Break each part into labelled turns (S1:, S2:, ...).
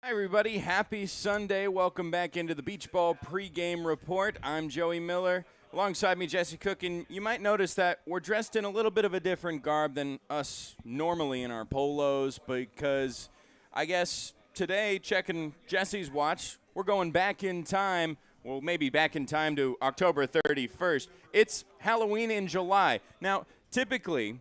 S1: Hi, everybody. Happy Sunday. Welcome back into the Beach Ball pregame report. I'm Joey Miller. Alongside me, Jesse Cook, and you might notice that we're dressed in a little bit of a different garb than us normally in our polos because I guess today, checking Jesse's watch, we're going back in time. Well, maybe back in time to October 31st. It's Halloween in July. Now, typically,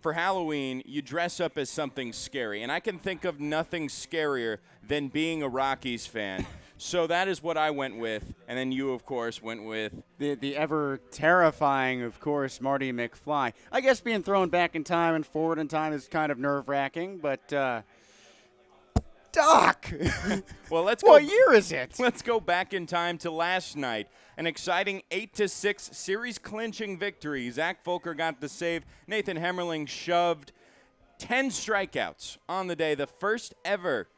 S1: for Halloween, you dress up as something scary, and I can think of nothing scarier than being a Rockies fan. So that is what I went with, and then you, of course, went with
S2: the ever terrifying, of course, Marty McFly. I guess being thrown back in time and forward in time is kind of nerve-wracking, but Doc!
S1: Well, let's go.
S2: What year is it?
S1: Let's go back in time to last night. An exciting 8-6 series-clinching victory. Zach Volker got the save. Nathan Hemmerling shoved 10 strikeouts on the day. The first ever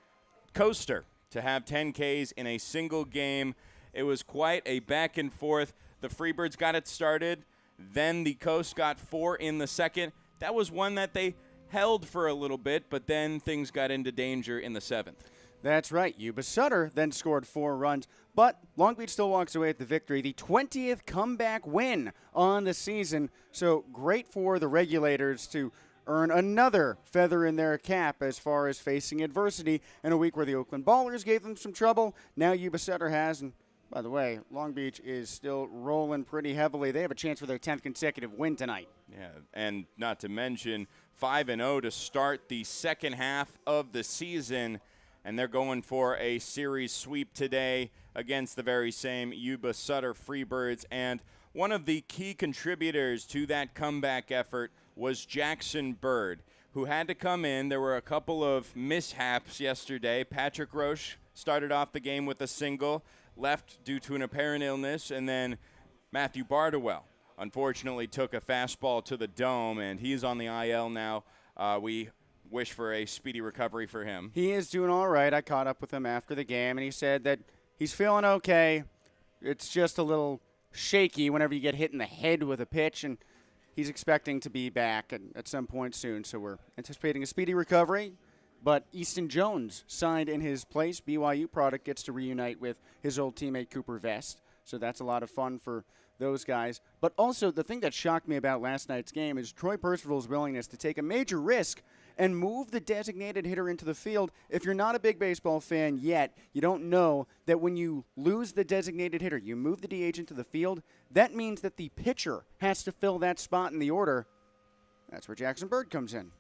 S1: coaster to have 10 Ks in a single game. It was quite a back and forth. The Freebirds got it started. Then the Coast got 4 in the second. That was one that they held for a little bit, but then things got into danger in the 7th.
S2: That's right. Yuba-Sutter then scored 4 runs, but Long Beach still walks away with the victory. The 20th comeback win on the season. So great for the Regulators to earn another feather in their cap as far as facing adversity in a week where the Oakland Ballers gave them some trouble. Now Yuba-Sutter has, and by the way, Long Beach is still rolling pretty heavily. They have a chance for their 10th consecutive win tonight.
S1: Yeah, and not to mention 5-0 to start the second half of the season, and they're going for a series sweep today against the very same Yuba-Sutter Freebirds. And one of the key contributors to that comeback effort was Jackson Bird, who had to come in. There were a couple of mishaps yesterday. Patrick Roche started off the game with a single, left due to an apparent illness, and then Matthew Bardowell unfortunately took a fastball to the dome, and he's on the IL now. We wish for a speedy recovery for him.
S2: He is doing all right. I caught up with him after the game, and he said that he's feeling okay. It's just a little shaky whenever you get hit in the head with a pitch, and he's expecting to be back at some point soon, so we're anticipating a speedy recovery. But Easton Jones signed in his place. BYU product gets to reunite with his old teammate Cooper Vest, so that's a lot of fun for those guys. But also, the thing that shocked me about last night's game is Troy Percival's willingness to take a major risk and move the designated hitter into the field. If you're not a big baseball fan yet, you don't know that when you lose the designated hitter, you move the DH into the field, that means that the pitcher has to fill that spot in the order. That's where Jackson Bird comes in.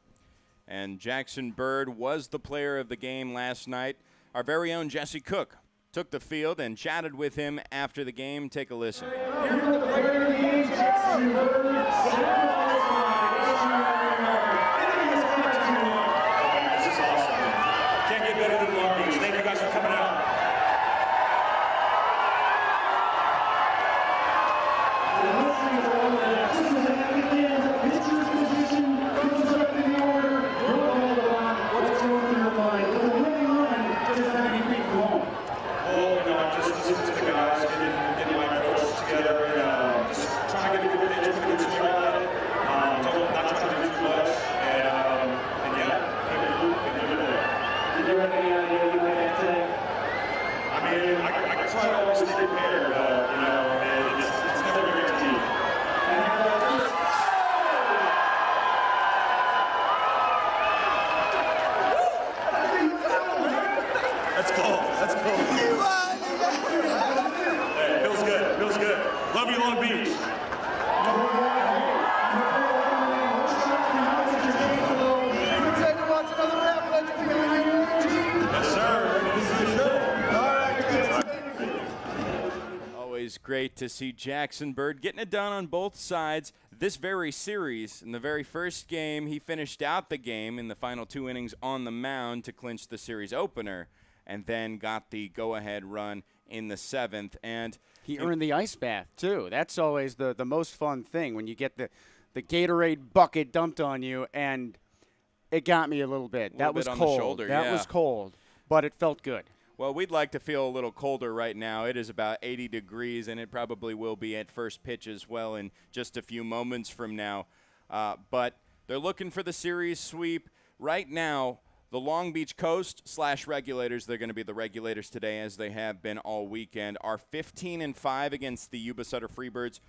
S1: And Jackson Bird was the player of the game last night. Our very own Jesse Cook took the field and chatted with him after the game. Take a listen. Great to see Jackson Bird getting it done on both sides this very series. In the very first game, he finished out the game in the final 2 innings on the mound to clinch the series opener, and then got the go-ahead run in the 7th. And
S2: he earned the ice bath, too. That's always the most fun thing, when you get the Gatorade bucket dumped on you, and it got me a little bit. That was cold. That was cold, but it felt good.
S1: Well, we'd like to feel a little colder right now. It is about 80 degrees, and it probably will be at first pitch as well in just a few moments from now. But they're looking for the series sweep. Right now, the Long Beach Coast / Regulators, they're going to be the Regulators today as they have been all weekend, are 15-5 against the Yuba-Sutter Freebirds,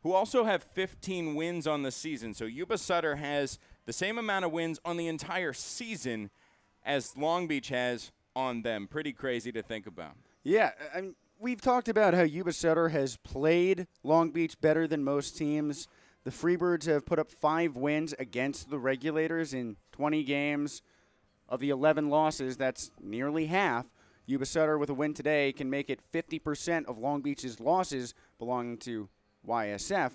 S1: who also have 15 wins on the season. So Yuba-Sutter has the same amount of wins on the entire season as Long Beach has on them. Pretty crazy to think about.
S2: Yeah, we've talked about how Yuba-Sutter has played Long Beach better than most teams. The Freebirds have put up 5 wins against the Regulators in 20 games. Of the 11 losses, that's nearly half. Yuba-Sutter with a win today can make it 50% of Long Beach's losses belonging to YSF.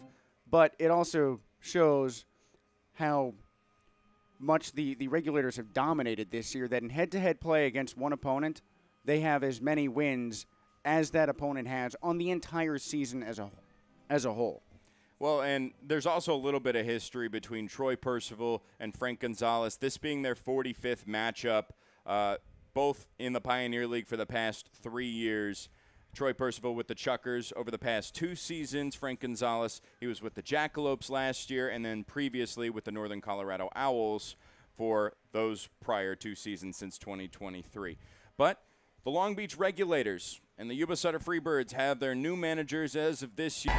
S2: But it also shows how much the Regulators have dominated this year, that in head-to-head play against one opponent, they have as many wins as that opponent has on the entire season as a whole.
S1: Well, and there's also a little bit of history between Troy Percival and Frank Gonzalez, this being their 45th matchup, both in the Pioneer League for the past 3 years. Troy Percival with the Chuckers over the past 2 seasons. Frank Gonzalez, he was with the Jackalopes last year, and then previously with the Northern Colorado Owls for those prior 2 seasons since 2023. But the Long Beach Regulators and the Yuba-Sutter Freebirds have their new managers as of this year.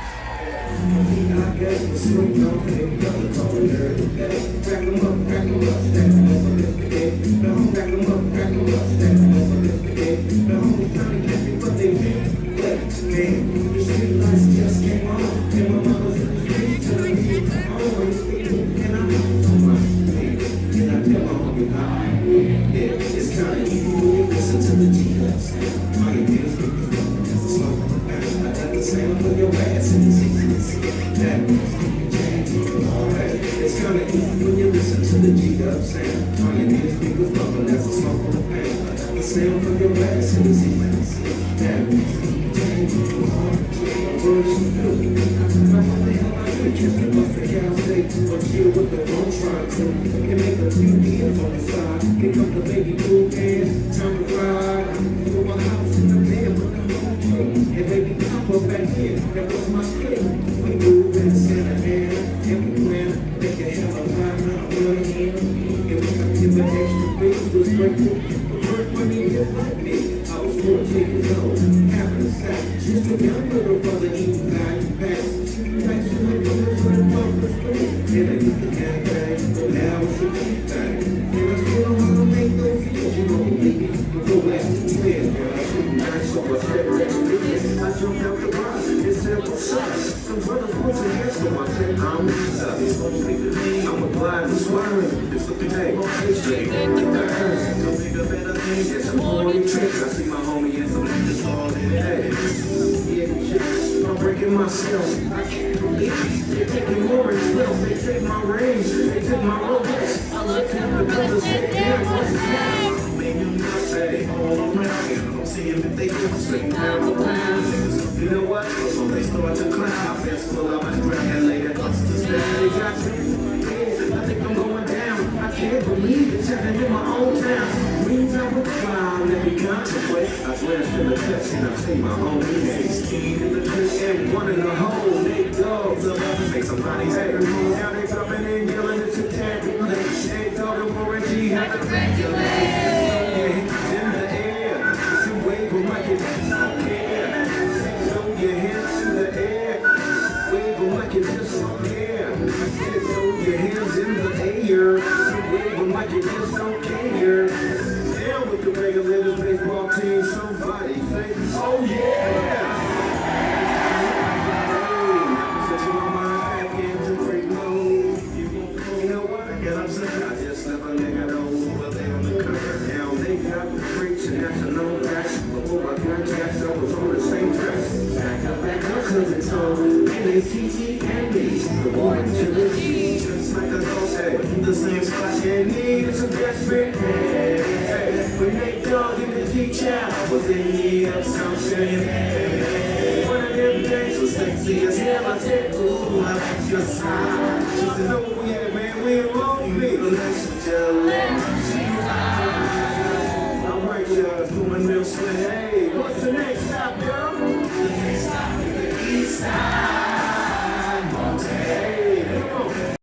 S3: What's the next stop, girl? The next stop is the east side. Monterey. Come on.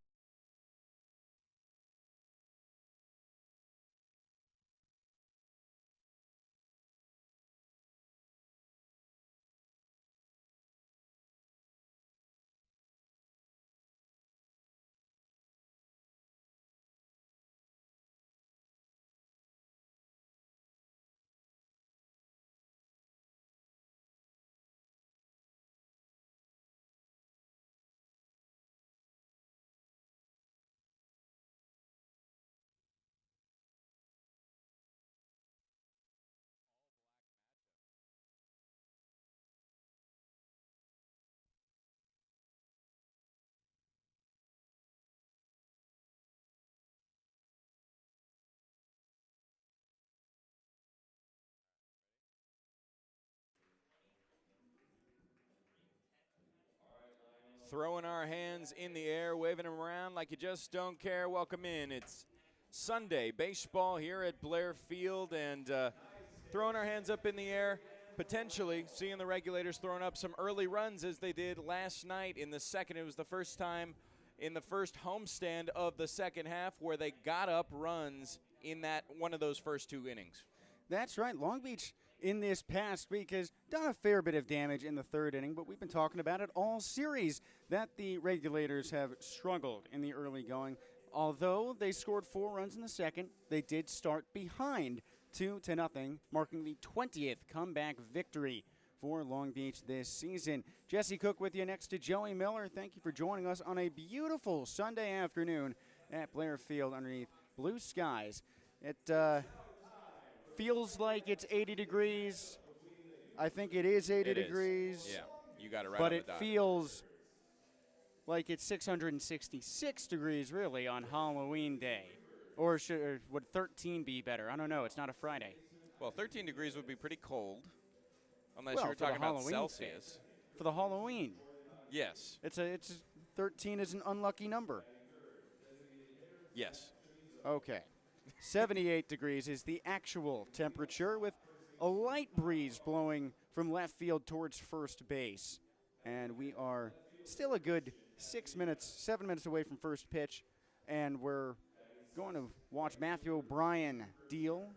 S1: throwing our hands in the air, waving them around like you just don't care. Welcome in. It's Sunday baseball here at Blair Field, and throwing our hands up in the air, potentially seeing the Regulators throwing up some early runs as they did last night in the second. It was the first time in the first homestand of the second half where they got up runs in that one of those first 2 innings.
S2: That's right. Long Beach in this past week has done a fair bit of damage in the 3rd inning, but we've been talking about it all series that the Regulators have struggled in the early going. Although they scored 4 runs in the second, they did start behind 2-0, marking the 20th comeback victory for Long Beach this season. Jesse Cook with you next to Joey Miller. Thank you for joining us on a beautiful Sunday afternoon at Blair Field underneath blue skies. It feels like it's 80 degrees. I think it is 80 degrees.
S1: Yeah, you got it right.
S2: But
S1: on the
S2: it
S1: dot.
S2: feels like it's 666 degrees really on Halloween Day. Or would 13 be better? I don't know. It's not a Friday.
S1: Well, 13 degrees would be pretty cold, unless
S2: Well,
S1: you were
S2: for the
S1: talking about
S2: Halloween
S1: Celsius.
S2: phase. For the Halloween.
S1: Yes.
S2: It's 13 is an unlucky number.
S1: Yes.
S2: Okay. 78 degrees is the actual temperature with a light breeze blowing from left field towards first base. And we are still a good 7 minutes away from first pitch. And we're going to watch Matthew O'Brien deal.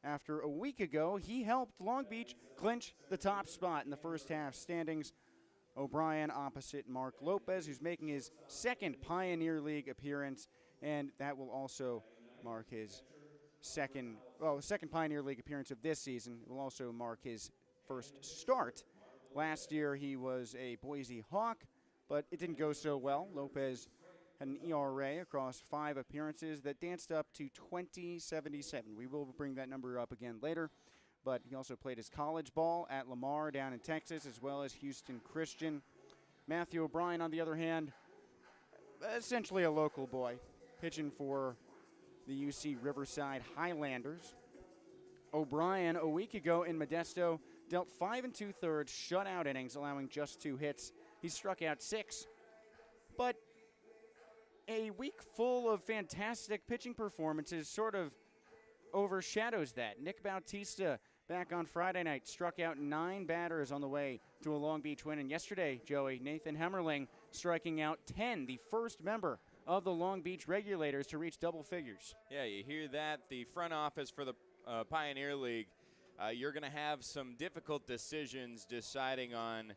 S2: After a week ago, he helped Long Beach clinch the top spot in the first half standings. O'Brien opposite Mark Lopez, who's making his 2nd Pioneer League appearance, and that will also mark his second Pioneer League appearance of this season. It will also mark his first start. Last year he was a Boise Hawk, but it didn't go so well. Lopez had an ERA across 5 appearances that danced up to 20.77. We will bring that number up again later. But he also played his college ball at Lamar down in Texas, as well as Houston Christian. Matthew O'Brien, on the other hand, essentially a local boy, pitching for the UC Riverside Highlanders. O'Brien, a week ago in Modesto, dealt 5 2/3 shutout innings, allowing just 2 hits. He struck out 6. But a week full of fantastic pitching performances sort of overshadows that. Nick Bautista, back on Friday night, struck out 9 batters on the way to a Long Beach win. And yesterday, Joey, Nathan Hemmerling striking out 10, the first member of the Long Beach Regulators to reach double figures.
S1: Yeah, you hear that. The front office for the Pioneer League, you're going to have some difficult decisions deciding on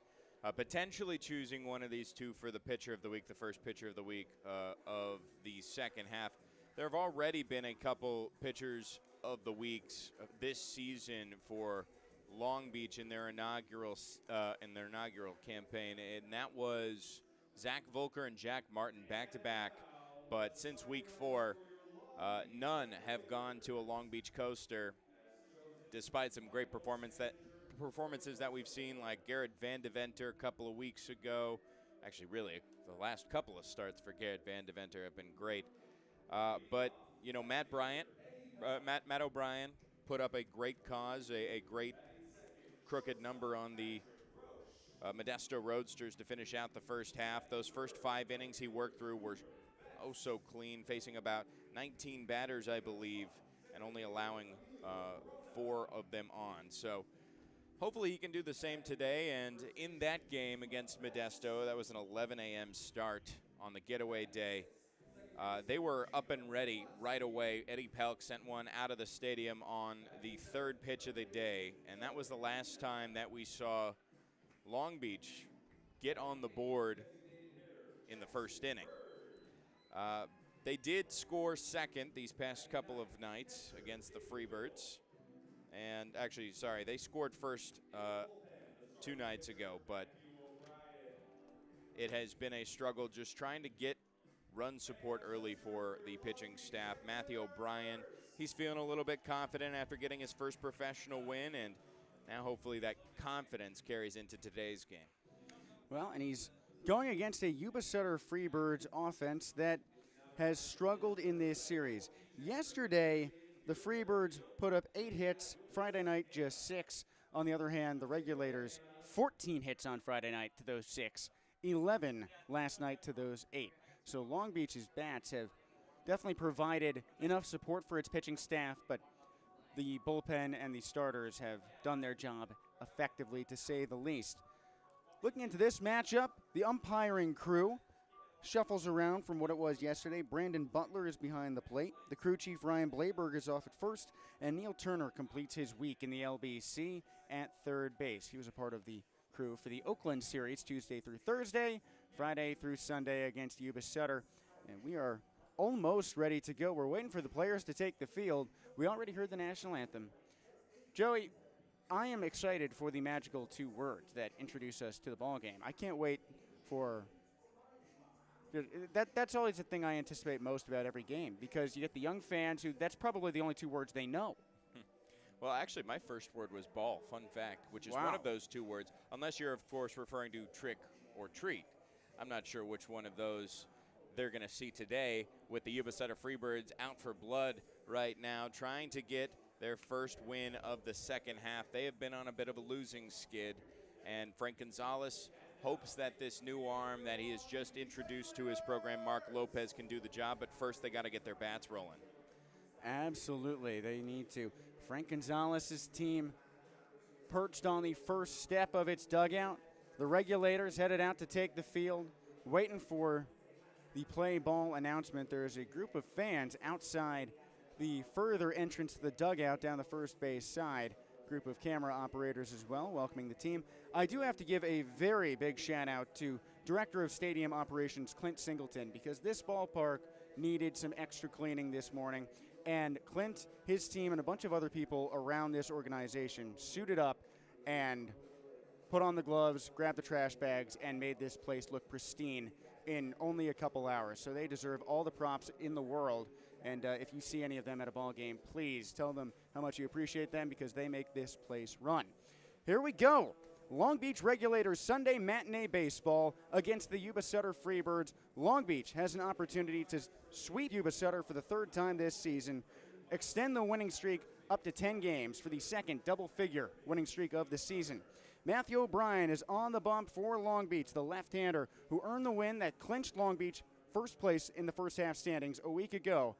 S1: potentially choosing one of these 2 for the pitcher of the week, the first pitcher of the week of the second half. There have already been a couple pitchers of the weeks this season for Long Beach in their inaugural campaign, and that was Zach Volker and Jack Martin back-to-back. But since week 4, none have gone to a Long Beach coaster, despite some great performances that we've seen, like Garrett Van Deventer a couple of weeks ago. Actually, really, the last couple of starts for Garrett Van Deventer have been great. But, you know, Matt O'Brien put up a great cause, a great crooked number on the Modesto Roadsters to finish out the first half. Those first 5 innings he worked through were so clean, facing about 19 batters, I believe, and only allowing 4 of them on. So hopefully he can do the same today. And in that game against Modesto, that was an 11 a.m. start on the getaway day. They were up and ready right away. Eddie Pelk sent one out of the stadium on the 3rd pitch of the day, and that was the last time that we saw Long Beach get on the board in the first inning. They did score second these past couple of nights against the Freebirds. And actually, sorry, they scored first 2 nights ago, but it has been a struggle just trying to get run support early for the pitching staff. Matthew O'Brien, he's feeling a little bit confident after getting his first professional win, and now hopefully that confidence carries into today's game.
S2: Well, and he's going against a Yuba-Sutter Freebirds offense that has struggled in this series. Yesterday, the Freebirds put up 8 hits. Friday night, just 6. On the other hand, the Regulators, 14 hits on Friday night to those 6. 11 last night to those 8. So Long Beach's bats have definitely provided enough support for its pitching staff, but the bullpen and the starters have done their job effectively, to say the least. Looking into this matchup, the umpiring crew shuffles around from what it was yesterday. Brandon Butler is behind the plate. The crew chief, Ryan Blaberg, is off at first, and Neil Turner completes his week in the LBC at third base. He was a part of the crew for the Oakland series Tuesday through Thursday, Friday through Sunday against Yuba-Sutter, and we are almost ready to go. We're waiting for the players to take the field. We already heard the national anthem. Joey, I am excited for the magical 2 words that introduce us to the ball game. I can't wait for that's always the thing I anticipate most about every game, because you get the young fans who that's probably the only 2 words they know.
S1: Well, actually, my first word was ball, fun fact, which is
S2: Wow.
S1: one of those 2 words, unless you're, of course, referring to trick or treat. I'm not sure which one of those they're going to see today, with the Yuba-Sutter Freebirds out for blood right now, trying to get their first win of the second half. They have been on a bit of a losing skid, and Frank Gonzalez hopes that this new arm that he has just introduced to his program, Mark Lopez, can do the job, but first they got to get their bats rolling.
S2: Absolutely, they need to. Frank Gonzalez's team perched on the first step of its dugout. The Regulators headed out to take the field, waiting for the play ball announcement. There's a group of fans outside the further entrance to the dugout down the first base side. Group of camera operators as well, welcoming the team. I do have to give a very big shout out to Director of Stadium Operations Clint Singleton, because this ballpark needed some extra cleaning this morning. And Clint, his team, and a bunch of other people around this organization suited up and put on the gloves, grabbed the trash bags, and made this place look pristine in only a couple hours. So they deserve all the props in the world. And if you see any of them at a ball game, please tell them how much you appreciate them, because they make this place run. Here we go. Long Beach Regulators Sunday matinee baseball against the Yuba-Sutter Freebirds. Long Beach has an opportunity to sweep Yuba-Sutter for the 3rd time this season, extend the winning streak up to 10 games for the 2nd double-figure winning streak of the season. Matthew O'Brien is on the bump for Long Beach, the left-hander who earned the win that clinched Long Beach first place in the first half standings a week ago.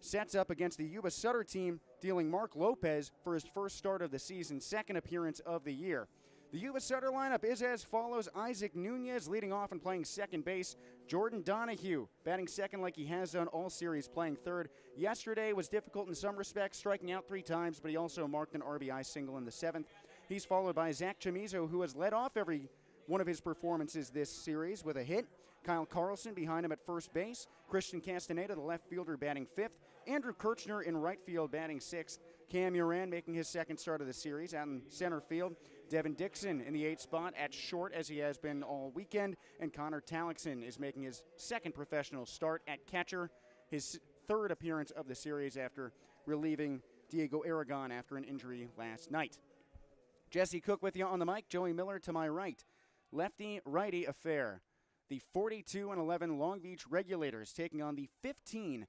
S2: Sets up against the Yuba-Sutter team, dealing Mark Lopez for his first start of the season, 2nd appearance of the year. The Yuba-Sutter lineup is as follows: Isaac Nunez leading off and playing second base. Jordan Donahue batting second like he has done all series, playing third. Yesterday was difficult in some respects, striking out 3 times, but he also marked an RBI single in the 7th. He's followed by Zach Chamizo, who has led off every one of his performances this series with a hit. Kyle Carlson behind him at first base. Christian Castaneda, the left fielder, batting 5th. Andrew Kirchner in right field, batting 6th. Cam Uran making his 2nd start of the series out in center field. Devin Dixon in the 8th spot at short, as he has been all weekend. And Connor Tallickson is making his 2nd professional start at catcher, his 3rd appearance of the series after relieving Diego Aragon after an injury last night. Jesse Cook with you on the mic. Joey Miller to my right. Lefty-righty affair. The 42-11 Long Beach Regulators taking on the 15-38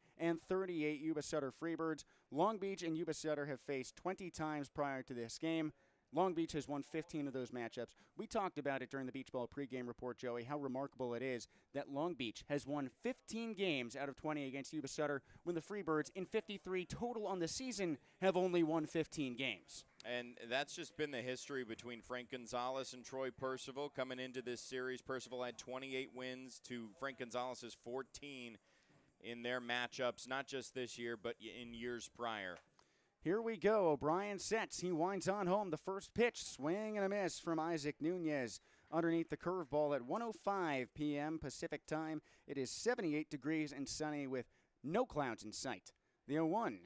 S2: Yuba-Sutter Freebirds. Long Beach and Yuba-Sutter have faced 20 times prior to this game. Long Beach has won 15 of those matchups. We talked about it during the Beach Ball pregame report, Joey, how remarkable it is that Long Beach has won 15 games out of 20 against Yuba-Sutter, when the Freebirds, in 53 total on the season, have only won 15 games.
S1: And that's just been the history between Frank Gonzalez and Troy Percival coming into this series. Percival had 28 wins to Frank Gonzalez's 14 in their matchups, not just this year, but in years prior.
S2: Here we go. O'Brien sets. He winds on home. The first pitch, swing and a miss from Isaac Nunez. Underneath the curveball at 1:05 p.m. Pacific time. It is 78 degrees and sunny with no clouds in sight. The 0-1.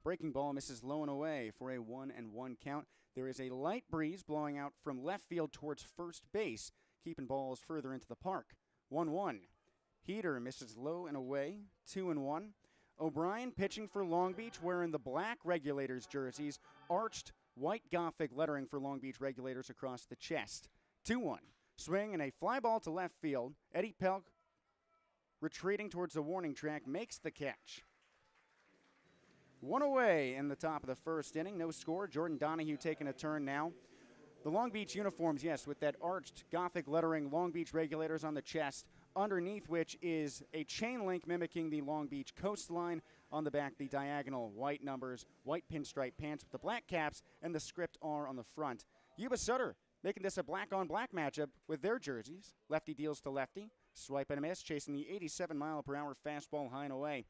S2: Breaking ball misses low and away for a 1-1 count. There is a light breeze blowing out from left field towards first base, keeping balls further into the park. 1-1. Heater misses low and away, 2-1. O'Brien pitching for Long Beach, wearing the black Regulators jerseys, arched white Gothic lettering for Long Beach Regulators across the chest. 2-1. Swing and a fly ball to left field. Eddie Pelk, retreating towards the warning track, makes the catch. 1 away in the top of the first inning. No score. Jordan Donahue taking a turn now. The Long Beach uniforms, yes, with that arched Gothic lettering, Long Beach Regulators on the chest, underneath which is a chain link mimicking the Long Beach coastline. On the back, the diagonal white numbers, white pinstripe pants with the black caps, and the script R on the front. Yuba-Sutter making this a black-on-black matchup with their jerseys. Lefty deals to lefty, swipe and a miss, chasing the 87-mile-per-hour fastball high and away.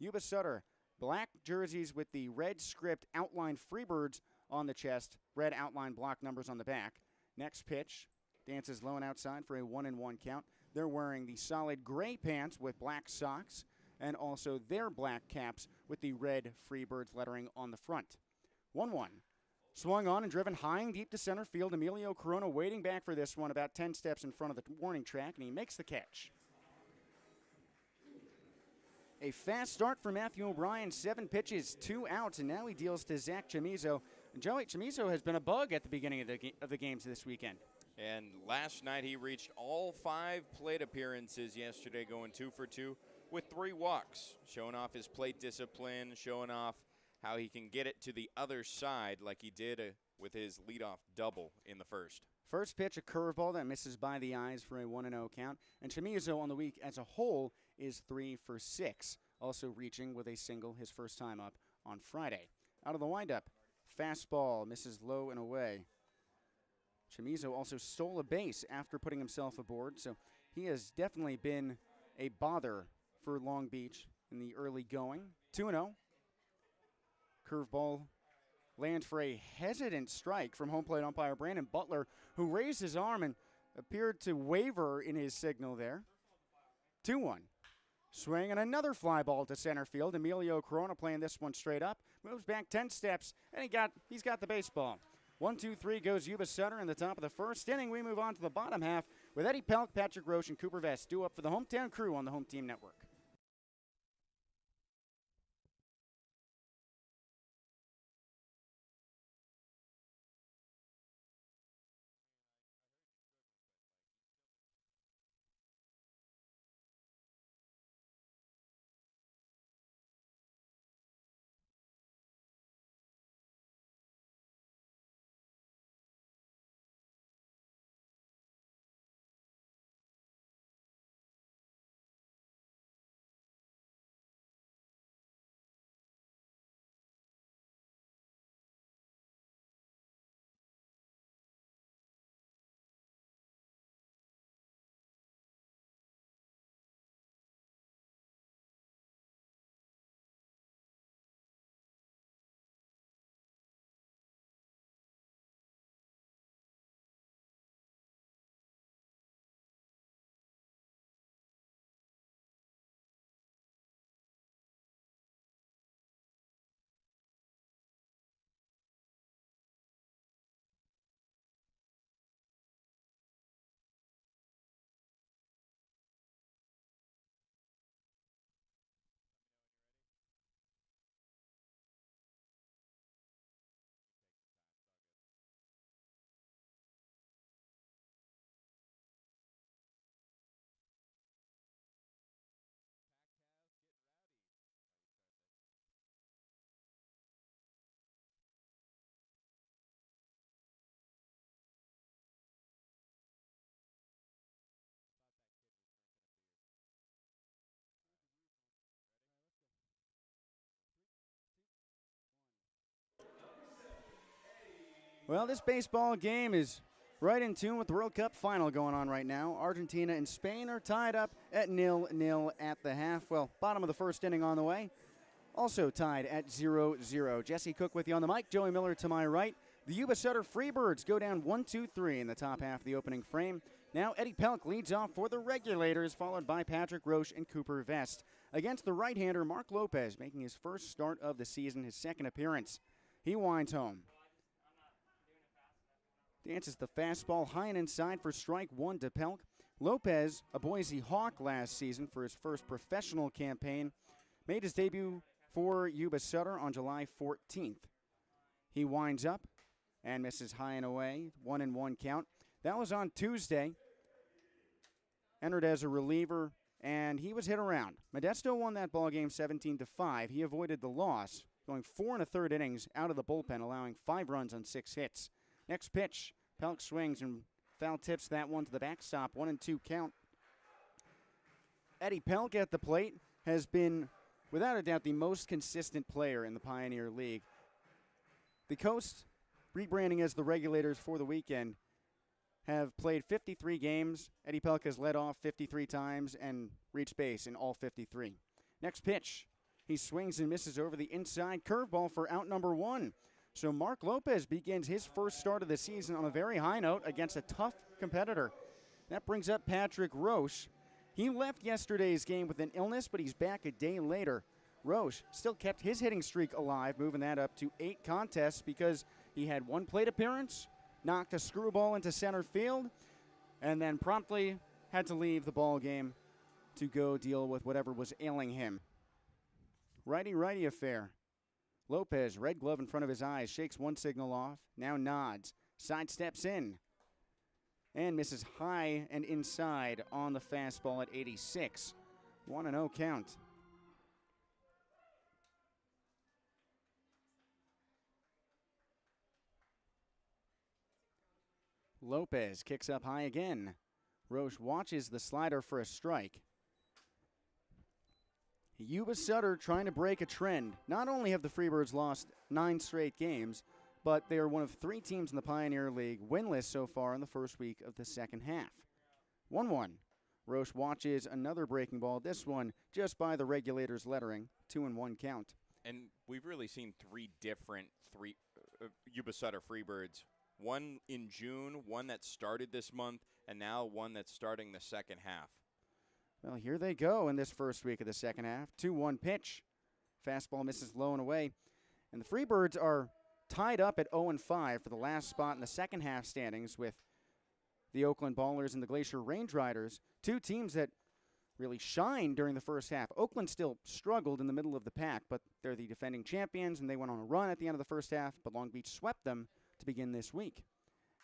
S2: Yuba-Sutter, black jerseys with the red script outline Freebirds on the chest, red outline block numbers on the back. Next pitch, dances low and outside for a 1-1 count. They're wearing the solid gray pants with black socks and also their black caps with the red Freebirds lettering on the front. 1-1. Swung on and driven high and deep to center field. Emilio Corona waiting back for this one about 10 steps in front of the warning track, and he makes the catch. A fast start for Matthew O'Brien, 7 pitches, 2 outs, and now he deals to Zach Chamizo. And Joey Chamizo has been a bug at the beginning of the games this weekend.
S1: And last night he reached all 5 plate appearances yesterday, going 2 for 2 with 3 walks, showing off his plate discipline, showing off how he can get it to the other side like he did with his leadoff double in the first.
S2: First pitch, a curveball that misses by the eyes for a 1-0 count. And Chamizo on the week as a whole is 3 for 6, also reaching with a single his first time up on Friday. Out of the windup, fastball misses low and away. Chamizo also stole a base after putting himself aboard, so he has definitely been a bother for Long Beach in the early going. 2-0. Curveball lands for a hesitant strike from home plate umpire Brandon Butler, who raised his arm and appeared to waver in his signal there. 2-1. Swing and another fly ball to center field. Emilio Corona playing this one straight up. Moves back 10 steps, and he's got the baseball. 1-2-3 goes Yuba-Sutter in the top of the first inning. We move on to the bottom half with Eddie Pelk, Patrick Roche, and Cooper Vest due up for the Hometown Crew on the Home Team Network. Well, this baseball game is right in tune with the World Cup final going on right now. Argentina and Spain are tied up at 0-0 at the half. Well, bottom of the first inning on the way. Also tied at 0-0. Jesse Cook with you on the mic. Joey Miller to my right. The Yuba-Sutter Freebirds go down 1-2-3 in the top half of the opening frame. Now Eddie Pelk leads off for the Regulators, followed by Patrick Roche and Cooper Vest. Against the right-hander, Mark Lopez, making his first start of the season, his second appearance. He winds home. Dances the fastball high and inside for strike 1 to Pelk. Lopez, a Boise Hawk last season for his first professional campaign, made his debut for Yuba-Sutter on July 14th. He winds up and misses high and away, 1-1 count. That was on Tuesday. Entered as a reliever, and he was hit around. Modesto won that ball game 17-5. He avoided the loss, going 4 1/3 innings out of the bullpen, allowing 5 runs on 6 hits. Next pitch, Pelk swings and foul tips that one to the backstop. 1-2 count. Eddie Pelk at the plate has been, without a doubt, the most consistent player in the Pioneer League. The Coast, rebranding as the Regulators for the weekend, have played 53 games. Eddie Pelk has led off 53 times and reached base in all 53. Next pitch. He swings and misses over the inside curveball for out number 1. So Mark Lopez begins his first start of the season on a very high note against a tough competitor. That brings up Patrick Roche. He left yesterday's game with an illness, but he's back a day later. Roche still kept his hitting streak alive, moving that up to 8 contests because he had 1 plate appearance, knocked a screwball into center field, and then promptly had to leave the ball game to go deal with whatever was ailing him. Righty-righty affair. Lopez, red glove in front of his eyes, shakes one signal off, now nods, sidesteps in, and misses high and inside on the fastball at 86. 1-0 count. Lopez kicks up high again. Roche watches the slider for a strike. Yuba-Sutter trying to break a trend. Not only have the Freebirds lost 9 straight games, but they are one of 3 teams in the Pioneer League winless so far in the first week of the second half. 1-1. Roche watches another breaking ball, this one just by the Regulators lettering. 2-1 count.
S1: And we've really seen 3 different Yuba-Sutter Freebirds. One in June, one that started this month, and now one that's starting the second half.
S2: Well, here they go in this first week of the second half. 2-1 pitch. Fastball misses low and away. And the Freebirds are tied up at 0-5 for the last spot in the second half standings with the Oakland Ballers and the Glacier Range Riders, 2 teams that really shined during the first half. Oakland still struggled in the middle of the pack, but they're the defending champions, and they went on a run at the end of the first half, but Long Beach swept them to begin this week.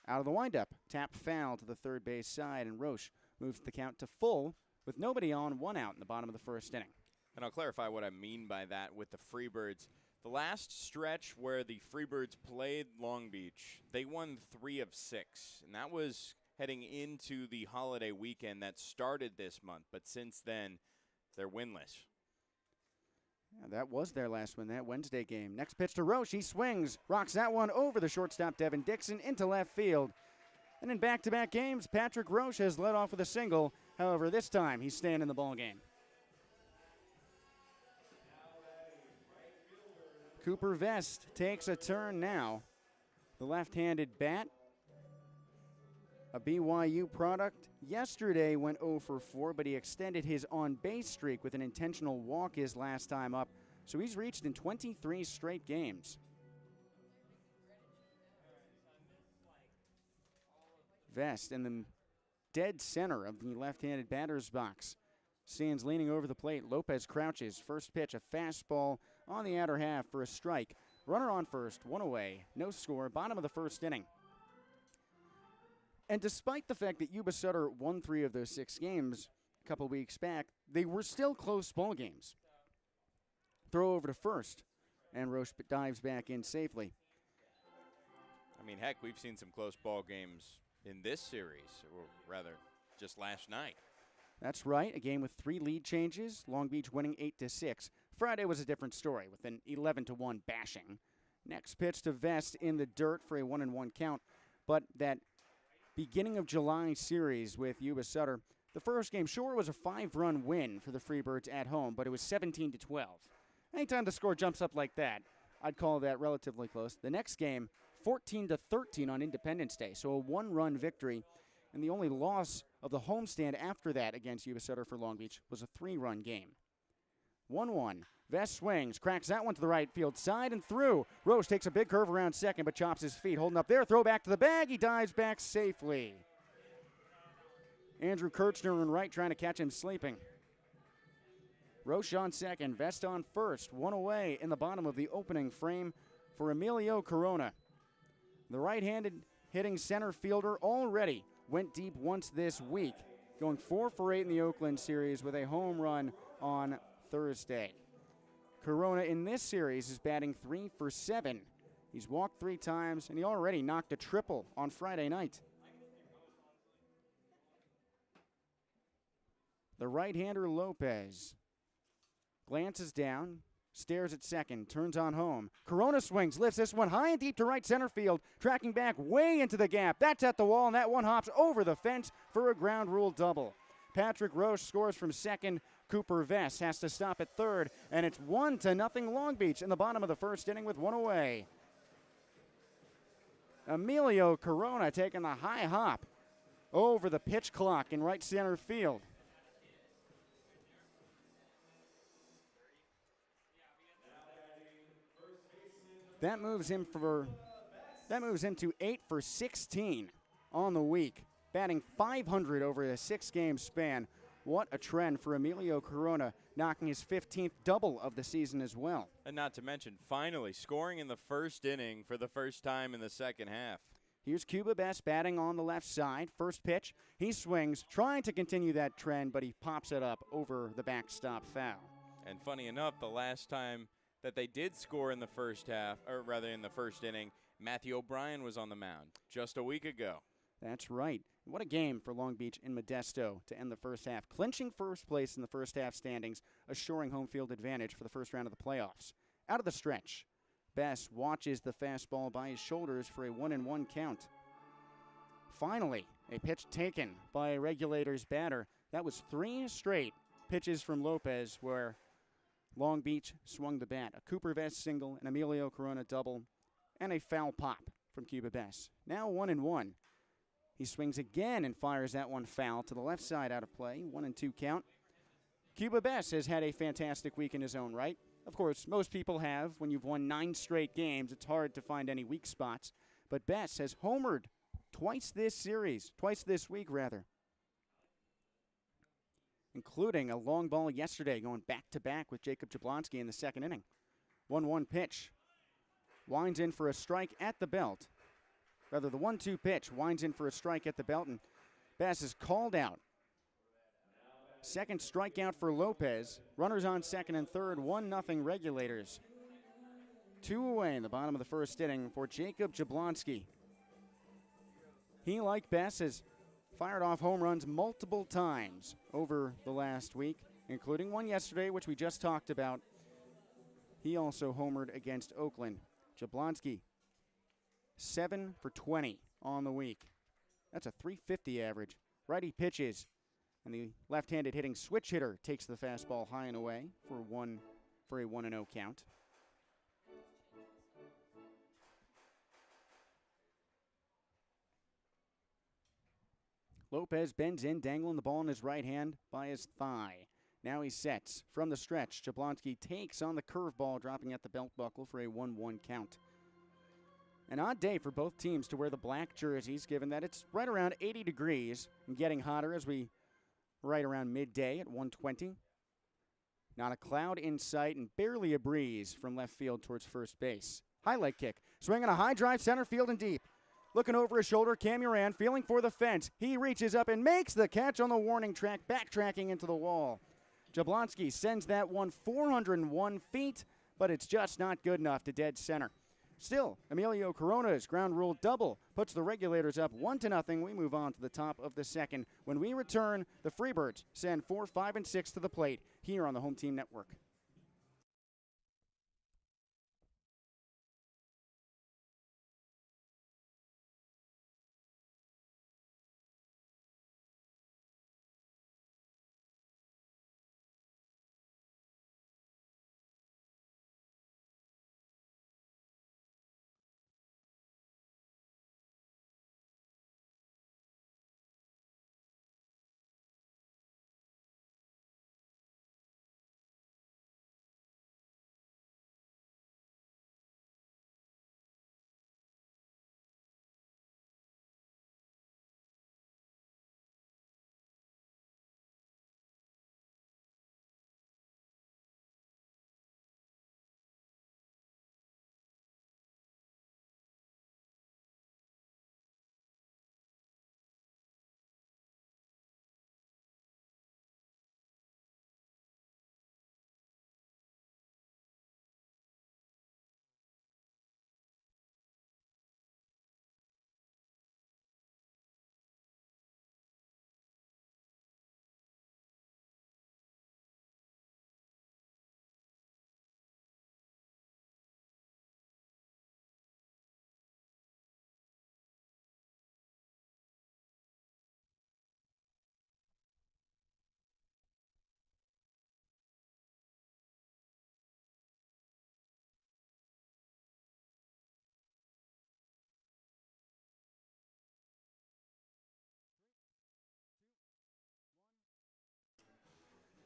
S2: Out of the windup, tap foul to the third base side, and Roche moves the count to full with nobody on, 1 out in the bottom of the first inning.
S1: And I'll clarify what I mean by that with the Freebirds. The last stretch where the Freebirds played Long Beach, they won 3 of 6, and that was heading into the holiday weekend that started this month. But since then, they're winless.
S2: Yeah, that was their last win, that Wednesday game. Next pitch to Roche. He swings, rocks that one over the shortstop, Devin Dixon, into left field. And in back-to-back games, Patrick Roche has led off with a single. However, this time he's staying in the ball game. Cooper Vest takes a turn now. The left-handed bat, a BYU product, yesterday went 0 for 4, but he extended his on-base streak with an intentional walk his last time up. So he's reached in 23 straight games. Vest in the dead center of the left-handed batter's box. Stands leaning over the plate. Lopez crouches. First pitch, a fastball on the outer half for a strike. Runner on first, 1 away. No score, bottom of the first inning. And despite the fact that Yuba-Sutter won 3 of those 6 games a couple weeks back, they were still close ball games. Throw over to first, and Roche dives back in safely.
S1: I mean, heck, we've seen some close ball games in this series, or rather, just last night.
S2: That's right, a game with 3 lead changes, Long Beach winning 8-6. Friday was a different story with an 11-1 bashing. Next pitch to Vest in the dirt for a 1-1 count, but that beginning of July series with Yuba-Sutter, the first game sure was a 5-run win for the Freebirds at home, but it was 17-12. Anytime the score jumps up like that, I'd call that relatively close. The next game, 14-13 on Independence Day, so a 1-run victory. And the only loss of the homestand after that against Yuba-Sutter for Long Beach was a 3-run game. 1-1. Vest swings, cracks that one to the right field side and through. Roche takes a big curve around second, but chops his feet. Holding up there, throw back to the bag. He dives back safely. Andrew Kirchner in right trying to catch him sleeping. Roche on second, Vest on first. 1 away in the bottom of the opening frame for Emilio Corona. The right-handed hitting center fielder already went deep once this week, going 4 for 8 in the Oakland series with a home run on Thursday. Corona in this series is batting 3 for 7 He's walked 3 times, and he already knocked a triple on Friday night. The right-hander Lopez glances down, stares at second, turns on home. Corona swings, lifts this one high and deep to right center field, tracking back way into the gap. That's at the wall, and that one hops over the fence for a ground rule double. Patrick Roche scores from second. Cooper Vess has to stop at third, and it's 1-0 Long Beach in the bottom of the first inning with 1 away. Emilio Corona taking the high hop over the pitch clock in right center field. That moves him to 8 for 16 on the week, batting .500 over a 6-game span. What a trend for Emilio Corona, knocking his 15th double of the season as well.
S1: And not to mention, finally scoring in the first inning for the first time in the second half.
S2: Here's Cuba Bess batting on the left side. First pitch, he swings, trying to continue that trend, but he pops it up over the backstop foul.
S1: And funny enough, the last time that they did score in the first half, or rather in the first inning, Matthew O'Brien was on the mound just a week ago.
S2: That's right. What a game for Long Beach in Modesto to end the first half, clinching first place in the first half standings, assuring home field advantage for the first round of the playoffs. Out of the stretch, Bess watches the fastball by his shoulders for a 1-1 count. Finally, a pitch taken by a Regulators batter. That was 3 straight pitches from Lopez where Long Beach swung the bat. A Cooper Vess single, an Emilio Corona double, and a foul pop from Cuba Bess. Now 1-1. He swings again and fires that one foul to the left side out of play. 1-2 count. Cuba Bess has had a fantastic week in his own right. Of course, most people have. When you've won 9 straight games, it's hard to find any weak spots. But Bess has homered twice this week, including a long ball yesterday going back-to-back with Jacob Jablonski in the second inning. 1-1 pitch. Winds in for a strike at the belt. Rather, the 1-2 pitch winds in for a strike at the belt, and Bess is called out. Second strikeout for Lopez. Runners on second and third, 1-0 Regulators. 2 away in the bottom of the first inning for Jacob Jablonski. He, like Bess, has fired off home runs multiple times over the last week, including one yesterday, which we just talked about. He also homered against Oakland. Jablonski, 7 for 20 on the week. That's a .350 average. Righty pitches, and the left-handed hitting switch hitter takes the fastball high and away for a 1-0 count. Lopez bends in, dangling the ball in his right hand by his thigh. Now he sets from the stretch. Jablonski takes on the curveball, dropping at the belt buckle for a 1-1 count. An odd day for both teams to wear the black jerseys, given that it's right around 80 degrees and getting hotter as we right around midday at 1:20. Not a cloud in sight and barely a breeze from left field towards first base. Highlight kick, swinging a high drive center field and deep. Looking over his shoulder, Cam Uran feeling for the fence. He reaches up and makes the catch on the warning track, backtracking into the wall. Jablonski sends that one 401 feet, but it's just not good enough to dead center. Still, Emilio Corona's ground rule double puts the Regulators up 1-0. We move on to the top of the second. When we return, the Freebirds send 4, 5, and 6 to the plate here on the Home Team Network.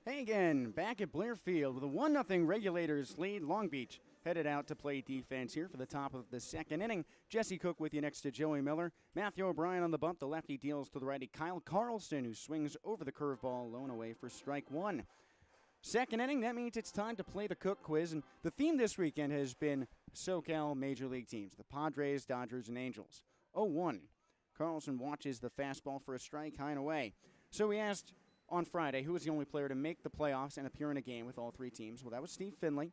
S2: Hey again, back at Blair Field with a 1-0 Regulators lead. Long Beach headed out to play defense here for the top of the second inning. Jesse Cook with you next to Joey Miller. Matthew O'Brien on the bump. The lefty deals to the righty Kyle Carlson, who swings over the curveball, low and away for strike one. Second inning, that means it's time to play the Cook quiz. And the theme this weekend has been SoCal Major League teams, the Padres, Dodgers, and Angels. 0-1. Carlson watches the fastball for a strike, high and away. So we asked on Friday who was the only player to make the playoffs and appear in a game with all three teams. Well, that was Steve Finley.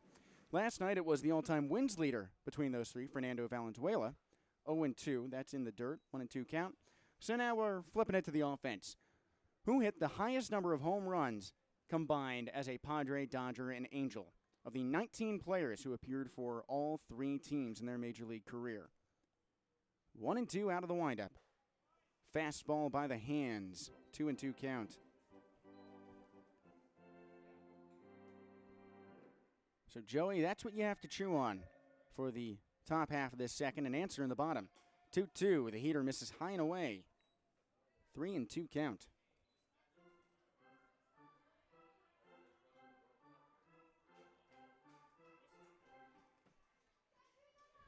S2: Last night it was the all-time wins leader between those three, Fernando Valenzuela. 0-2, that's in the dirt, 1-2 count. So now we're flipping it to the offense. Who hit the highest number of home runs combined as a Padre, Dodger, and Angel of the 19 players who appeared for all three teams in their Major League career? 1-2 out of the windup. Fastball by the hands, 2-2 count. So, Joey, that's what you have to chew on for the top half of this second. An answer in the bottom. 2-2. The heater misses high and away. 3-2 count.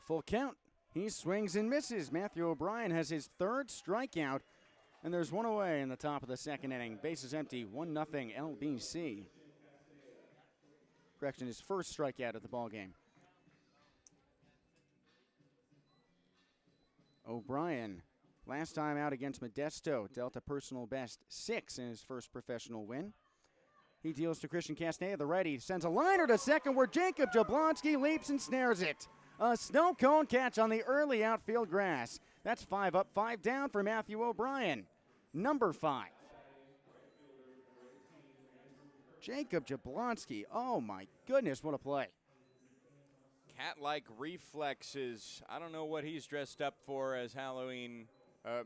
S2: Full count. He swings and misses. Matthew O'Brien has his third strikeout, and there's one away in the top of the second inning. Bases empty, 1-0 LBC. Correction, his first strikeout of the ball game. O'Brien, last time out against Modesto, dealt a personal best 6 in his first professional win. He deals to Christian Castnea, the righty, sends a liner to second where Jacob Jablonski leaps and snares it. A snow cone catch on the early outfield grass. That's 5 up, 5 down for Matthew O'Brien. Number 5. Jacob Jablonski. Oh, my goodness, what a play.
S1: Cat-like reflexes. I don't know what he's dressed up for as Halloween.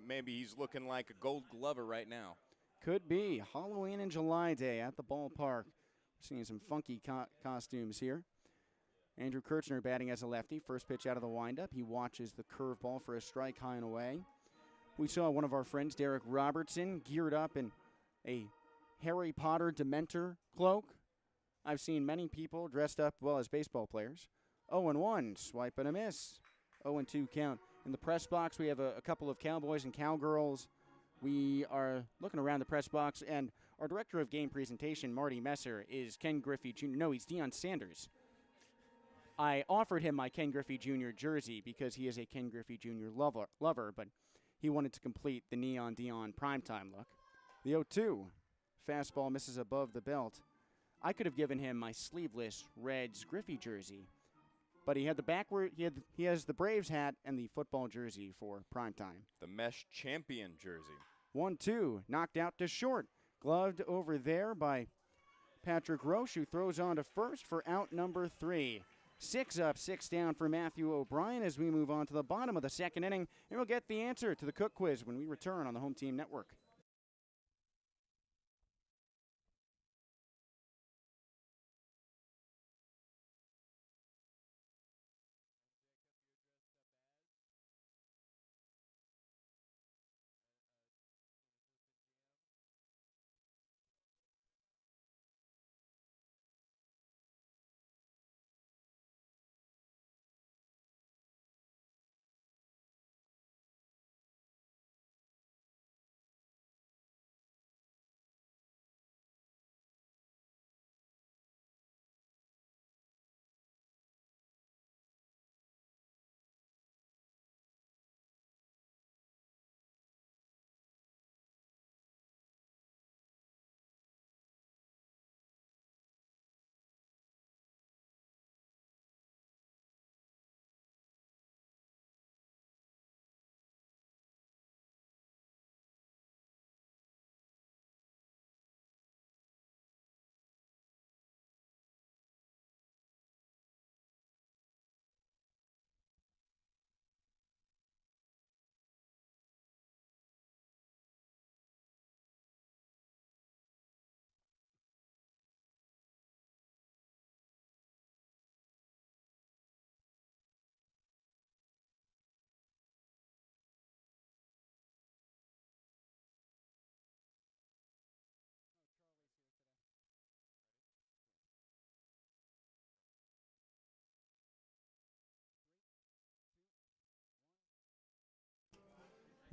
S1: Maybe he's looking like a gold glover right now.
S2: Could be. Halloween and July Day at the ballpark. We're seeing some funky costumes here. Andrew Kirchner batting as a lefty. First pitch out of the windup. He watches the curveball for a strike, high and away. We saw one of our friends, Derek Robertson, geared up in a Harry Potter Dementor cloak. I've seen many people dressed up, well, as baseball players. 0-1, swipe and a miss. 0-2 count. In the press box, we have a couple of cowboys and cowgirls. We are looking around the press box, and our director of game presentation, Marty Messer, is Ken Griffey Jr. No, he's Deion Sanders. I offered him my Ken Griffey Jr. jersey because he is a Ken Griffey Jr. lover, but he wanted to complete the Neon Deion primetime look. The 0-2. Fastball misses above the belt. I could have given him my sleeveless Reds Griffey jersey, but he had the backward. He has the Braves hat and the football jersey for primetime.
S1: The mesh champion jersey.
S2: 1-2, knocked out to short. Gloved over there by Patrick Roche, who throws on to first for out number 3. 6 up, 6 down for Matthew O'Brien as we move on to the bottom of the second inning, and we'll get the answer to the Cook quiz when we return on the Home Team Network.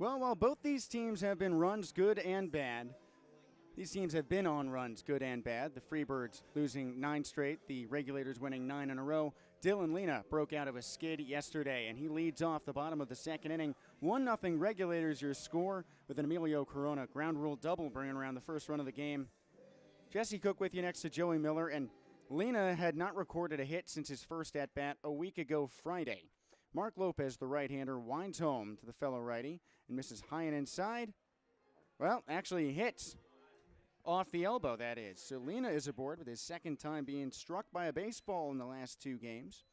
S2: Well, while both these teams have been runs good and bad, these teams have been on runs good and bad. The Freebirds losing 9 straight, the Regulators winning 9 in a row. Dylan Lena broke out of a skid yesterday, and he leads off the bottom of the second inning. 1-0 Regulators your score with an Emilio Corona ground rule double bringing around the first run of the game. Jesse Cook with you next to Joey Miller, and Lena had not recorded a hit since his first at-bat a week ago Friday. Mark Lopez, the right-hander, winds home to the fellow righty and misses high and inside. Well, actually hits off the elbow, that is. So Lena is aboard with his second time being struck by a baseball in the last 2 games.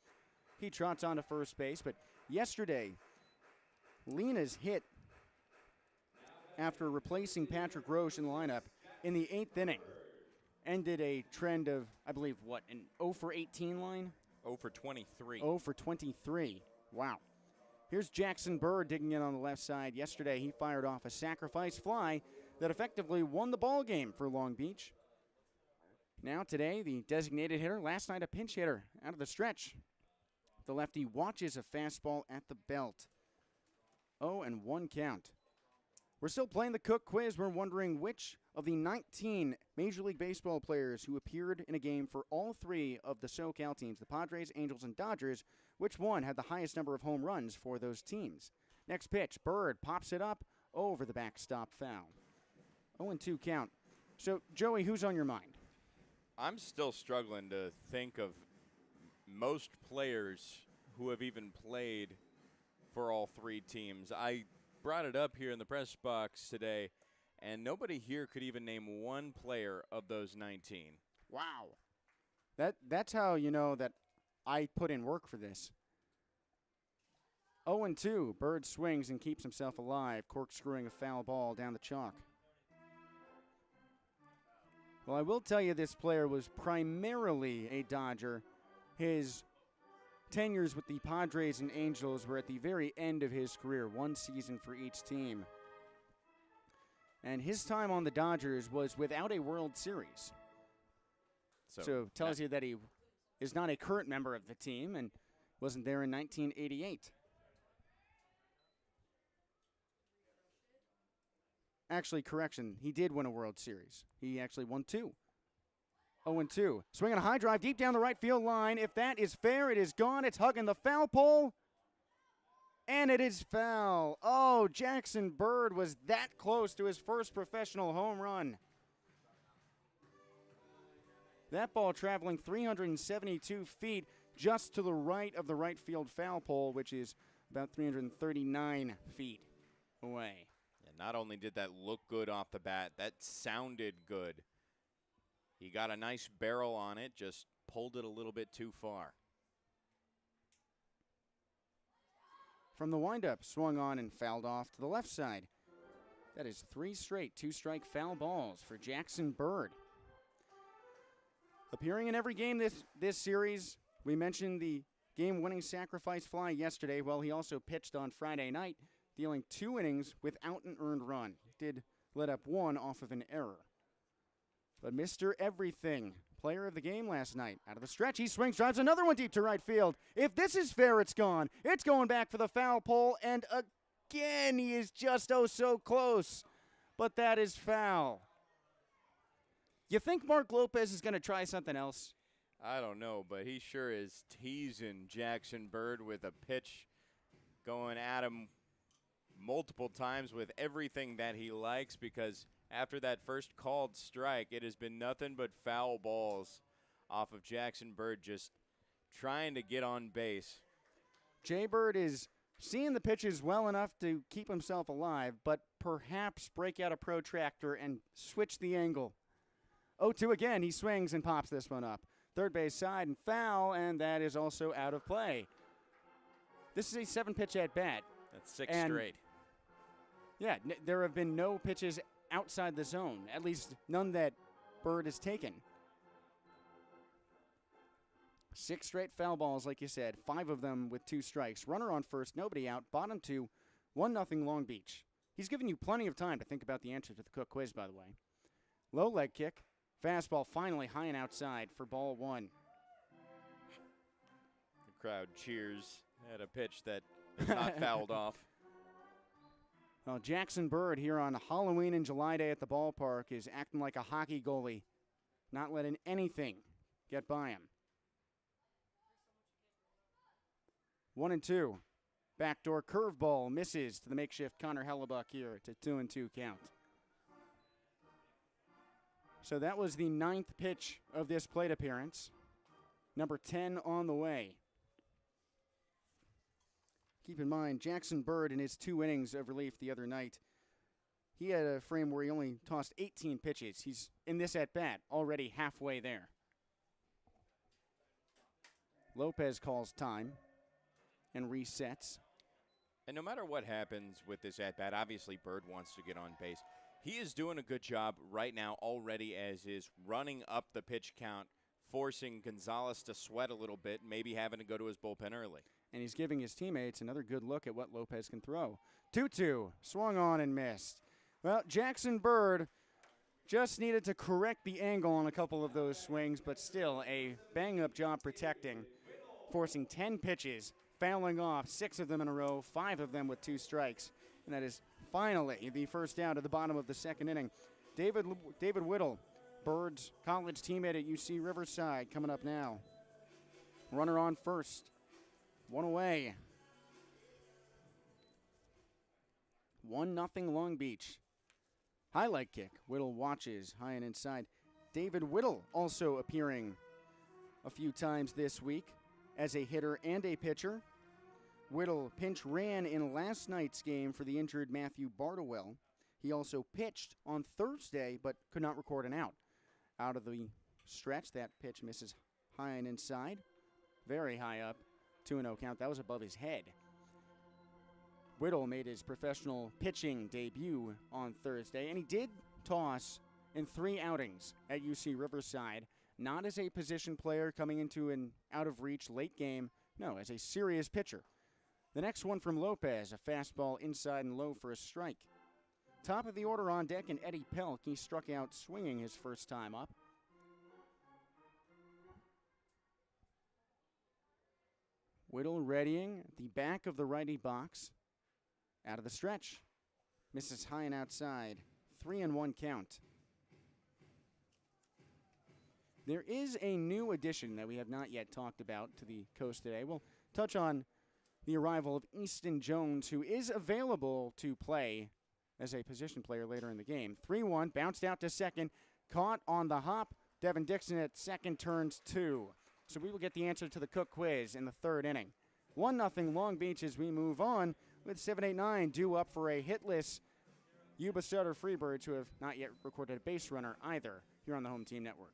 S2: He trots on to first base, but yesterday, Lena's hit after replacing Patrick Roche in the lineup in the 8th inning ended a trend of, I believe, an 0 for 18 line?
S1: 0 for 23.
S2: 0 for 23. Wow. Here's Jackson Bird digging in on the left side. Yesterday, he fired off a sacrifice fly that effectively won the ball game for Long Beach. Now today, the designated hitter, last night a pinch hitter out of the stretch. The lefty watches a fastball at the belt. 0-1 count. We're still playing the Cook quiz. We're wondering which of the 19 Major League Baseball players who appeared in a game for all 3 of the SoCal teams, the Padres, Angels, and Dodgers, which one had the highest number of home runs for those teams. Next pitch, Bird pops it up over the backstop foul. 0-2 count. So, Joey, who's on your mind?
S1: I'm still struggling to think of most players who have even played for all 3 teams. I brought it up here in the press box today, and nobody here could even name one player of those 19.
S2: Wow. That's how you know that I put in work for this. 0-2. Bird swings and keeps himself alive, corkscrewing a foul ball down the chalk. Well, I will tell you this player was primarily a Dodger. His tenures with the Padres and Angels were at the very end of his career, 1 season for each team. And his time on the Dodgers was without a World Series. So tells you that he is not a current member of the team and wasn't there in 1988. Actually, correction, he did win a World Series. He actually won 2. 0-2. Swinging a high drive deep down the right field line. If that is fair, it is gone. It's hugging the foul pole. And it is foul. Oh, Jackson Bird was that close to his first professional home run. That ball traveling 372 feet just to the right of the right field foul pole, which is about 339 feet away.
S1: And not only did that look good off the bat, that sounded good. He got a nice barrel on it, just pulled it a little bit too far.
S2: From the windup, swung on and fouled off to the left side. That is 3 straight 2-strike foul balls for Jackson Bird. Appearing in every game this series, we mentioned the game-winning sacrifice fly yesterday. Well, he also pitched on Friday night, dealing 2 innings without an earned run. Did let up 1 off of an error. But Mr. Everything, player of the game last night, out of the stretch, he swings, drives another one deep to right field. If this is fair, it's gone. It's going back for the foul pole, and again, he is just so close. But that is foul. You think Mark Lopez is going to try something else?
S1: I don't know, but he sure is teasing Jackson Bird with a pitch going at him multiple times with everything that he likes, because after that first called strike, it has been nothing but foul balls off of Jackson Bird, just trying to get on base.
S2: Jay Bird is seeing the pitches well enough to keep himself alive, but perhaps break out a protractor and switch the angle. 0-2 again. He swings and pops this one up. Third base side and foul, and that is also out of play. This is a 7-pitch at bat.
S1: That's 6 straight.
S2: Yeah, there have been no pitches outside the zone, at least none that Bird has taken. 6 straight foul balls, like you said, 5 of them with 2 strikes. Runner on first, nobody out. Bottom 2, 1-0 Long Beach. He's given you plenty of time to think about the answer to the Cook quiz, by the way. Low leg kick. Fastball finally high and outside for ball 1.
S1: The crowd cheers at a pitch that is not fouled off.
S2: Well, Jackson Bird here on Halloween and July Day at the ballpark is acting like a hockey goalie, not letting anything get by him. 1-2. Backdoor curveball misses to the makeshift Connor Hellebuck here to 2-2 count. So that was the 9th pitch of this plate appearance. Number 10 on the way. Keep in mind, Jackson Bird in his 2 innings of relief the other night, he had a frame where he only tossed 18 pitches. He's, in this at-bat, already halfway there. Lopez calls time and resets.
S1: And no matter what happens with this at-bat, obviously Bird wants to get on base. He is doing a good job right now already, as is running up the pitch count, forcing Gonzalez to sweat a little bit, maybe having to go to his bullpen early.
S2: And he's giving his teammates another good look at what Lopez can throw. 2-2, swung on and missed. Well, Jackson Bird just needed to correct the angle on a couple of those swings, but still a bang-up job protecting, forcing 10 pitches, fouling off 6 of them in a row, 5 of them with 2 strikes. And that is finally the first out at the bottom of the 2nd inning. David Whittle, Bird's college teammate at UC Riverside, coming up now. Runner on first. 1 away. 1-0 Long Beach. Highlight kick. Whittle watches high and inside. David Whittle also appearing a few times this week as a hitter and a pitcher. Whittle pinch ran in last night's game for the injured Matthew Bardowell. He also pitched on Thursday but could not record an out. Out of the stretch, that pitch misses high and inside. Very high up. 2-0 count. That was above his head. Whittle made his professional pitching debut on Thursday, and he did toss in 3 outings at UC Riverside, not as a position player coming into an out-of-reach late game, no, as a serious pitcher. The next one from Lopez, a fastball inside and low for a strike. Top of the order on deck, and Eddie Pelk, he struck out swinging his first time up. Whittle readying at the back of the righty box. Out of the stretch. Misses high and outside. 3-1 count. There is a new addition that we have not yet talked about to the coast today. We'll touch on the arrival of Easton Jones, who is available to play as a position player later in the game. 3-1, bounced out to second, caught on the hop. Devin Dixon at second turns 2. So we will get the answer to the Cook quiz in the 3rd inning. 1-0 Long Beach as we move on with 7-8-9 due up for a hitless Yuba-Sutter Freebirds, who have not yet recorded a base runner either here on the Home Team Network.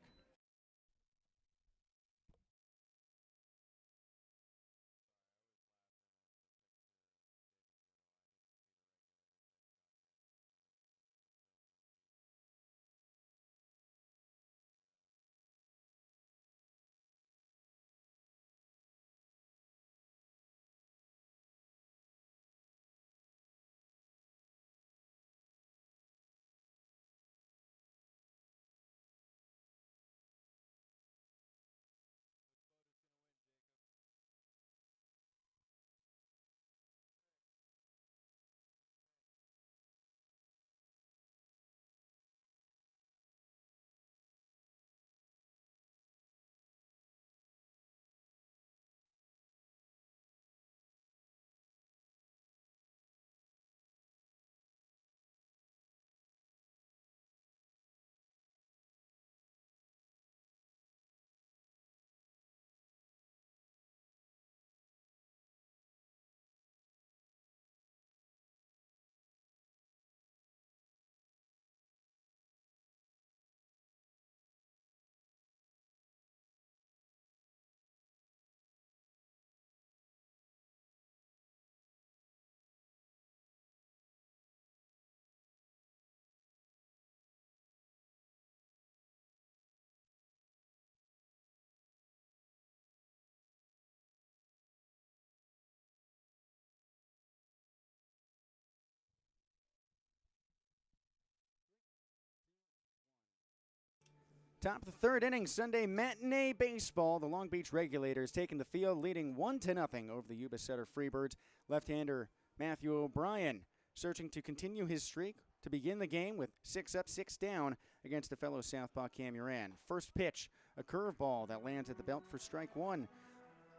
S2: Top of the 3rd inning, Sunday matinee baseball. The Long Beach Regulators taking the field, leading 1-0 over the Yuba-Sutter Freebirds. Left-hander Matthew O'Brien searching to continue his streak to begin the game with 6 up, 6 down against a fellow southpaw Cam Uran. First pitch, a curveball that lands at the belt for strike one.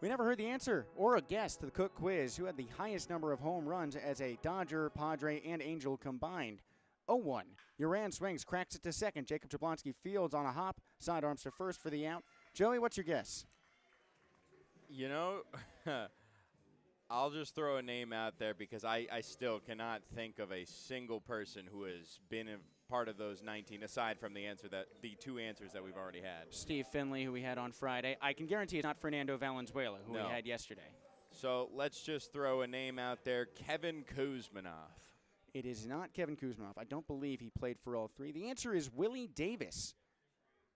S2: We never heard the answer or a guess to the Cook quiz, who had the highest number of home runs as a Dodger, Padre, and Angel combined. 0-1. Uran swings, cracks it to second. Jacob Jablonski fields on a hop, sidearms to first for the out. Joey, what's your guess?
S1: You know, I'll just throw a name out there because I still cannot think of a single person who has been a part of those 19, aside from the two answers that we've already had.
S2: Steve Finley, who we had on Friday. I can guarantee it's not Fernando Valenzuela, who
S1: No.
S2: we had yesterday.
S1: So let's just throw a name out there, Kevin Kuzminoff.
S2: It is not Kevin Kuzminoff. I don't believe he played for all three. The answer is Willie Davis,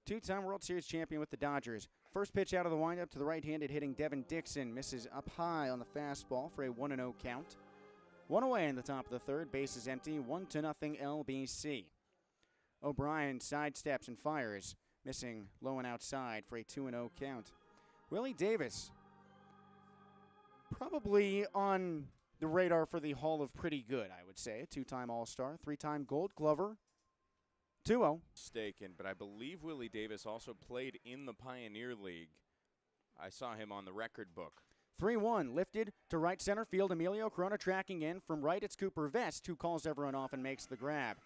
S2: two-time World Series champion with the Dodgers. First pitch out of the windup to the right-handed hitting Devin Dixon. Misses up high on the fastball for a 1-0 count. One away in the top of the third. Bases empty. 1-0 LBC. O'Brien sidesteps and fires, missing low and outside for a 2-0 count. Willie Davis, probably on the radar for the Hall of Pretty Good, I would say. Two-time All-Star, three-time Gold Glover. 2-0.
S1: Mistaken, but I believe Willie Davis also played in the Pioneer League. I saw him on the record book.
S2: 3-1, lifted to right center field. Emilio Corona tracking in. From right, it's Cooper Vest, who calls everyone off and makes the grab.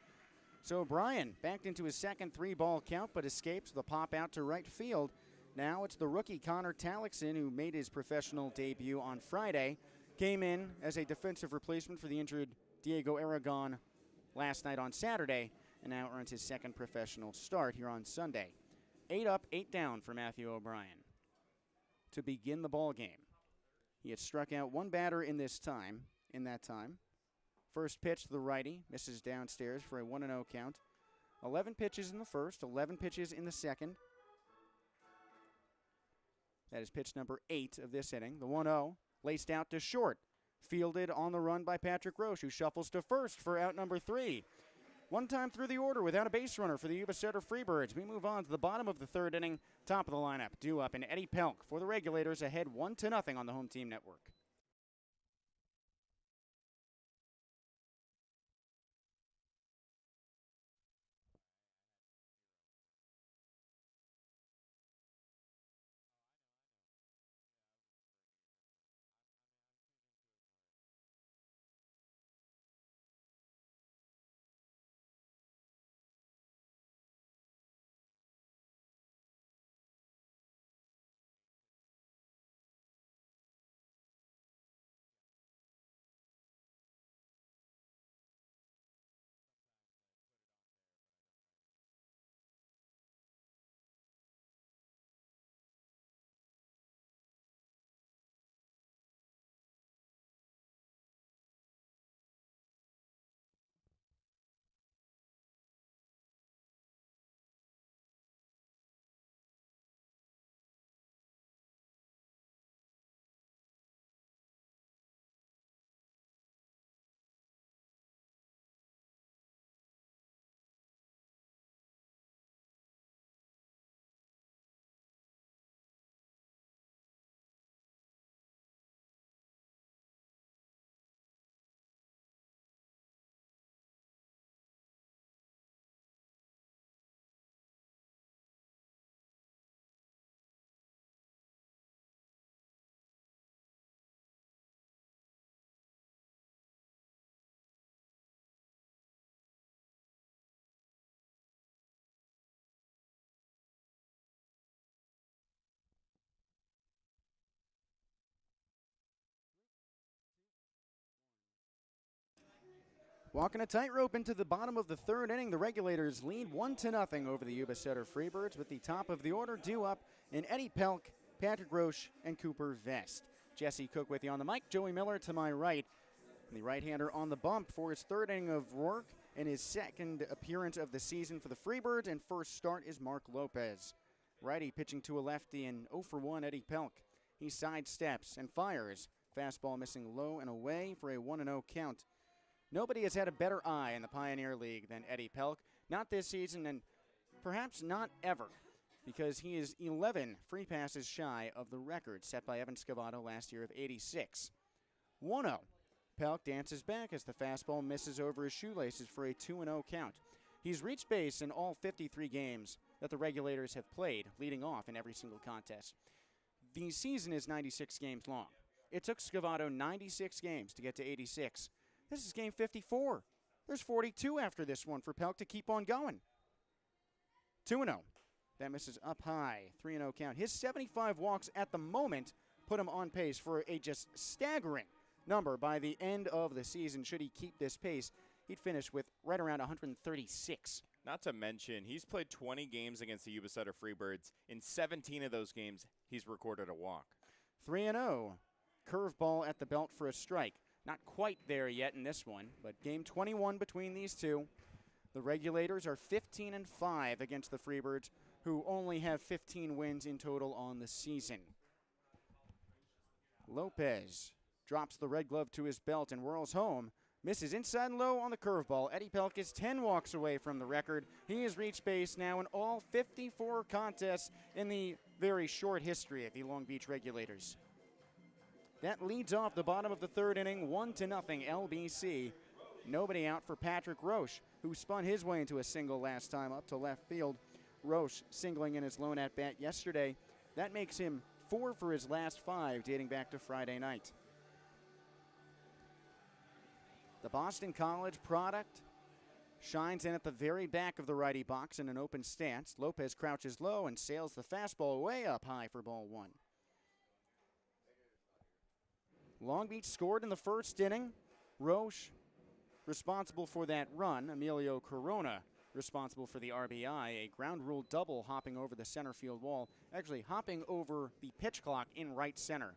S2: So O'Brien backed into his second 3-ball count, but escapes the pop out to right field. Now it's the rookie Connor Talixon, who made his professional debut on Friday. Came in as a defensive replacement for the injured Diego Aragon last night on Saturday, and now earns his second professional start here on Sunday. 8 up, 8 down for Matthew O'Brien to begin the ball game. He had struck out one batter in that time. First pitch to the righty, misses downstairs for a 1-0 count. 11 pitches in the first, 11 pitches in the second. That is pitch number 8 of this inning. The 1-0, laced out to short. Fielded on the run by Patrick Roche, who shuffles to first for out number 3. One time through the order without a base runner for the Yuba-Sutter Freebirds. We move on to the bottom of the third inning. Top of the lineup, due up, and Eddie Pelk for the Regulators, ahead 1-0 on the Home Team Network. Walking a tightrope into the bottom of the third inning, the Regulators lead 1-0 over the Yuba-Sutter Freebirds, with the top of the order due up in Eddie Pelk, Patrick Roche, and Cooper Vest. Jesse Cook with you on the mic. Joey Miller to my right. And the right-hander on the bump for his third inning of work and his second appearance of the season for the Freebirds, and first start is Mark Lopez. Righty pitching to a lefty, and 0-for-1 Eddie Pelk. He sidesteps and fires. Fastball missing low and away for a 1-0 count. Nobody has had a better eye in the Pioneer League than Eddie Pelk. Not this season, and perhaps not ever, because he is 11 free passes shy of the record set by Evan Scavato last year of 86. 1-0. Pelk dances back as the fastball misses over his shoelaces for a 2-0 count. He's reached base in all 53 games that the Regulators have played, leading off in every single contest. The season is 96 games long. It took Scavato 96 games to get to 86. This is game 54. There's 42 after this one for Pelk to keep on going. 2-0. That misses up high. 3-0 count. His 75 walks at the moment put him on pace for a just staggering number by the end of the season. Should he keep this pace, he'd finish with right around 136.
S1: Not to mention, he's played 20 games against the Yuba-Sutter Freebirds. In 17 of those games, he's recorded a walk.
S2: 3-0. Curveball at the belt for a strike. Not quite there yet in this one, but game 21 between these two. The Regulators are 15-5 against the Freebirds, who only have 15 wins in total on the season. Lopez drops the red glove to his belt and whirls home. Misses inside and low on the curveball. Eddie Pelk is 10 walks away from the record. He has reached base now in all 54 contests in the very short history of the Long Beach Regulators. That leads off the bottom of the third inning, 1-0 LBC. Nobody out for Patrick Roche, who spun his way into a single last time up to left field. Roche singling in his lone at-bat yesterday. That makes him 4 for his last 5, dating back to Friday night. The Boston College product shines in at the very back of the righty box in an open stance. Lopez crouches low and sails the fastball way up high for ball 1. Long Beach scored in the first inning. Roche responsible for that run. Emilio Corona responsible for the RBI. A ground rule double hopping over the center field wall. Actually hopping over the pitch clock in right center,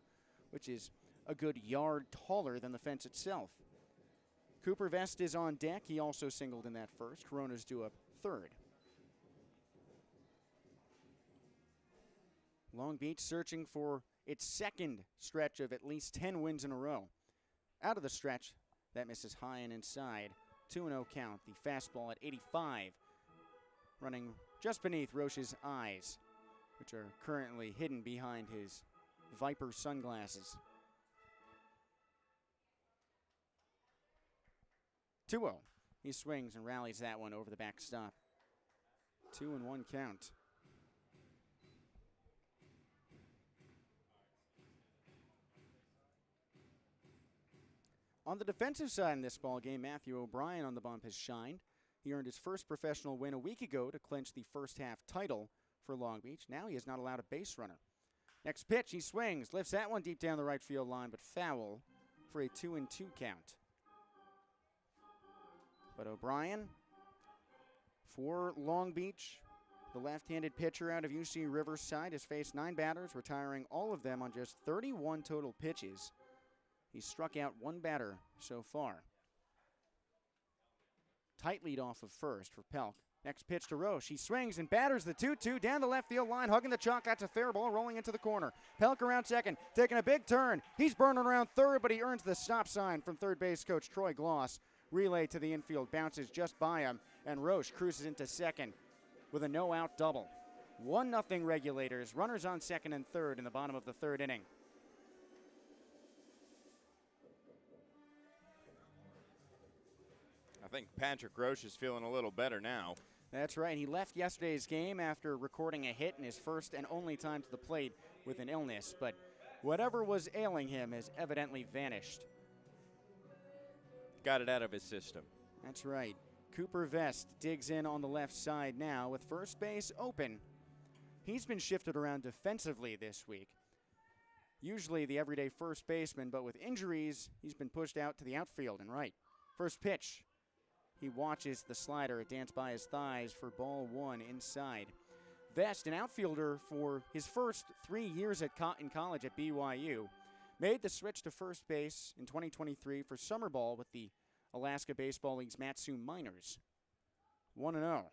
S2: which is a good yard taller than the fence itself. Cooper Vest is on deck. He also singled in that first. Corona's due up third. Long Beach searching for its second stretch of at least 10 wins in a row. Out of the stretch, that misses high and inside. 2-0 count. The fastball at 85, running just beneath Roche's eyes, which are currently hidden behind his Viper sunglasses. 2-0. He swings and rallies that one over the backstop. 2-1 count. On the defensive side in this ballgame, Matthew O'Brien on the bump has shined. He earned his first professional win a week ago to clinch the first half title for Long Beach. Now he is not allowed a base runner. Next pitch, he swings, lifts that one deep down the right field line, but foul for a 2-2 count. But O'Brien, for Long Beach, the left-handed pitcher out of UC Riverside, has faced 9 batters, retiring all of them on just 31 total pitches. He's struck out 1 batter so far. Tight lead off of first for Pelk. Next pitch to Roche. He swings and batters the 2-2 down the left field line, hugging the chalk. That's a fair ball, rolling into the corner. Pelk around second, taking a big turn. He's burning around third, but he earns the stop sign from third base coach Troy Gloss. Relay to the infield, bounces just by him, and Roche cruises into second with a no-out double. 1-0 Regulators. Runners on second and third in the bottom of the third inning.
S1: I think Patrick Roche is feeling a little better now.
S2: That's right. He left yesterday's game after recording a hit in his first and only time to the plate with an illness, but whatever was ailing him has evidently vanished.
S1: Got it out of his system.
S2: That's right. Cooper Vest digs in on the left side now with first base open. He's been shifted around defensively this week. Usually the everyday first baseman, but with injuries, he's been pushed out to the outfield and right. First pitch. He watches the slider dance by his thighs for ball 1 inside. Vest, an outfielder for his first 3 years in college at BYU, made the switch to first base in 2023 for summer ball with the Alaska Baseball League's Matsu Miners. 1-0.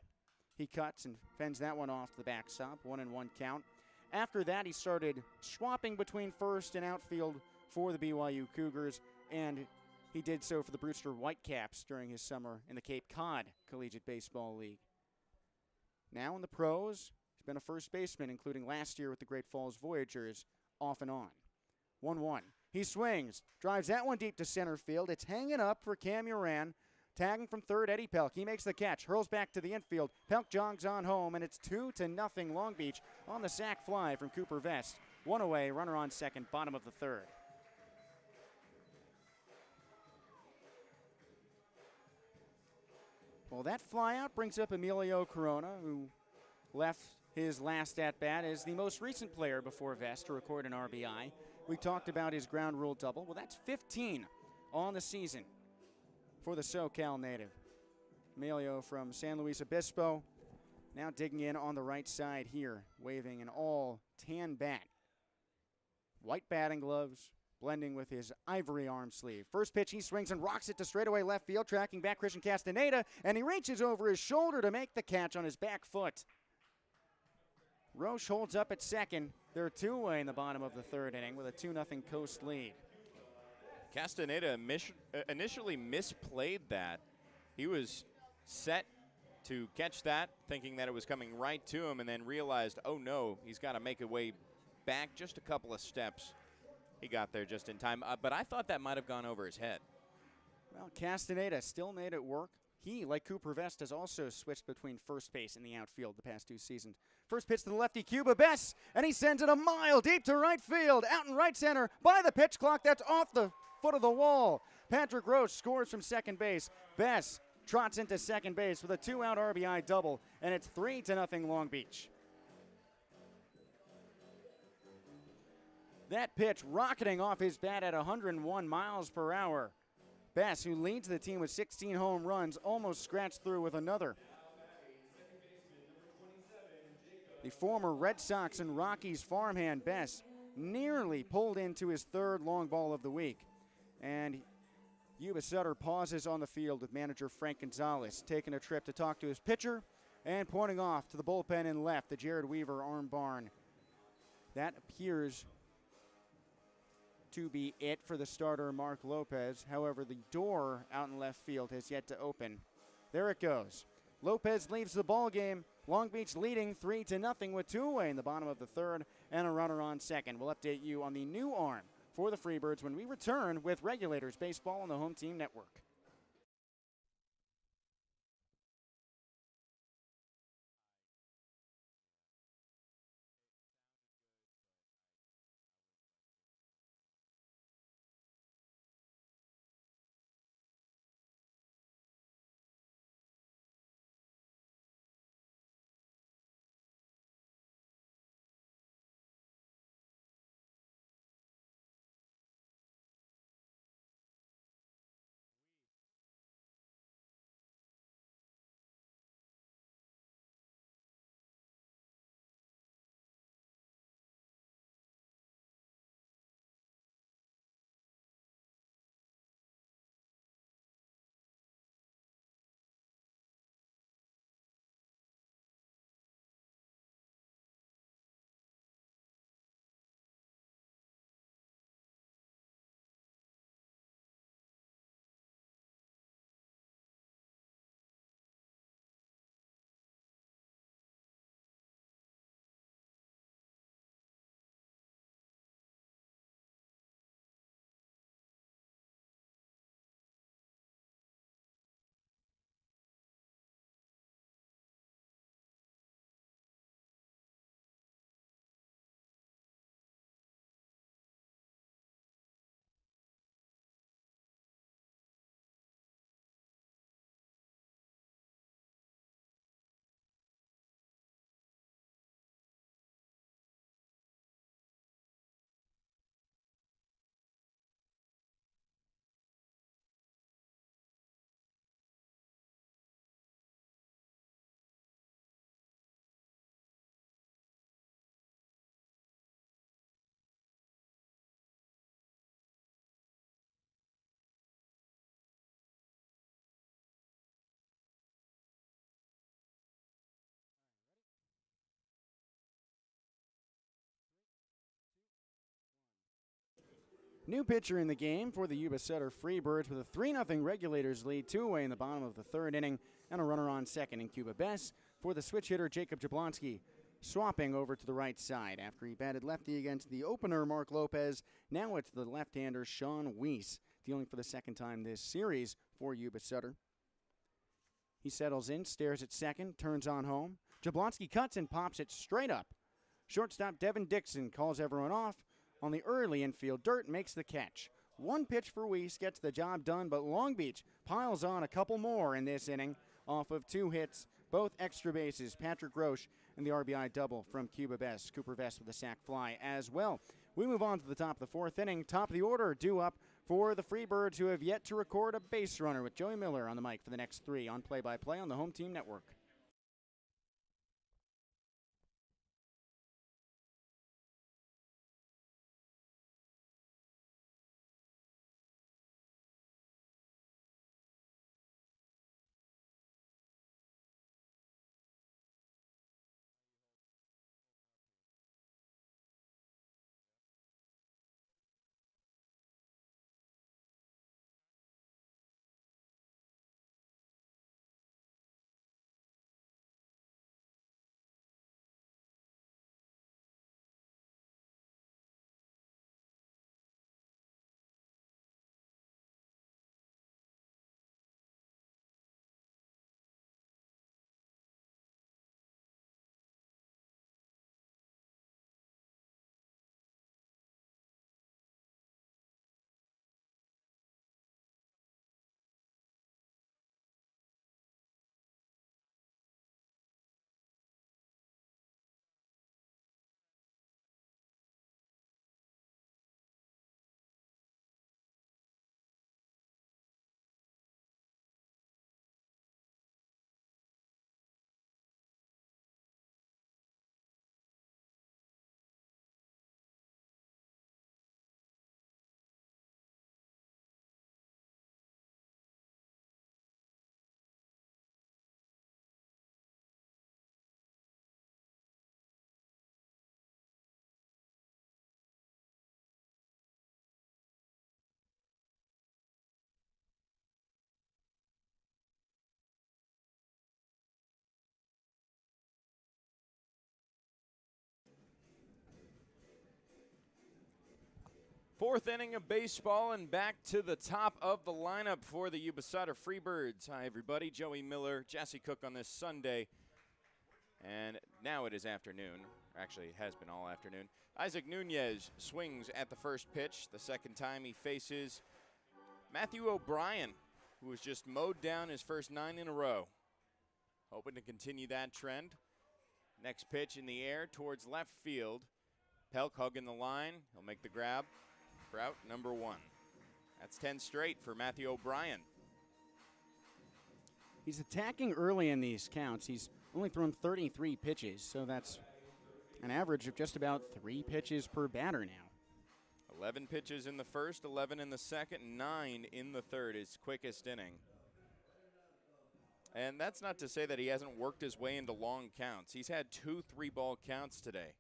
S2: He cuts and fends that one off to the backstop. 1-1 count. After that, he started swapping between first and outfield for the BYU Cougars, and he did so for the Brewster Whitecaps during his summer in the Cape Cod Collegiate Baseball League. Now in the pros, he's been a first baseman, including last year with the Great Falls Voyagers, off and on. 1-1. He swings, drives that one deep to center field. It's hanging up for Cam Uran. Tagging from third, Eddie Pelk. He makes the catch, hurls back to the infield. Pelk jogs on home, and it's 2-0 Long Beach on the sac fly from Cooper Vest. One away, runner on second, bottom of the third. Well, that flyout brings up Emilio Corona, who left his last at-bat as the most recent player before Vest to record an RBI. We talked about his ground rule double. Well, that's 15 on the season for the SoCal native. Emilio from San Luis Obispo now digging in on the right side here, waving an all-tan bat. White batting gloves, blending with his ivory arm sleeve. First pitch, he swings and rocks it to straightaway left field, tracking back Christian Castaneda, and he reaches over his shoulder to make the catch on his back foot. Roche holds up at second. They're two away in the bottom of the third inning with a 2-0 Coast lead.
S1: Castaneda initially misplayed that. He was set to catch that, thinking that it was coming right to him, and then realized, oh no, he's got to make a way back just a couple of steps. He got there just in time, but I thought that might have gone over his head.
S2: Well, Castaneda still made it work. He, like Cooper Vest, has also switched between first base and the outfield the past two seasons. First pitch to the lefty, Cuba Bess, and he sends it a mile deep to right field, out in right center by the pitch clock. That's off the foot of the wall. Patrick Roche scores from second base. Bess trots into second base with a two-out RBI double, and it's 3-0 Long Beach. That pitch rocketing off his bat at 101 miles per hour. Bess, who leads the team with 16 home runs, almost scratched through with another. The former Red Sox and Rockies farmhand Bess nearly pulled into his third long ball of the week. And Yuba-Sutter pauses on the field with manager Frank Gonzalez, taking a trip to talk to his pitcher and pointing off to the bullpen in left, the Jared Weaver arm barn. That appears to be it for the starter, Mark Lopez. However, the door out in left field has yet to open. There it goes. Lopez leaves the ball game. Long Beach leading 3-0 with two away in the bottom of the third and a runner on second. We'll update you on the new arm for the Freebirds when we return with Regulators Baseball on the Home Team Network. New pitcher in the game for the Yuba-Sutter Freebirds with a 3-0 Regulators lead, two away in the bottom of the third inning, and a runner on second in Cuba Bess. For the switch hitter, Jacob Jablonski, swapping over to the right side after he batted lefty against the opener, Mark Lopez. Now it's the left-hander, Sean Weiss, dealing for the second time this series for Yuba-Sutter. He settles in, stares at second, turns on home. Jablonski cuts and pops it straight up. Shortstop Devin Dixon calls everyone off on the early infield dirt, makes the catch. One pitch for Weiss gets the job done, but Long Beach piles on a couple more in this inning off of 2 hits, both extra bases. Patrick Roche and the RBI double from Cooper Vest with a sac fly as well. We move on to the top of the 4th inning. Top of the order due up for the Freebirds, who have yet to record a base runner, with Joey Miller on the mic for the next 3 on play-by-play on the Home Team Network.
S1: Fourth inning of baseball, and back to the top of the lineup for the Yuba-Sutter Freebirds. Hi, everybody. Joey Miller, Jesse Cook on this Sunday. And now it is afternoon. Actually, it has been all afternoon. Isaac Nunez swings at the first pitch. The second time he faces Matthew O'Brien, who has just mowed down his first 9 in a row. Hoping to continue that trend. Next pitch in the air towards left field. Pelk hugging the line. He'll make the grab for out number 1. That's 10 straight for Matthew O'Brien.
S2: He's attacking early in these counts. He's only thrown 33 pitches, so that's an average of just about 3 pitches per batter now.
S1: 11 pitches in the first, 11 in the second, 9 in the third, his quickest inning. And that's not to say that he hasn't worked his way into long counts. He's had 2 3-ball counts today.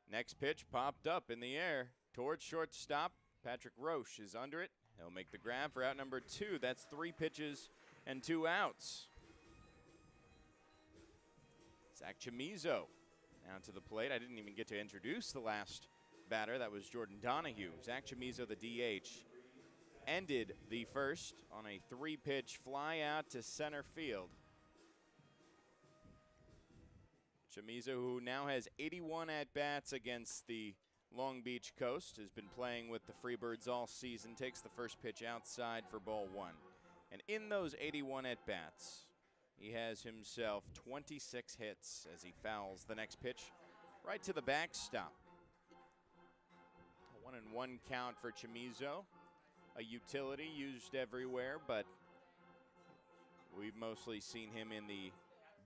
S1: Next pitch popped up in the air towards shortstop. Patrick Roche is under it. He'll make the grab for out number 2. That's 3 pitches and 2 outs. Zach Chamizo down to the plate. I didn't even get to introduce the last batter. That was Jordan Donahue. Zach Chamizo, the DH, ended the first on a 3-pitch fly out to center field. Chamizo, who now has 81 at-bats against the Long Beach Coast, has been playing with the Freebirds all season, takes the first pitch outside for ball 1. And in those 81 at-bats, he has himself 26 hits as he fouls the next pitch right to the backstop. A 1-1 count for Chamizo. A utility used everywhere, but we've mostly seen him in the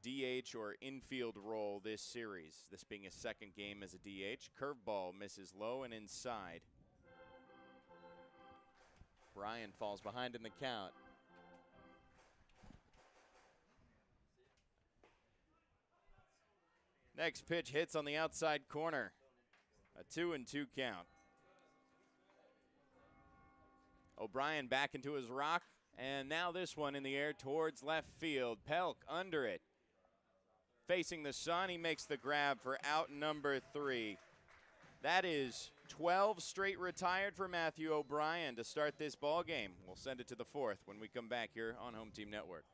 S1: DH or infield role this series, this being his second game as a DH. Curveball misses low and inside. Bryan falls behind in the count. Next pitch hits on the outside corner. A 2-2 count. O'Brien back into his rock, and now this one in the air towards left field. Pelk under it. facing the sun. He makes the grab for out number 3. That is 12 straight retired for Matthew O'Brien to start this ball game. We'll send it to the 4th when we come back here on Home Team Network.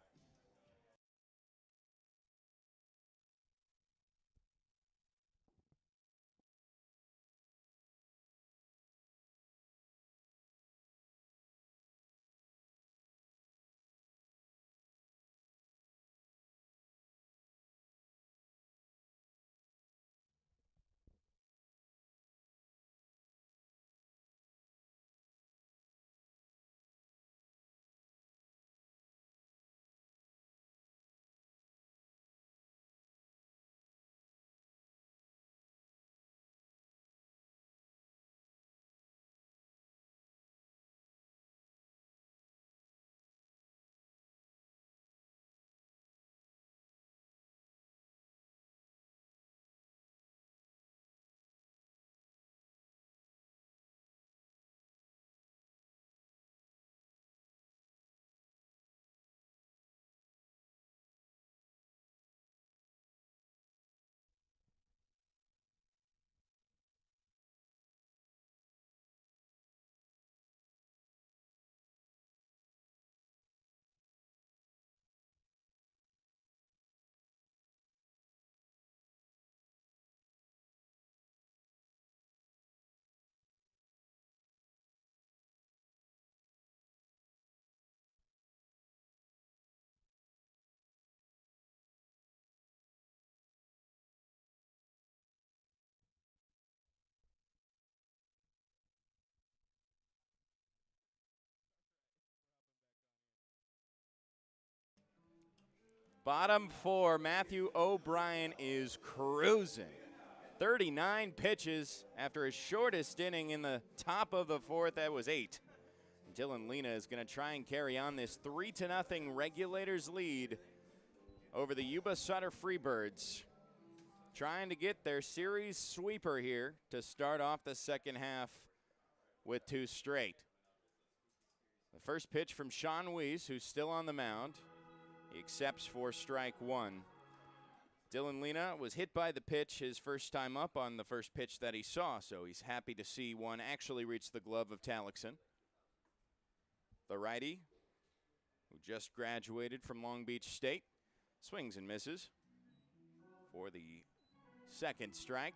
S1: Bottom 4, Matthew O'Brien is cruising. 39 pitches after his shortest inning in the top of the 4th. That was 8. Dylan Lena is going to try and carry on this 3-0 Regulators lead over the Yuba-Sutter Freebirds. Trying to get their series sweeper here to start off the second half with 2 straight. The first pitch from Sean Weiss, who's still on the mound. He accepts for strike 1. Dylan Lena was hit by the pitch his first time up on the first pitch that he saw, so he's happy to see one actually reach the glove of Talixon. The righty, who just graduated from Long Beach State, swings and misses for the second strike.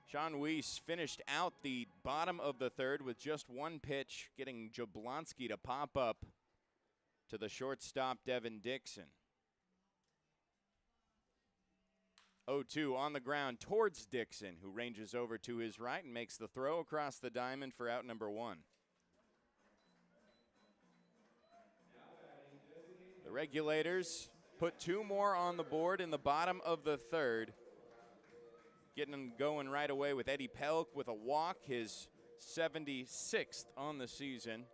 S1: Sean Weiss finished out the bottom of the 3rd with just 1 pitch, getting Jablonski to pop up to the shortstop, Devin Dixon. 0-2 on the ground towards Dixon, who ranges over to his right and makes the throw across the diamond for out number 1. The Regulators put 2 more on the board in the bottom of the 3rd. Getting them going right away with Eddie Pelk with a walk, his 76th on the season.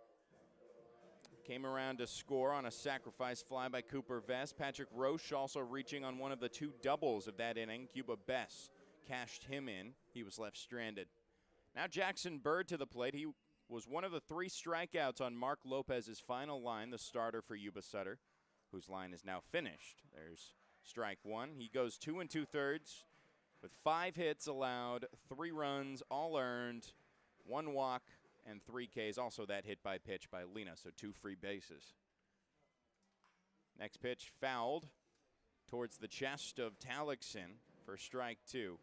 S1: Came around to score on a sacrifice fly by Cooper Vest. Patrick Roche also reaching on one of the 2 doubles of that inning. Cuba Bess cashed him in. He was left stranded. Now Jackson Bird to the plate. He was one of the 3 strikeouts on Mark Lopez's final line, the starter for Yuba-Sutter, whose line is now finished. There's strike 1. He goes 2 2/3 with 5 hits allowed, 3 runs, all earned, 1 walk, and 3 Ks. Also that hit by pitch by Lena, so 2 free bases. Next pitch fouled towards the chest of Talixon for strike 2.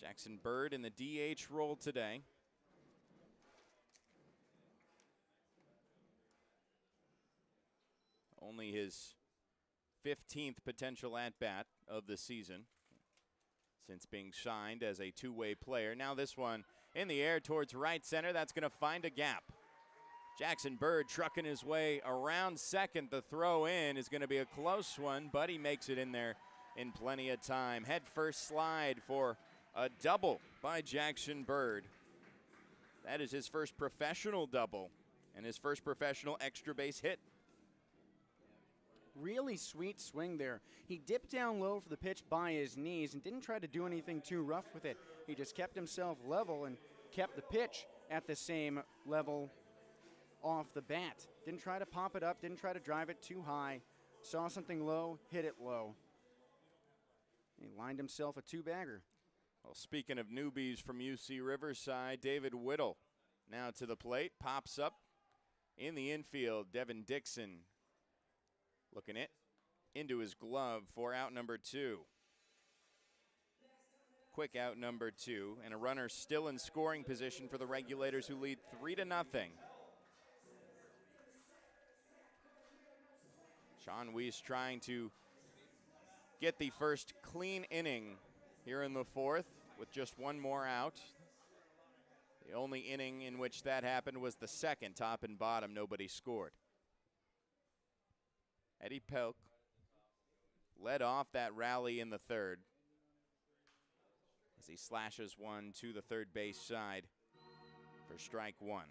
S1: Jackson Bird in the DH role today. Only his 15th potential at-bat of the season since being signed as a 2-way player. Now this one in the air towards right center. That's going to find a gap. Jackson Bird trucking his way around second. The throw in is going to be a close one, but he makes it in there in plenty of time. Head first slide for a double by Jackson Bird. That is his first professional double and his first professional extra base hit.
S2: Really sweet swing there. He dipped down low for the pitch by his knees and didn't try to do anything too rough with it. He just kept himself level and kept the pitch at the same level off the bat. Didn't try to pop it up, didn't try to drive it too high. Saw something low, hit it low. He lined himself a two-bagger.
S1: Well, speaking of newbies from UC Riverside, David Whittle now to the plate, pops up in the infield. Devin Dixon looking it into his glove for out number 2. Quick out number 2, and a runner still in scoring position for the Regulators, who lead 3-0. Sean Weiss trying to get the first clean inning here in the 4th with just one more out. The only inning in which that happened was the second, top and bottom, nobody scored. Eddie Pelk led off that rally in the 3rd as he slashes one to the third base side for strike 1.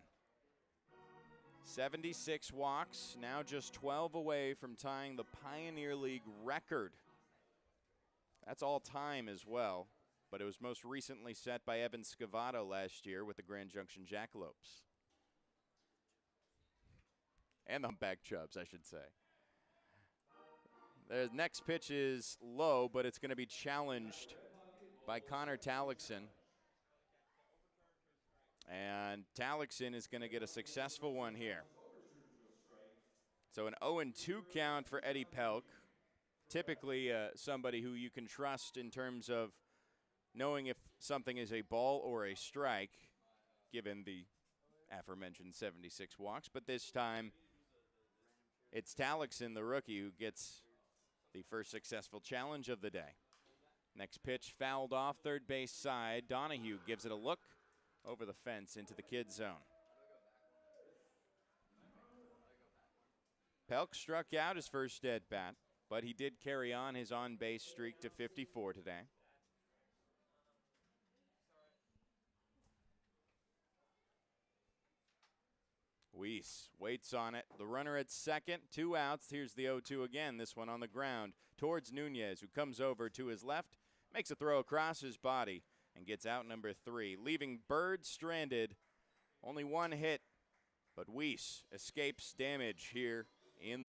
S1: 76 walks, now just 12 away from tying the Pioneer League record. That's all time as well, but it was most recently set by Evan Scavato last year with the Grand Junction Jackalopes. And the Humpback Chubs, I should say. The next pitch is low, but it's going to be challenged by Connor Talixon. And Talixon is going to get a successful one here. So an 0-2 count for Eddie Pelk. Typically somebody who you can trust in terms of knowing if something is a ball or a strike, given the aforementioned 76 walks. But this time, it's Talixon, the rookie, who gets the first successful challenge of the day. Next pitch fouled off third base side. Donahue gives it a look over the fence into the kid zone. Pelk struck out his first at bat, but he did carry on his on-base streak to 54 today. Weiss waits on it. The runner at second, 2 outs. Here's the 0-2 again, this one on the ground towards Nunez, who comes over to his left, makes a throw across his body, and gets out number 3, leaving Bird stranded. Only one hit, but Weiss escapes damage here in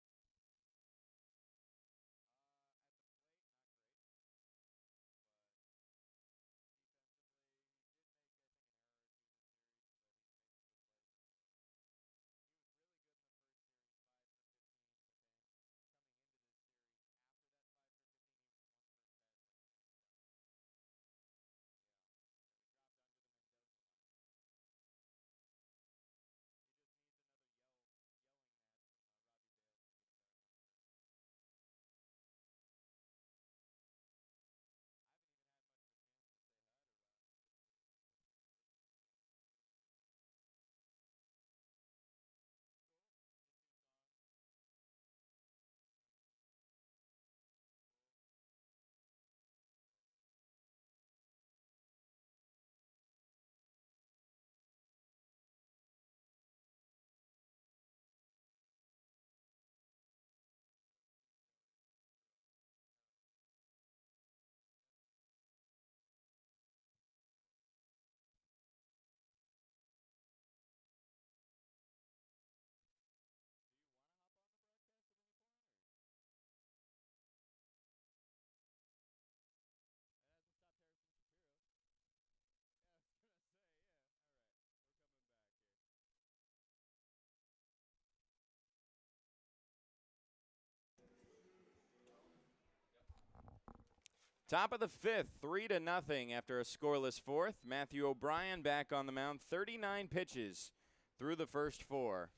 S1: top of the 5th, 3-0 after a scoreless 4th. Matthew O'Brien back on the mound, 39 pitches through the first 4.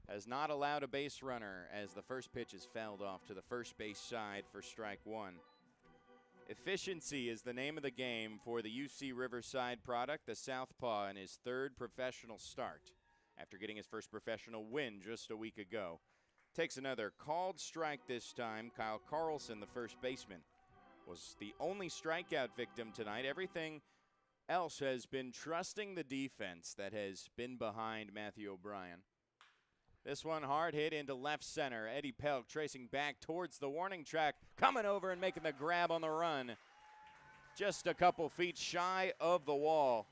S1: Has not allowed a base runner as the first pitch is fouled off to the first base side for strike 1. Efficiency is the name of the game for the UC Riverside product, the Southpaw, in his 3rd professional start after getting his first professional win just a week ago. Takes another called strike this time. Kyle Carlson, the first baseman, was the only strikeout victim tonight. Everything else has been trusting the defense that has been behind Matthew O'Brien. This one hard hit into left center. Eddie Pelk tracing back towards the warning track, coming over and making the grab on the run. Just a couple feet shy of the wall.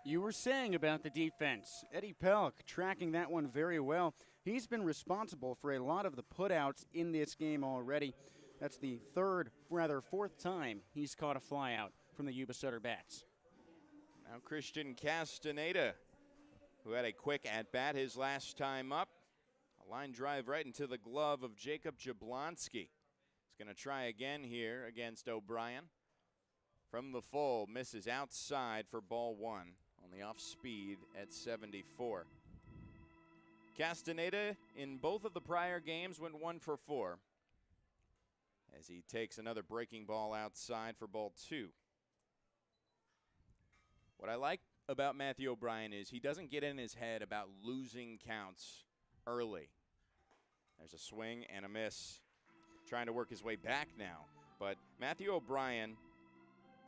S2: You were saying about the defense. Eddie Pelk tracking that one very well. He's been responsible for a lot of the putouts in this game already. That's the fourth time he's caught a flyout from the Yuba-Sutter Bats.
S1: Now Christian Castaneda, who had a quick at-bat his last time up. A line drive right into the glove of Jacob Jablonski. He's going to try again here against O'Brien. From the full, misses outside for ball one on the off speed at 74. Castaneda in both of the prior games went 1 for 4 as he takes another breaking ball outside for ball two. What I like about Matthew O'Brien is he doesn't get in his head about losing counts early. There's a swing and a miss. Trying to work his way back now. But Matthew O'Brien,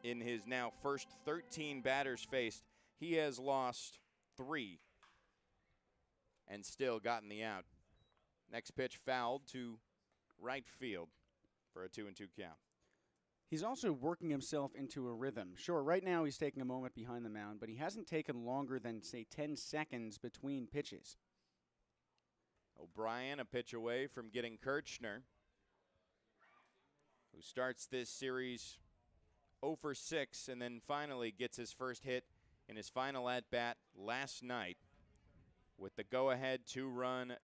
S1: in his now first 13 batters faced, he has lost 3 and still gotten the out. Next pitch fouled to right field for a 2-2 count.
S2: He's also working himself into a rhythm. Sure, right now he's taking a moment behind the mound, but he hasn't taken longer than, say, 10 seconds between pitches.
S1: O'Brien a pitch away from getting Kirchner, who starts this series 0 for 6 and then finally gets his first hit in his final at-bat last night with the go-ahead 2-run.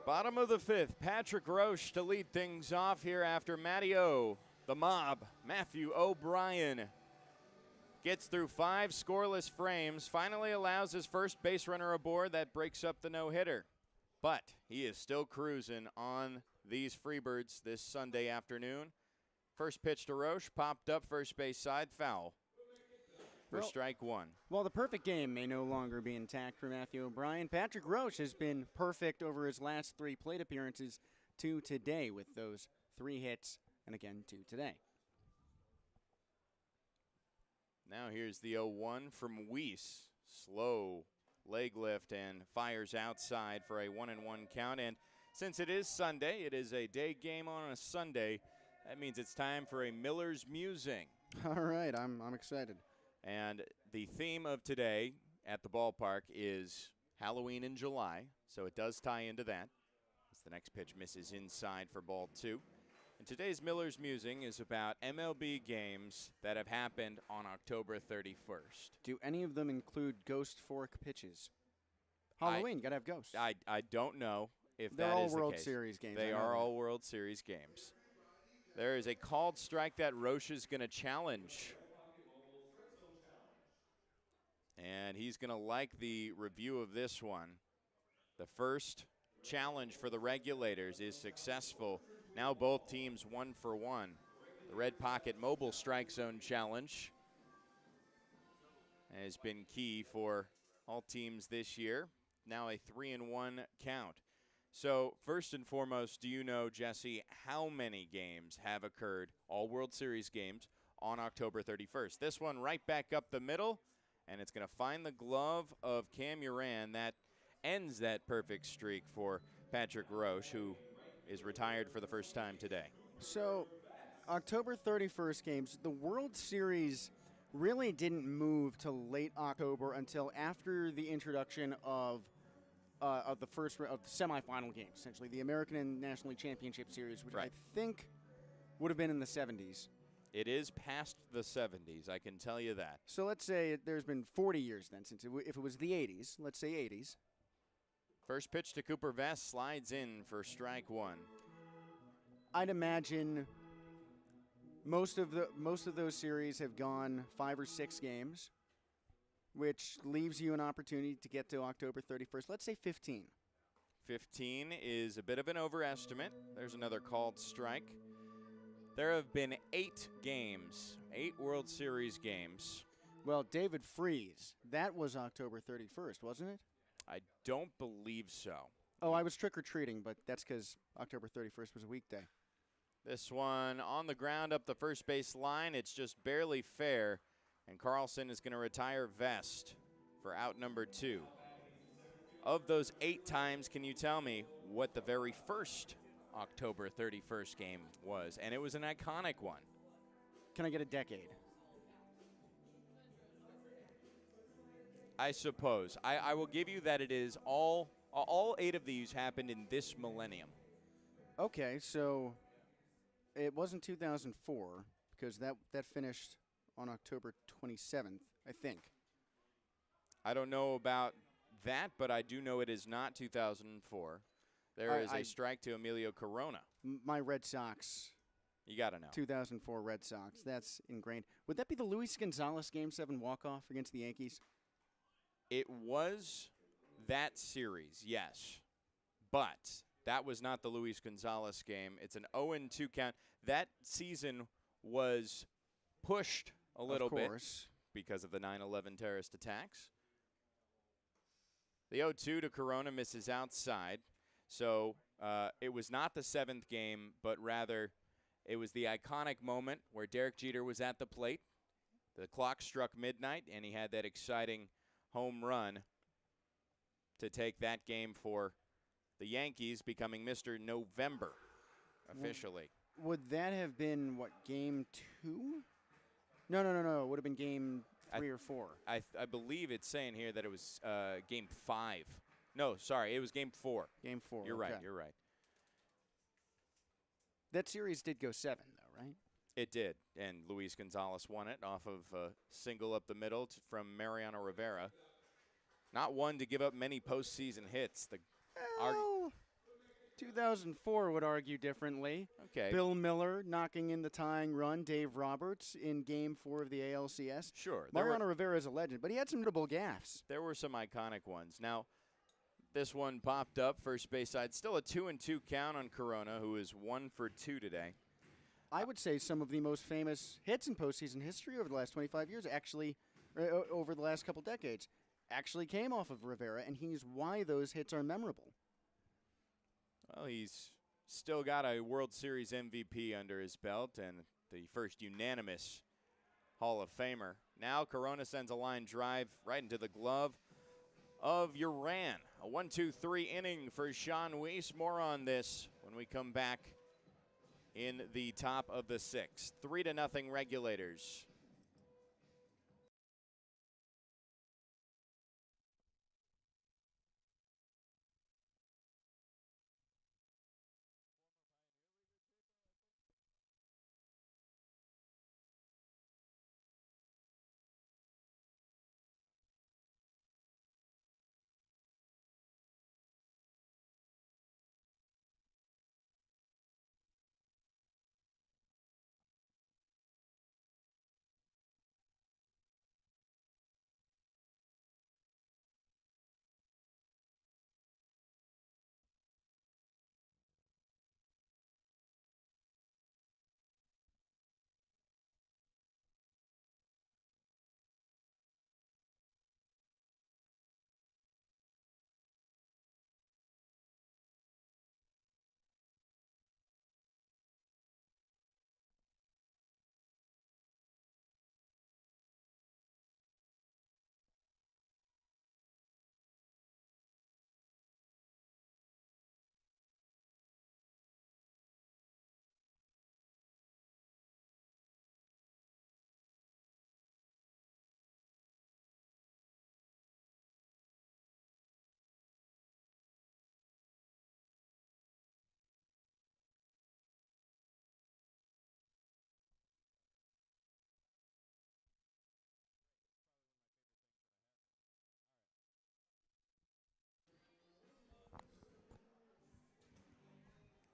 S1: Bottom of the 5th, Patrick Roche to lead things off here after Matty O, the mob, Matthew O'Brien, gets through 5 scoreless frames, finally allows his first base runner aboard. That breaks up the no-hitter. But he is still cruising on these Freebirds this Sunday afternoon. First pitch to Roche, popped up first base side, foul for strike one.
S2: While the perfect game may no longer be intact for Matthew O'Brien, Patrick Roche has been perfect over his last 3 plate appearances, 2 today with those 3 hits, and again 2 today.
S1: Now here's the 0-1 from Weiss. Slow leg lift and fires outside for a 1-1 count. And since it is Sunday, it is a day game on a Sunday. That means it's time for a Miller's Musing.
S2: All right, I'm excited.
S1: And the theme of today at the ballpark is Halloween in July, so it does tie into that. As the next pitch misses inside for ball 2. And today's Miller's Musing is about MLB games that have happened on October 31st.
S2: Do any of them include ghost fork pitches? Halloween, gotta have ghosts.
S1: I don't know if
S2: They're
S1: that
S2: all
S1: is the
S2: World
S1: case.
S2: Series games.
S1: They are all World Series games. There is a called strike that Roche is going to challenge. And he's going to like the review of this one. The first challenge for the Regulators is successful. Now both teams 1 for 1. The Red Pocket Mobile Strike Zone Challenge has been key for all teams this year. Now a 3-1 count. So first and foremost, do you know, Jesse, how many games have occurred, all World Series games, on October 31st. This one right back up the middle, and it's going to find the glove of Cam Uran. That ends that perfect streak for Patrick Roche, who is retired for the first time today.
S2: So, October 31st games, the World Series really didn't move till late October until after the introduction of the semifinal games, essentially the American and National League Championship Series, which
S1: Right.
S2: I think would have been in the 70s.
S1: It is past the 70s, I can tell you that.
S2: So let's say there's been 40 years then since if it was the 80s, let's say 80s.
S1: First pitch to Cooper Vest slides in for strike one.
S2: I'd imagine most of those series have gone 5 or 6 games, which leaves you an opportunity to get to October 31st. Let's say 15.
S1: 15 is a bit of an overestimate. There's another called strike. There have been 8 games, 8 World Series games.
S2: Well, David Freese, that was October 31st, wasn't it?
S1: I don't believe so.
S2: Oh, I was trick-or-treating, but that's because October 31st was a weekday.
S1: This one on the ground up the first base line. It's just barely fair. And Carlson is going to retire Vest for out number 2. Of those 8 times, can you tell me what the very first October 31st game was? And it was an iconic one.
S2: Can I get a decade?
S1: I suppose. I will give you that it is all 8 of these happened in this millennium.
S2: Okay, so it wasn't 2004 because that finished on October 27th, I think.
S1: I don't know about that, but I do know it is not 2004. There is a strike to Emilio Corona.
S2: My Red Sox.
S1: You got to know.
S2: 2004 Red Sox. That's ingrained. Would that be the Luis Gonzalez Game 7 walk-off against the Yankees?
S1: It was that series, yes. But that was not the Luis Gonzalez game. It's an 0-2 count. That season was pushed a little bit because of the 9/11 terrorist attacks. The 0-2 to Corona misses outside. So it was not the 7th game, but rather it was the iconic moment where Derek Jeter was at the plate. The clock struck midnight, and he had that exciting home run to take that game for the Yankees, becoming Mr. November officially.
S2: Would that have been, what, Game 2? No. It would have been Game 3 or 4.
S1: I believe it's saying here that it was Game 5. No, sorry, it was Game 4.
S2: Game 4.
S1: You're
S2: okay.
S1: right, you're right.
S2: That series did go 7, though, right?
S1: It did, and Luis Gonzalez won it off of a single up the middle from Mariano Rivera. Not one to give up many postseason hits.
S2: 2004 would argue differently.
S1: Okay.
S2: Bill Miller knocking in the tying run. Dave Roberts in Game 4 of the ALCS.
S1: Sure.
S2: Mariano Rivera is a legend, but he had some notable gaffes.
S1: There were some iconic ones. Now, this one popped up first base side. Still a 2-2 count on Corona, who is 1 for 2 today.
S2: I would say some of the most famous hits in postseason history over the last 25 years, actually, over the last couple decades, actually came off of Rivera, and he's why those hits are memorable.
S1: Well, he's still got a World Series MVP under his belt and the first unanimous Hall of Famer. Now Corona sends a line drive right into the glove of Uran. A 1-2-3 inning for Sean Weiss. More on this when we come back in the top of the 6th. 3-0 Regulators.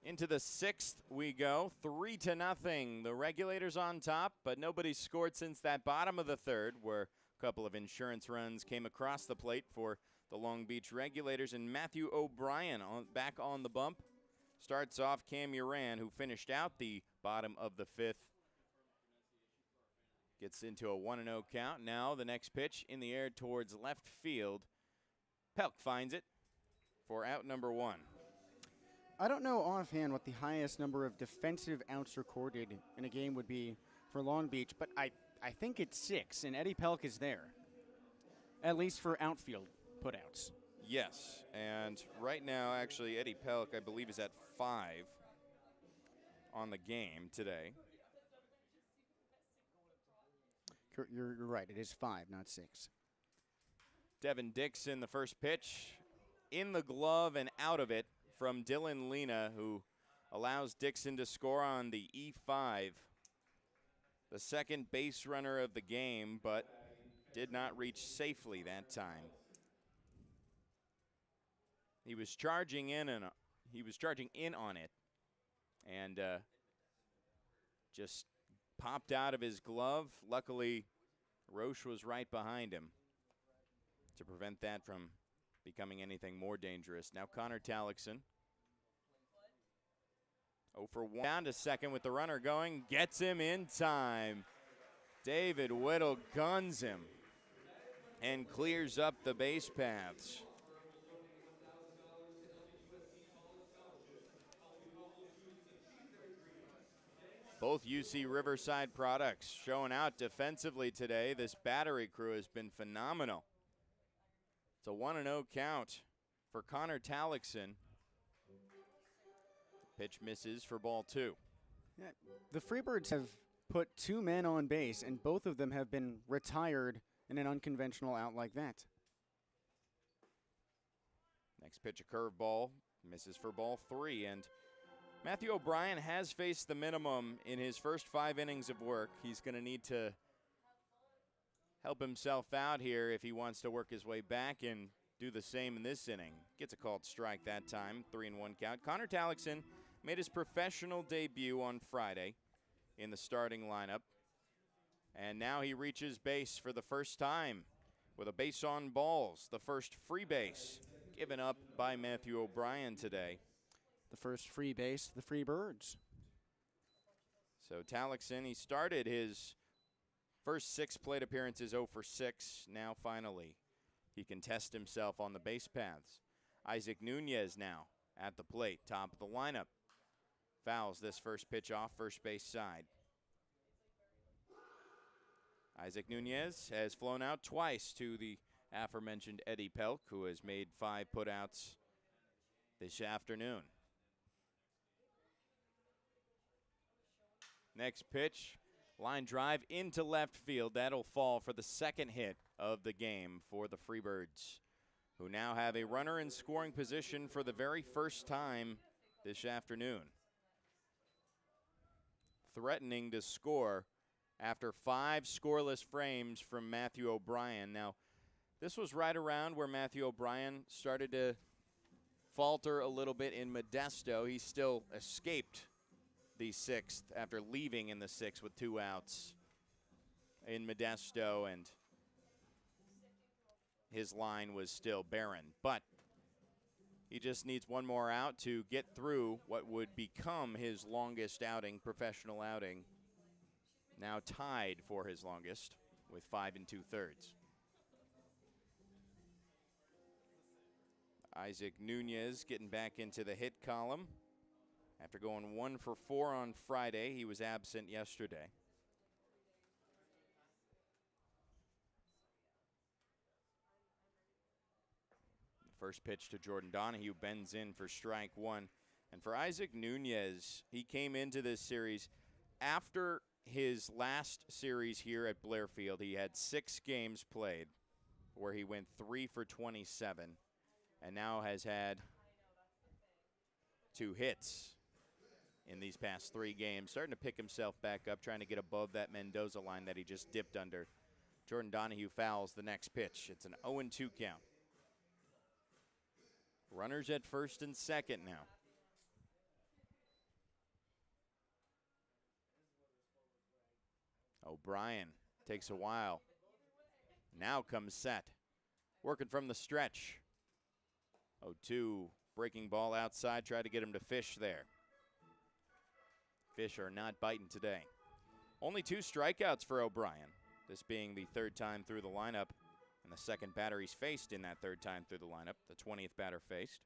S1: Into the sixth we go, 3-0. The Regulators on top, but nobody's scored since that bottom of the third, where a couple of insurance runs came across the plate for the Long Beach Regulators, and Matthew O'Brien back on the bump. Starts off Cam Uran, who finished out the bottom of the fifth. Gets into a 1-0 count. Now the next pitch in the air towards left field. Pelk finds it for out number one.
S2: I don't know offhand what the highest number of defensive outs recorded in a game would be for Long Beach, but I think it's 6, and Eddie Pelk is there, at least for outfield putouts.
S1: Yes, and right now, actually, Eddie Pelk, I believe, is at 5 on the game today.
S2: You're right. It is 5, not 6.
S1: Devin Dixon, the first pitch, in the glove and out of it from Dylan Lena, who allows Dixon to score on the E5. The second base runner of the game, but did not reach safely that time. He was charging in on it, and just popped out of his glove. Luckily, Roche was right behind him to prevent that from becoming anything more dangerous. Now Connor Tallickson. 0 for 1. Down to second with the runner going. Gets him in time. David Whittle guns him and clears up the base paths. Both UC Riverside products showing out defensively today. This battery crew has been phenomenal. It's a 1-0 count for Connor Tallickson. Pitch misses for ball 2.
S2: Yeah, the Freebirds have put 2 men on base, and both of them have been retired in an unconventional out like that.
S1: Next pitch, a curveball, misses for ball 3, and Matthew O'Brien has faced the minimum in his first 5 innings of work. He's going to need to help himself out here if he wants to work his way back and do the same in this inning. Gets a called strike that time, 3-1 count. Connor Tallickson made his professional debut on Friday in the starting lineup, and now he reaches base for the first time with a base on balls, the first free base given up by Matthew O'Brien today.
S2: The first free base, the Freebirds.
S1: So Tallickson, he started his first 6 plate appearances 0 for 6. Now finally he can test himself on the base paths. Isaac Nunez now at the plate, top of the lineup. Fouls this first pitch off first base side. Isaac Nunez has flown out twice to the aforementioned Eddie Pelk, who has made 5 putouts this afternoon. Next pitch, line drive into left field. That'll fall for the second hit of the game for the Freebirds, who now have a runner in scoring position for the very first time this afternoon. Threatening to score after 5 scoreless frames from Matthew O'Brien. Now, this was right around where Matthew O'Brien started to falter a little bit in Modesto. He still escaped the 6th after leaving in the 6th with 2 outs in Modesto, and his line was still barren. But he just needs 1 more out to get through what would become his longest outing, professional outing. Now tied for his longest with 5 2/3. Isaac Nunez getting back into the hit column. After going 1 for 4 on Friday, he was absent yesterday. The first pitch to Jordan Donahue bends in for strike 1. And for Isaac Nunez, he came into this series after his last series here at Blair Field. He had 6 games played where he went 3 for 27 and now has had 2 hits in these past 3 games, starting to pick himself back up, trying to get above that Mendoza line that he just dipped under. Jordan Donahue fouls the next pitch. It's an 0-2 count. Runners at first and second now. O'Brien takes a while. Now comes set. Working from the stretch. 0-2, breaking ball outside, try to get him to Fish there. Fish are not biting today. Only 2 strikeouts for O'Brien, this being the 3rd time through the lineup and the 2nd batter he's faced in that 3rd time through the lineup, the 20th batter faced.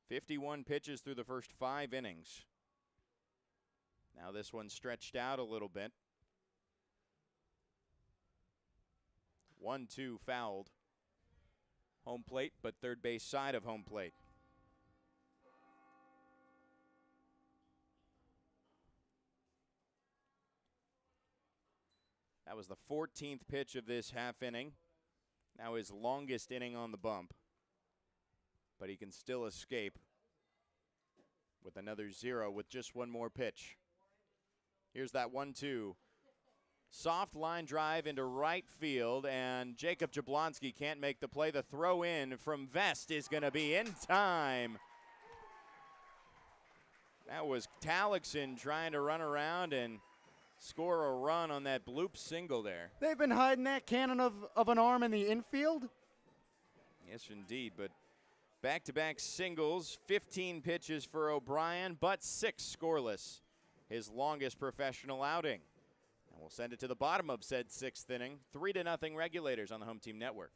S1: "51 pitches through the first 5 innings. Now this one stretched out a little bit. 1-2 fouled. Home plate, but third base side of home plate. That was the 14th pitch of this half inning. Now his longest inning on the bump. But he can still escape with another 0 with just one more pitch. Here's that 1-2. Soft line drive into right field, and Jacob Jablonski can't make the play. The throw in from Vest is going to be in time. That was Talixon trying to run around and score a run on that bloop single there.
S2: They've been hiding that cannon of an arm in the infield.
S1: Yes, indeed, but back-to-back singles, 15 pitches for O'Brien, but 6 scoreless. His longest professional outing. And we'll send it to the bottom of said 6th inning. 3-0 Regulators on the Home Team Network.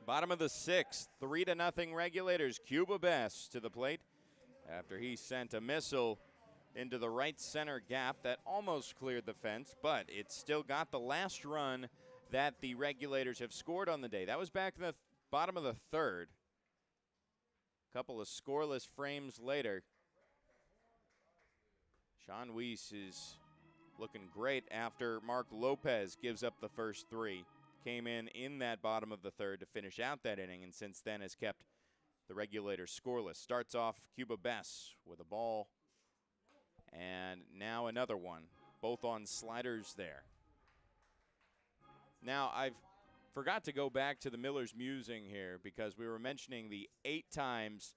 S1: Bottom of the 6th, 3-0 Regulators. Cuba Best to the plate after he sent a missile into the right center gap that almost cleared the fence, but it still got the last run that the Regulators have scored on the day. That was back in the bottom of the 3rd. A couple of scoreless frames later. Sean Weiss is looking great after Mark Lopez gives up the first 3. Came in that bottom of the 3rd to finish out that inning, and since then has kept the Regulators scoreless. Starts off Cuba Bess with a ball, and now another one, both on sliders there. Now, I've forgot to go back to the Miller's Musing here because we were mentioning the 8 times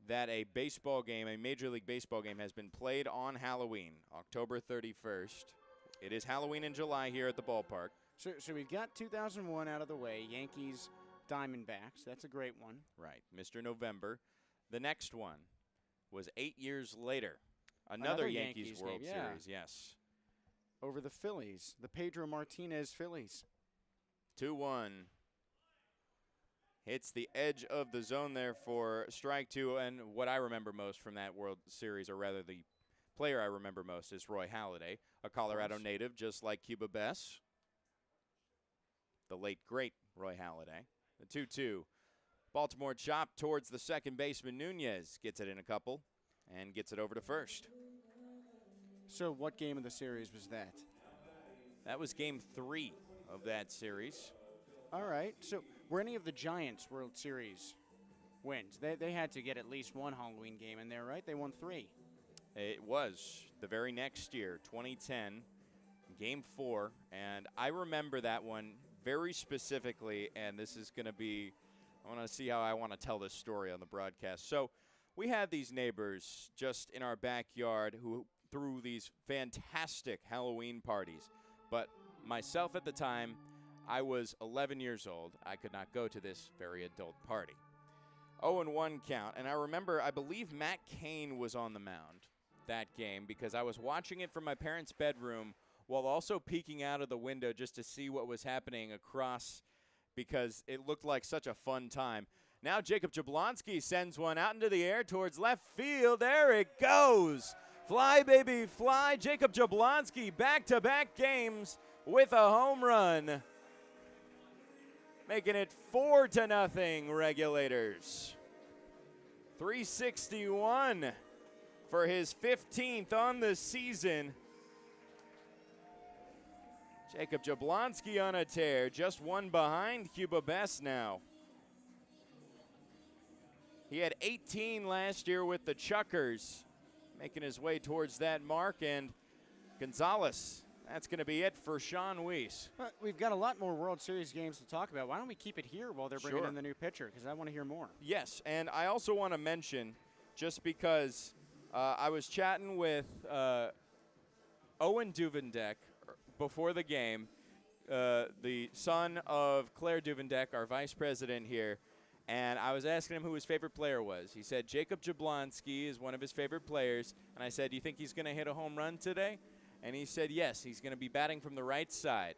S1: that a baseball game, a Major League Baseball game, has been played on Halloween, October 31st. It is Halloween in July here at the ballpark.
S2: So we've got 2001 out of the way, Yankees, Diamondbacks. That's a great one.
S1: Right, Mr. November. The next one was 8 years later. Another Yankees World
S2: game, yeah.
S1: Series, yes.
S2: Over the Phillies, the Pedro Martinez Phillies.
S1: 2-1. Hits the edge of the zone there for strike 2. And what I remember most from that World Series, or rather the player I remember most, is Roy Halladay, a Colorado native, just like Cuba Bess. The late, great Roy Halladay. The 2-2. Baltimore chop towards the second baseman Nunez. Gets it in a couple and gets it over to first.
S2: So what game of the series was that?
S1: That was game 3 of that series.
S2: All right. So were any of the Giants World Series wins? They had to get at least one Halloween game in there, right? They won 3.
S1: It was the very next year, 2010, game 4. And I remember that one very specifically, and this is going to be, I want to see how I want to tell this story on the broadcast. So we had these neighbors just in our backyard who threw these fantastic Halloween parties. But myself at the time, I was 11 years old. I could not go to this very adult party. 0-1 count. And I remember, I believe Matt Cain was on the mound that game because I was watching it from my parents' bedroom while also peeking out of the window just to see what was happening across because it looked like such a fun time. Now Jacob Jablonski sends one out into the air towards left field. There it goes. Fly, baby, fly. Jacob Jablonski, back-to-back games with a home run. Making it 4-0, Regulators. 361 for his 15th on the season. Jacob Jablonski on a tear, just one behind Cuba Best now. He had 18 last year with the Chuckers, making his way towards that mark, and Gonzalez, that's going to be it for Sean Weiss.
S2: We've got a lot more World Series games to talk about. Why don't we keep it here while they're bringing in the new pitcher, because I want to hear more.
S1: Yes, and I also want to mention, just because I was chatting with Owen Duvendeck before the game, the son of Claire Duvendeck, our vice president here, and I was asking him who his favorite player was. He said Jacob Jablonski is one of his favorite players, and I said, do you think he's going to hit a home run today? And he said yes, he's going to be batting from the right side.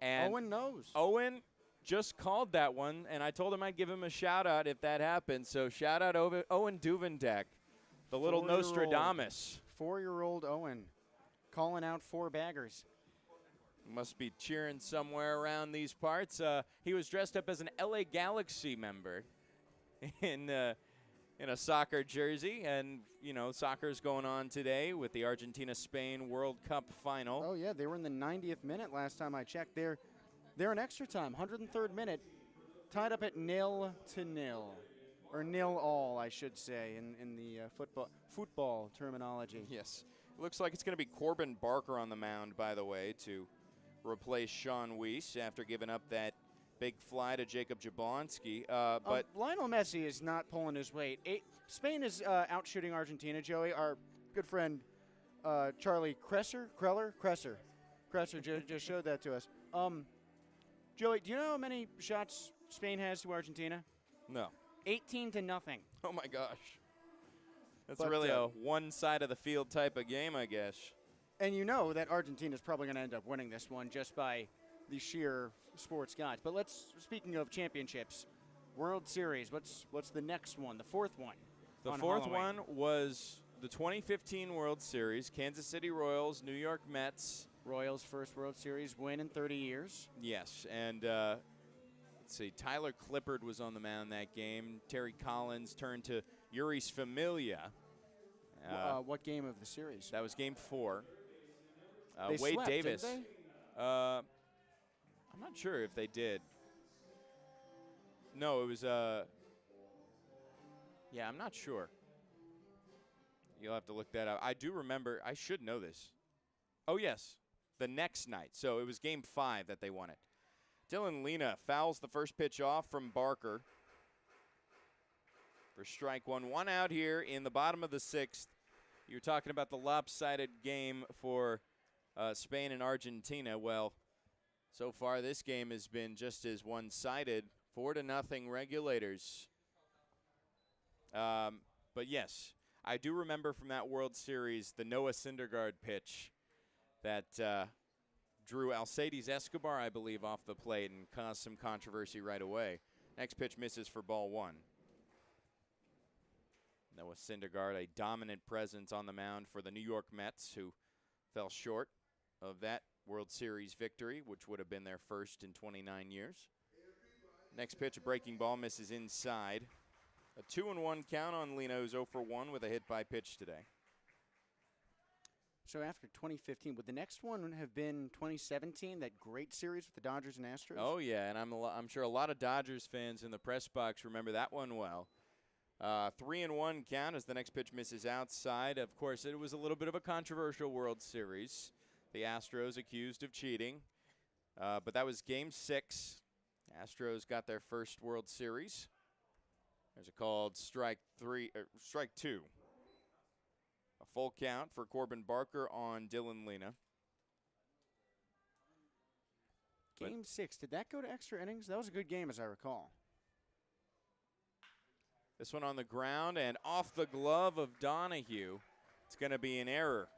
S1: And
S2: Owen knows.
S1: Owen just called that one, and I told him I'd give him a shout-out if that happened. So shout-out Owen Duvendeck, the little Nostradamus.
S2: 4-year-old Owen calling out 4 baggers.
S1: Must be cheering somewhere around these parts. He was dressed up as an LA Galaxy member in a soccer jersey. And, you know, soccer's going on today with the Argentina-Spain World Cup final.
S2: Oh, yeah, they were in the 90th minute last time I checked. They're in extra time, 103rd minute, tied up at 0-0. Or 0-all, I should say, in the football terminology.
S1: Yes. It looks like it's going to be Corbin Barker on the mound, by the way, to replace Sean Weiss after giving up that big fly to Jacob Jablonski. But
S2: Lionel Messi is not pulling his weight. Spain is outshooting Argentina, Joey. Our good friend Charlie Kresser just showed that to us. Joey, do you know how many shots Spain has to Argentina?
S1: No.
S2: 18-0.
S1: Oh, my gosh. That's
S2: But,
S1: really a one-side-of-the-field type of game, I guess.
S2: And you know that Argentina's probably going to end up winning this one just by the sheer sports gods. But speaking of championships, World Series, what's the next one, the fourth one?
S1: The
S2: on
S1: fourth
S2: Halloween?
S1: one was the 2015 World Series, Kansas City Royals, New York Mets.
S2: Royals' first World Series win in 30 years.
S1: Yes, and let's see, Tyler Clippard was on the mound that game. Terry Collins turned to Yuris Familia.
S2: What game of the series?
S1: That was game 4.
S2: They
S1: Wade
S2: swept,
S1: Davis.
S2: didn't they?
S1: I'm not sure if they did. No, it was. Yeah, I'm not sure. You'll have to look that up. I do remember. I should know this. Oh yes, the next night. So it was game 5 that they won it. Dylan Lena fouls the first pitch off from Barker for strike 1. 1 out here in the bottom of the 6th. You're talking about the lopsided game for Spain and Argentina. Well, so far this game has been just as one-sided. 4-0 Regulators. But yes, I do remember from that World Series the Noah Syndergaard pitch that drew Alcides Escobar, I believe, off the plate and caused some controversy right away. Next pitch misses for ball 1. Noah Syndergaard, a dominant presence on the mound for the New York Mets, who fell short of that World Series victory, which would have been their first in 29 years. Next pitch, a breaking ball, misses inside. A 2-1 count on Lena, who's 0 for 1 with a hit by pitch today.
S2: So after 2015, would the next one have been 2017, that great series with the Dodgers and Astros?
S1: Oh, yeah, and I'm sure a lot of Dodgers fans in the press box remember that one well. 3-1 count as the next pitch misses outside. Of course, it was a little bit of a controversial World Series. The Astros accused of cheating. But that was Game 6. Astros got their first World Series. There's a called strike 2. A full count for Corbin Barker on Dylan Lena.
S2: Game 6, did that go to extra innings? That was a good game, as I recall.
S1: This one on the ground and off the glove of Donahue. It's going to be an error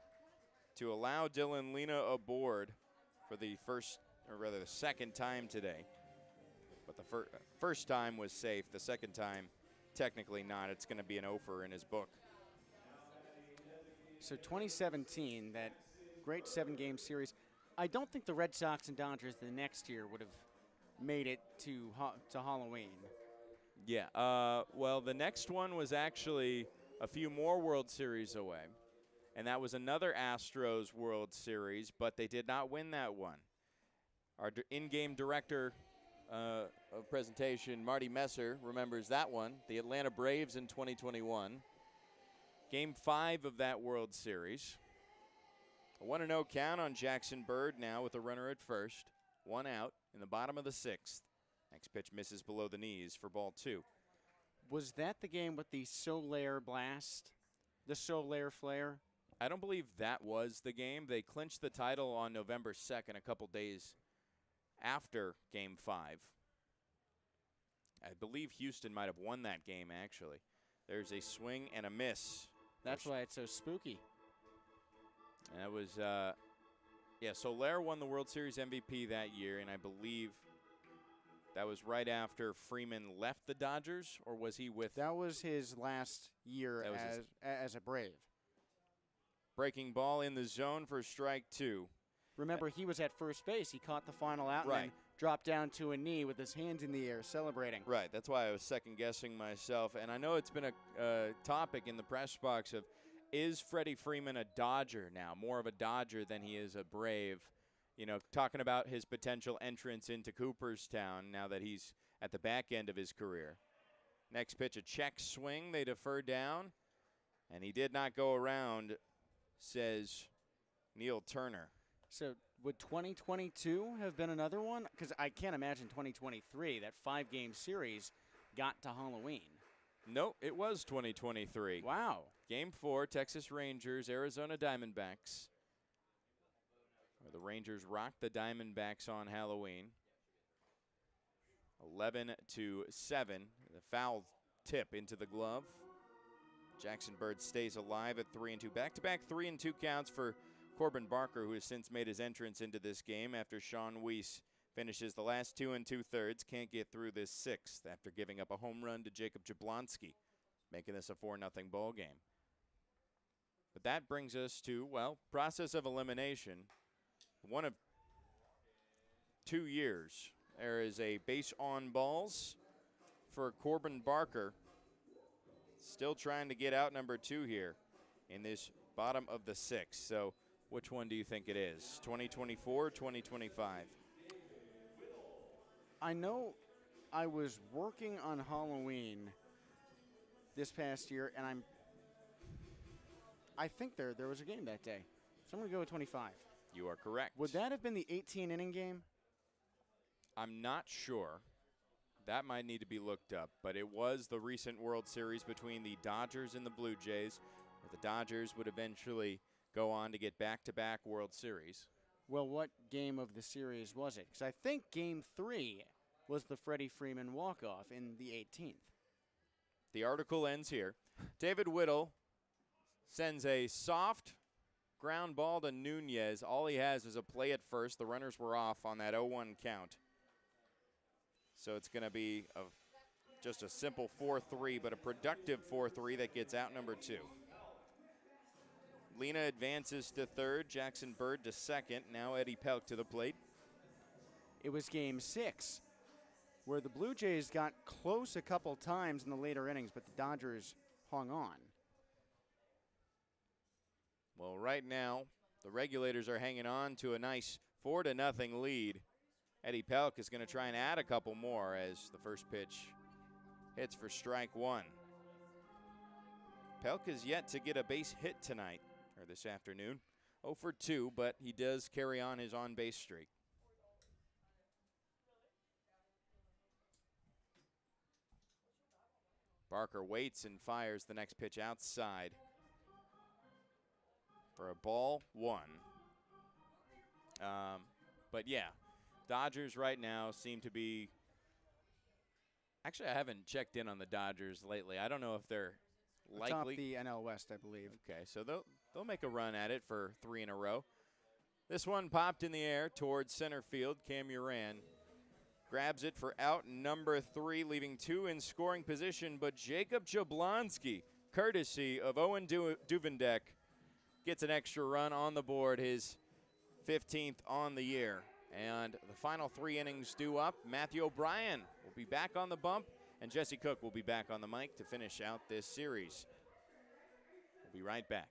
S1: to allow Dylan Lena aboard for the second time today. But the first time was safe. The second time, technically not. It's going to be an offer in his book.
S2: So 2017, that great 7-game series. I don't think the Red Sox and Dodgers the next year would have made it to Halloween.
S1: Yeah. Well, the next one was actually a few more World Series away. And that was another Astros World Series, but they did not win that one. Our in-game director of presentation, Marty Messer, remembers that one. The Atlanta Braves in 2021. Game 5 of that World Series. A 1-0 count on Jackson Bird now with a runner at first. 1 out in the bottom of the 6th. Next pitch misses below the knees for ball 2.
S2: Was that the game with the Soler blast? The Soler flare?
S1: I don't believe that was the game. They clinched the title on November 2nd, a couple days after Game 5. I believe Houston might have won that game, actually. There's a swing and a miss.
S2: That's why it's so spooky.
S1: And that was, Soler won the World Series MVP that year, and I believe that was right after Freeman left the Dodgers, or was he with?
S2: That was his last year as a Brave.
S1: Breaking ball in the zone for strike 2.
S2: Remember, he was at first base. He caught the final out
S1: Right.
S2: and then dropped down to a knee with his hands in the air, celebrating.
S1: Right, that's why I was second-guessing myself. And I know it's been a topic in the press box of, is Freddie Freeman a Dodger now, more of a Dodger than he is a Brave? You know, talking about his potential entrance into Cooperstown now that he's at the back end of his career. Next pitch, a check swing. They defer down, and he did not go around, says Neil Turner.
S2: So would 2022 have been another one? Because I can't imagine 2023, that 5-game series, got to Halloween.
S1: Nope, it was 2023.
S2: Wow.
S1: Game 4, Texas Rangers, Arizona Diamondbacks. Where the Rangers rocked the Diamondbacks on Halloween. 11-7. The foul tip into the glove. Jackson Bird stays alive at 3-2. Back-to-back 3-2 counts for Corbin Barker, who has since made his entrance into this game after Sean Weiss finishes the last 2 2/3. Can't get through this 6th after giving up a home run to Jacob Jablonski, making this a 4-0 ball game. But that brings us to, well, process of elimination. One of 2 years. There is a base on balls for Corbin Barker. Still trying to get out number 2 here in this bottom of the 6th. So which one do you think it is? 2024 or 2025?
S2: I know I was working on Halloween this past year, and I think there was a game that day. So I'm going to go with 25.
S1: You are correct.
S2: Would that have been the 18-inning game?
S1: I'm not sure. That might need to be looked up. But it was the recent World Series between the Dodgers and the Blue Jays, where the Dodgers would eventually go on to get back-to-back World Series.
S2: Well, what game of the series was it? Because I think Game 3 was the Freddie Freeman walk-off in the 18th.
S1: The article ends here. David Whittle sends a soft ground ball to Nunez. All he has is a play at first. The runners were off on that 0-1 count. So it's going to be just a simple 4-3, but a productive 4-3 that gets out number 2. Lena advances to third. Jackson Bird to second. Now Eddie Pelk to the plate.
S2: It was Game 6 where the Blue Jays got close a couple times in the later innings, but the Dodgers hung on.
S1: Well, right now, the Regulators are hanging on to a nice 4-0 lead. Eddie Pelk is going to try and add a couple more as the first pitch hits for strike one. Pelk has yet to get a base hit tonight, or this afternoon. 0 for 2, but he does carry on his on-base streak. Barker waits and fires the next pitch outside for a ball one. But yeah, Dodgers right now seem to be. Actually, I haven't checked in on the Dodgers lately. I don't know if they're likely.
S2: Atop the NL West, I believe.
S1: Okay, so they'll make a run at it for 3 in a row. This one popped in the air towards center field. Cam Uran grabs it for out number 3, leaving 2 in scoring position. But Jacob Jablonski, courtesy of Owen Duvendek, gets an extra run on the board, his 15th on the year. And the final 3 innings due up. Matthew O'Brien will be back on the bump, and Jesse Cook will be back on the mic to finish out this series. We'll be right back.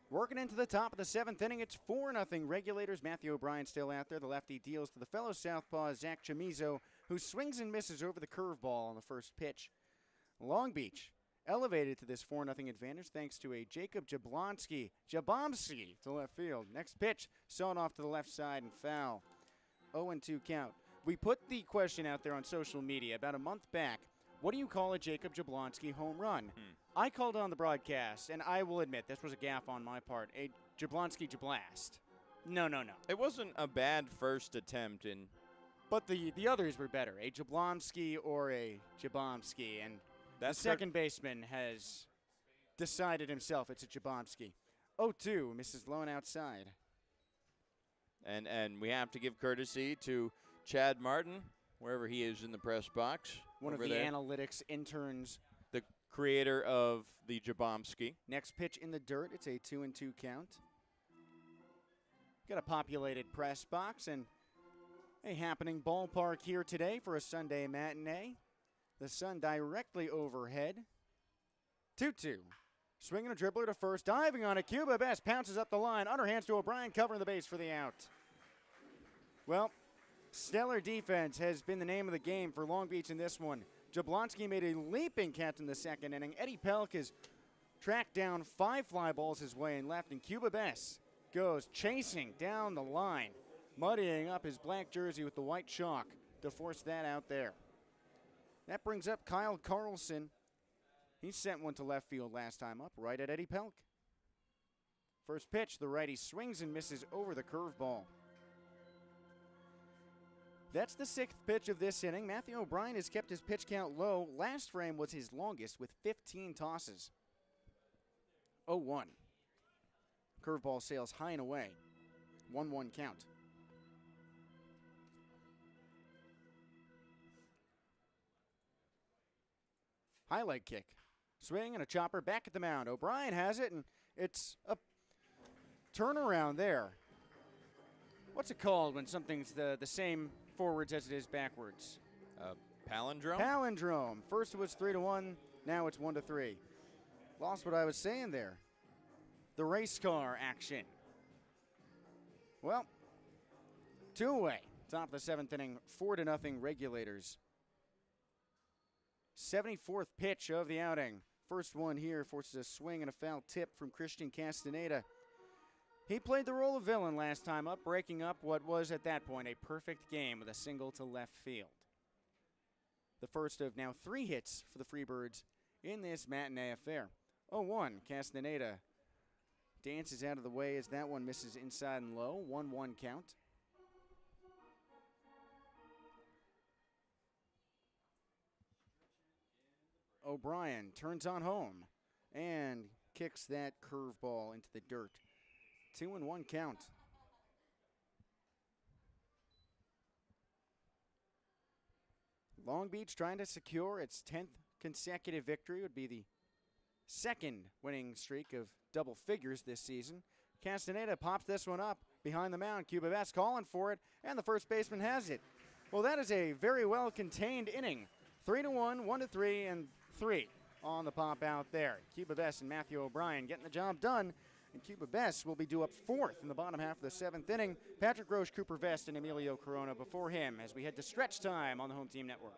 S2: Working into the top of the 7th inning, it's 4-0 Regulators. Matthew O'Brien still out there. The lefty deals to the fellow southpaw, Zach Chamizo, who swings and misses over the curveball on the first pitch. Long Beach elevated to this 4-0 advantage thanks to a Jacob Jablonski to left field. Next pitch, sawn off to the left side and foul. 0-2 count. We put the question out there on social media about a month back. What do you call a Jacob Jablonski home run? I called it on the broadcast, and I will admit this was a gaffe on my part. A Jablonski Jablast. No.
S1: It wasn't a bad first attempt in.
S2: But the others were better. A Jablonski or a Jabomski. And the second baseman has decided himself it's a Jabomski. 0-2, misses low and outside.
S1: And we have to give courtesy to Chad Martin, wherever he is in the press box.
S2: One of the analytics interns.
S1: The creator of the Jabomski.
S2: Next pitch in the dirt. It's a 2-2 count. Got a populated press box and a happening ballpark here today for a Sunday matinee. The sun directly overhead. 2-2. Swinging a dribbler to first. Diving on it. Cuba Best pounces up the line. Underhands to O'Brien, covering the base for the out. Well, stellar defense has been the name of the game for Long Beach in this one. Jablonski made a leaping catch in the second inning. Eddie Pelk has tracked down 5 fly balls his way and left, and Cuba Bess goes chasing down the line, muddying up his black jersey with the white chalk to force that out there. That brings up Kyle Carlson. He sent one to left field last time up, right at Eddie Pelk. First pitch, the righty swings and misses over the curveball. That's the 6th pitch of this inning. Matthew O'Brien has kept his pitch count low. Last frame was his longest with 15 tosses. 0-1. Curveball sails high and away. 1-1 count. High leg kick. Swing and a chopper back at the mound. O'Brien has it, and it's a turnaround there. What's it called when something's the same forwards as it is backwards?
S1: Palindrome?
S2: Palindrome. First it was 3-1, now it's 1-3. Lost what I was saying there. The race car action. Well, 2 away. Top of the 7th inning, 4-0 Regulators. 74th pitch of the outing. First one here forces a swing and a foul tip from Christian Castaneda. He played the role of villain last time up, breaking up what was at that point a perfect game with a single to left field. The first of now 3 hits for the Freebirds in this matinee affair. 0-1, Castaneda dances out of the way as that one misses inside and low. 1-1 count. O'Brien turns on home and kicks that curveball into the dirt. 2-1 count. Long Beach trying to secure its 10th consecutive victory. Would be the 2nd winning streak of double figures this season. Castaneda pops this one up behind the mound. Cuba calling for it, and the first baseman has it. Well, that is a very well contained inning. 3-1, 1-3, and 3 on the pop out there. Cuba and Matthew O'Brien getting the job done. And Cuba will be due up 4th in the bottom half of the 7th inning. Patrick Roche, Cooper Vest, and Emilio Corona before him as we head to stretch time on the Home Team Network.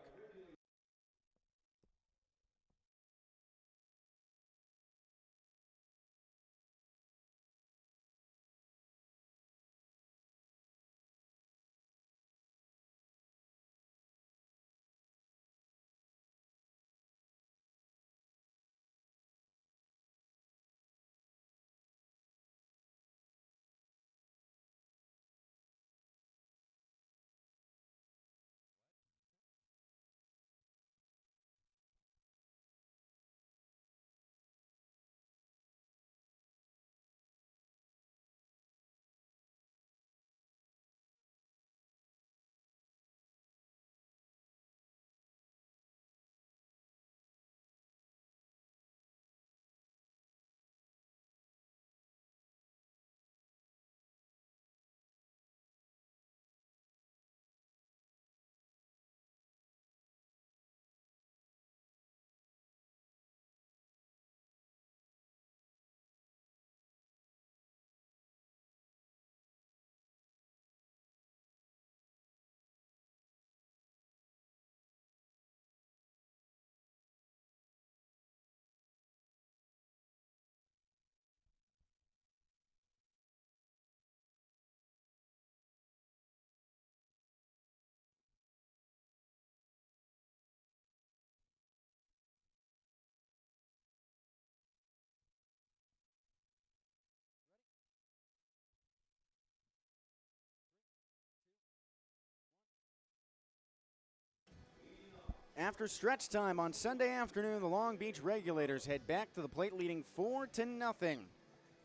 S2: After stretch time on Sunday afternoon, the Long Beach Regulators head back to the plate leading 4-0.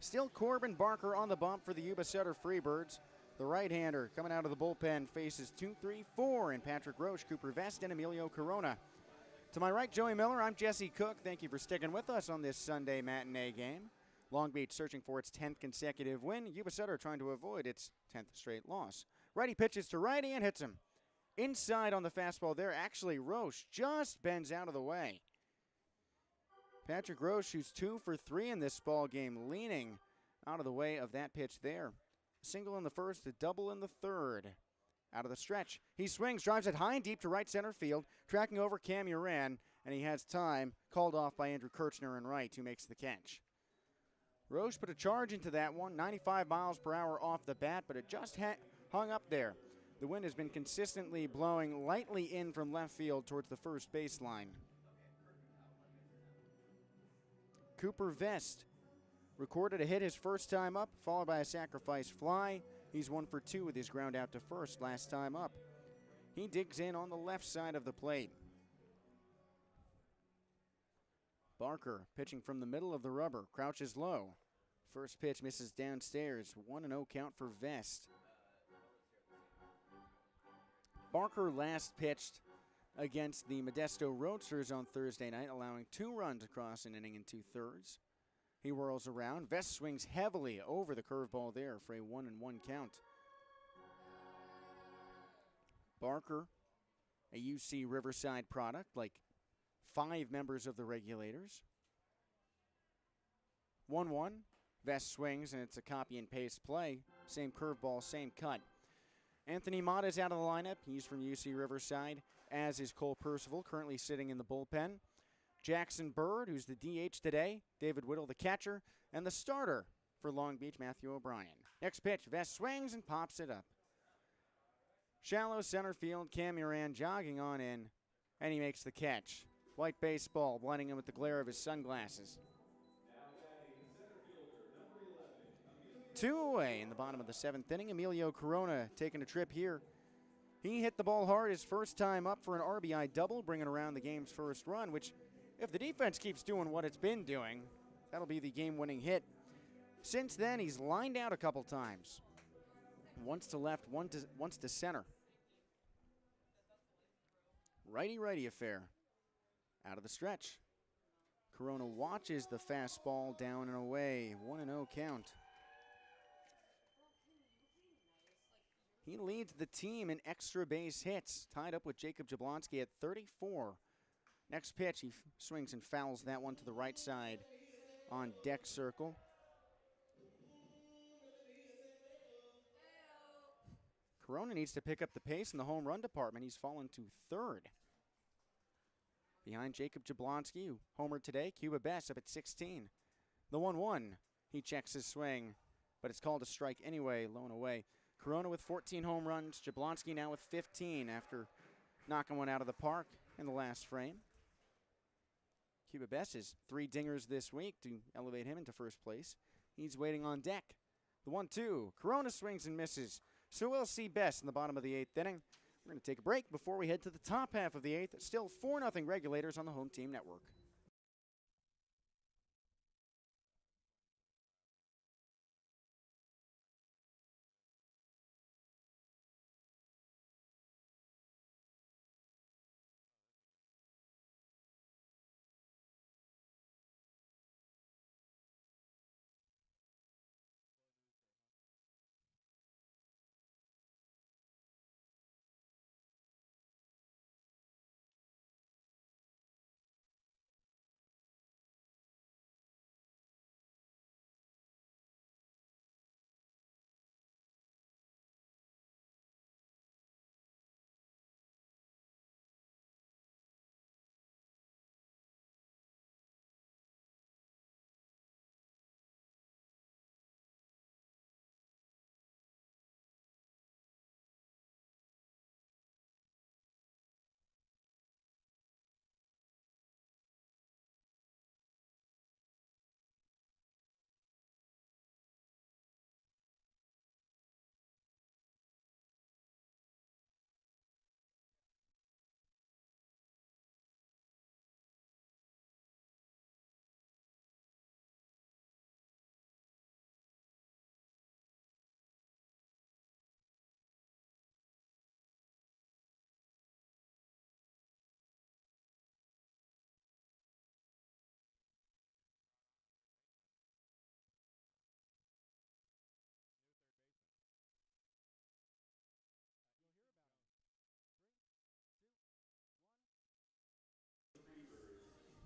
S2: Still Corbin Barker on the bump for the Yuba-Sutter Freebirds. The right-hander coming out of the bullpen faces 2-3-4 in Patrick Roche, Cooper Vest, and Emilio Corona. To my right, Joey Miller. I'm Jesse Cook. Thank you for sticking with us on this Sunday matinee game. Long Beach searching for its 10th consecutive win. Yuba-Sutter trying to avoid its 10th straight loss. Righty pitches to righty and hits him. Inside on the fastball there. Actually, Roche just bends out of the way. Patrick Roche, who's 2 for 3 in this ball game, leaning out of the way of that pitch there. Single in the first, a double in the third. Out of the stretch. He swings, drives it high and deep to right center field, tracking over Cam Uran, and he has time called off by Andrew Kirchner in right, who makes the catch. Roche put a charge into that one, 95 miles per hour off the bat, but it just hung up there. The wind has been consistently blowing lightly in from left field towards the first baseline. Cooper Vest recorded a hit his first time up, followed by a sacrifice fly. He's 1 for 2 with his ground out to first last time up. He digs in on the left side of the plate. Barker pitching from the middle of the rubber, crouches low. First pitch misses downstairs, 1-0 count for Vest. Barker last pitched against the Modesto Roadsters on Thursday night, allowing 2 runs across an inning and 2/3. He whirls around. Vest swings heavily over the curveball there for a 1-1 count. Barker, a UC Riverside product, like 5 members of the Regulators. 1-1. Vest swings, and it's a copy and paste play. Same curveball, same cut. Anthony Mott is out of the lineup. He's from UC Riverside, as is Cole Percival, currently sitting in the bullpen. Jackson Bird, who's the DH today. David Whittle, the catcher. And the starter for Long Beach, Matthew O'Brien. Next pitch, Vest swings and pops it up. Shallow center field, Cam Moran jogging on in, and he makes the catch. White baseball blinding him with the glare of his sunglasses. 2 away in the bottom of the 7th inning. Emilio Corona taking a trip here. He hit the ball hard his first time up for an RBI double, bringing around the game's first run, which, if the defense keeps doing what it's been doing, that'll be the game-winning hit. Since then, he's lined out a couple times. Once to left, once to center. Righty-righty affair. Out of the stretch. Corona watches the fastball down and away. 1-0 count. He leads the team in extra base hits, tied up with Jacob Jablonski at 34. Next pitch, he swings and fouls that one to the right side on deck circle. Corona needs to pick up the pace in the home run department. He's fallen to 3rd. Behind Jacob Jablonski, who homered today, Cuba Bess up at 16. The 1-1, he checks his swing, but it's called a strike anyway, low and away. Corona with 14 home runs, Jablonski now with 15 after knocking one out of the park in the last frame. Cuba Bess has 3 dingers this week to elevate him into first place. He's waiting on deck. The 1-2, Corona swings and misses. So we'll see Bess in the bottom of the 8th inning. We're going to take a break before we head to the top half of the 8th. Still 4-0 Regulators on the Home Team Network.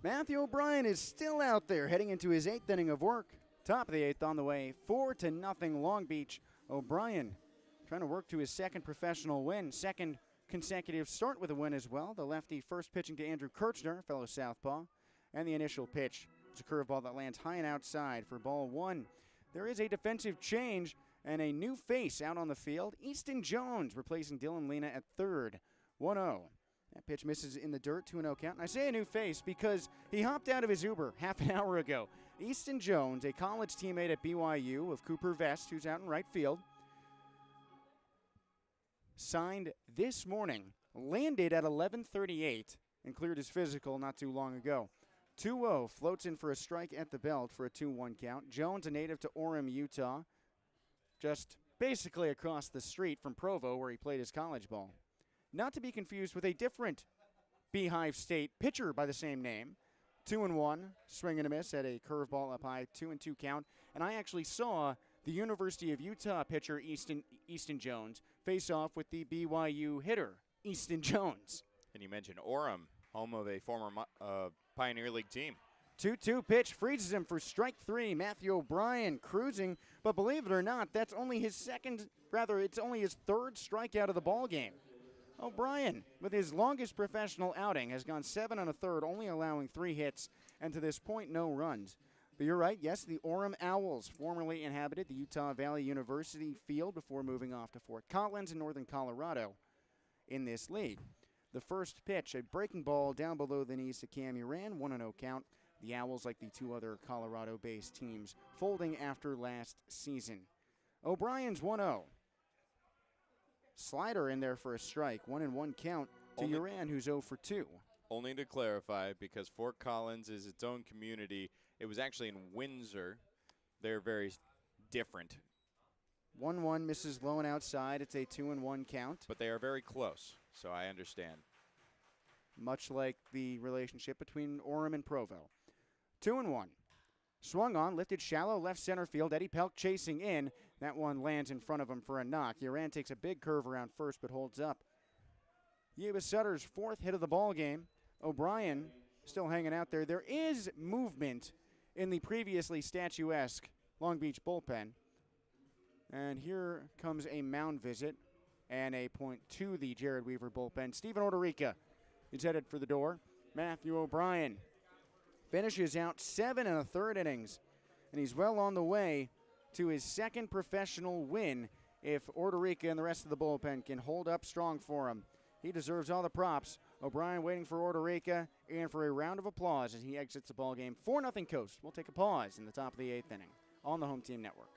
S2: Matthew O'Brien is still out there heading into his 8th inning of work. Top of the 8th on the way, 4-0 Long Beach. O'Brien trying to work to his 2nd professional win, 2nd consecutive start with a win as well. The lefty first pitching to Andrew Kirchner, fellow southpaw, and the initial pitch is a curveball that lands high and outside for ball 1. There is a defensive change and a new face out on the field. Easton Jones replacing Dylan Lena at 3rd. 1-0. That pitch misses in the dirt, 2-0 count. And I say a new face because he hopped out of his Uber half an hour ago. Easton Jones, a college teammate at BYU of Cooper Vest, who's out in right field, signed this morning landed at 11:38 and cleared his physical not too long ago. 2-0 floats in for a strike at the belt for a 2-1 count. Jones, a native to Orem, Utah, just basically across the street from Provo where he played his college ball. Not to be confused with a different Beehive State pitcher by the same name. 2-1, swing and a miss at a curveball up high, 2-2 count. And I actually saw the University of Utah pitcher Easton Jones face off with the BYU hitter Easton Jones.
S1: And you mentioned Orem, home of a former Pioneer League team.
S2: 2-2 pitch freezes him for strike 3. Matthew O'Brien cruising, but believe it or not, it's only his third strikeout of the ball game. O'Brien, with his longest professional outing, has gone 7 1/3, only allowing 3 hits, and to this point, no runs. But you're right, yes, the Orem Owls formerly inhabited the Utah Valley University field before moving off to Fort Collins in northern Colorado in this league. The first pitch, a breaking ball down below the knees to Cam Uran, 1-0 count. The Owls, like the 2 other Colorado-based teams, folding after last season. O'Brien's 1-0. Slider in there for a strike, 1-1 count to Uran, who's 0 for 2.
S1: Only to clarify, because Fort Collins is its own community, it was actually in Windsor. They're very different.
S2: 1-1 misses low and outside. It's a 2-1 count.
S1: But they are very close, so I understand.
S2: Much like the relationship between Orem and Provo. 2-1. Swung on, lifted shallow left center field. Eddie Pelk chasing in. That one lands in front of him for a knock. Uran takes a big curve around first, but holds up. Yuba-Sutter's 4th hit of the ball game. O'Brien still hanging out there. There is movement in the previously statuesque Long Beach bullpen. And here comes a mound visit and a point to the Jared Weaver bullpen. Steven Ordorica is headed for the door. Matthew O'Brien finishes out 7 1/3 innings, and he's well on the way to his 2nd professional win if Ordorica and the rest of the bullpen can hold up strong for him. He deserves all the props. O'Brien waiting for Ordorica and for a round of applause as he exits the ballgame. 4-0 Coast. We'll take a pause in the top of the 8th inning on the Home Team Network.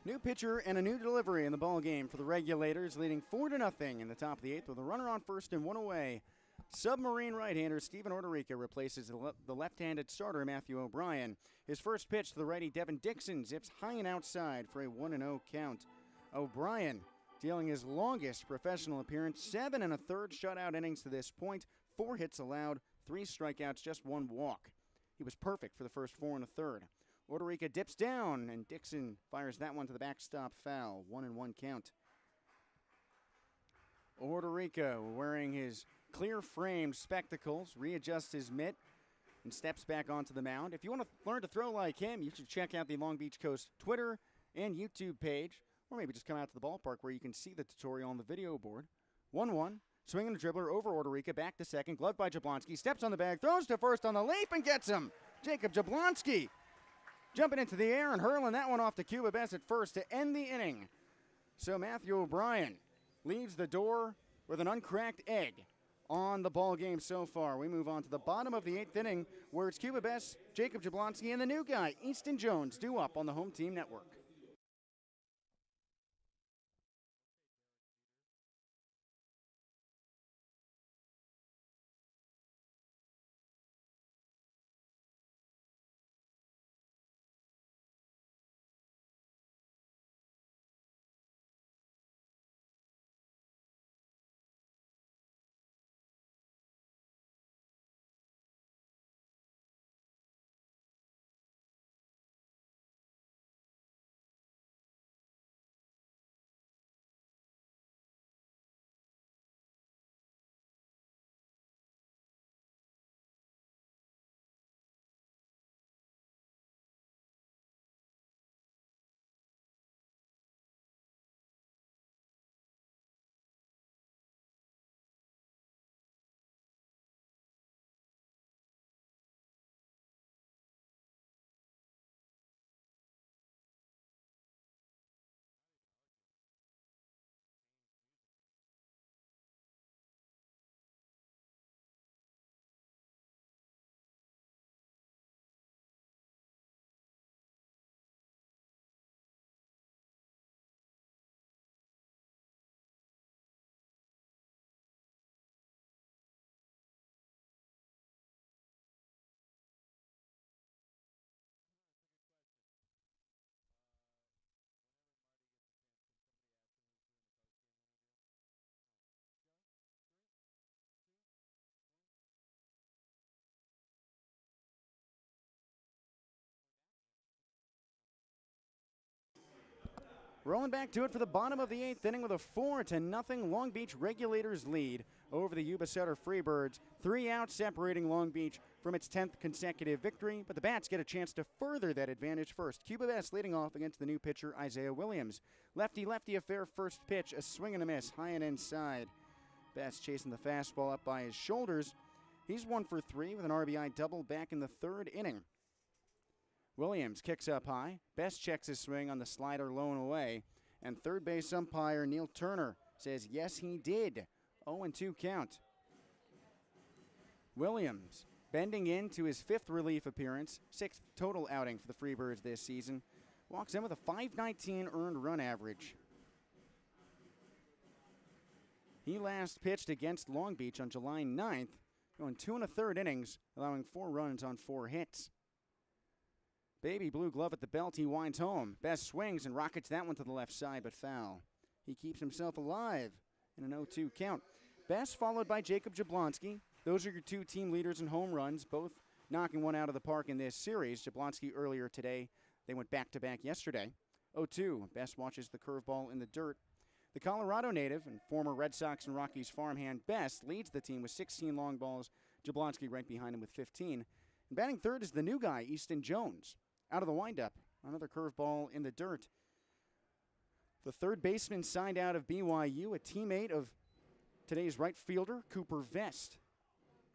S2: New pitcher and a new delivery in the ball game for the Regulators, leading 4-0 in the top of the 8th with a runner on first and 1 away. Submarine right-hander Steven Ordorica replaces the left-handed starter Matthew O'Brien. His first pitch to the righty Devin Dixon zips high and outside for a 1-0 count. O'Brien dealing his longest professional appearance, 7 1/3 shutout innings to this point, 4 hits allowed, 3 strikeouts, just 1 walk. He was perfect for the first 4 1/3. Ordorica dips down, and Dixon fires that one to the backstop foul. 1-1 count. Ordorica wearing his clear-framed spectacles, readjusts his mitt, and steps back onto the mound. If you want to learn to throw like him, you should check out the Long Beach Coast Twitter and YouTube page, or maybe just come out to the ballpark where you can see the tutorial on the video board. 1-1, swinging the dribbler over Orderica, back to second, gloved by Jablonski, steps on the bag, throws to first on the leap and gets him. Jacob Jablonski jumping into the air and hurling that one off to Cuba Bess at first to end the inning. So Matthew O'Brien leaves the door with an uncracked egg on the ball game so far. We move on to the bottom of the 8th inning, where it's Cuba Bess, Jacob Jablonski, and the new guy, Easton Jones, due up on the Home Team Network. Rolling back to it for the bottom of the 8th inning with a 4-0 Long Beach Regulators lead over the Yuba-Sutter Freebirds. 3 outs separating Long Beach from its 10th consecutive victory, but the Bats get a chance to further that advantage first. Cuba Bess leading off against the new pitcher Isaiah Williams. Lefty-lefty affair first pitch, a swing and a miss, high and inside. Bess chasing the fastball up by his shoulders. He's 1 for 3 with an RBI double back in the 3rd inning. Williams kicks up high. Bess checks his swing on the slider low and away. And third base umpire Neil Turner says yes, he did. 0-2 count. Williams bending into his 5th relief appearance, 6th total outing for the Freebirds this season. Walks in with a .519 earned run average. He last pitched against Long Beach on July 9th, going 2 1/3 innings, allowing 4 runs on 4 hits. Baby blue glove at the belt, he winds home. Bess swings and rockets that one to the left side, but foul. He keeps himself alive in an 0-2 count. Bess followed by Jacob Jablonski. Those are your 2 team leaders in home runs, both knocking one out of the park in this series. Jablonski earlier today. They went back-to-back yesterday. 0-2. Bess watches the curveball in the dirt. The Colorado native and former Red Sox and Rockies farmhand Bess leads the team with 16 long balls. Jablonski right behind him with 15. And batting third is the new guy, Easton Jones. Out of the windup, another curveball in the dirt. The third baseman signed out of BYU, a teammate of today's right fielder, Cooper Vest,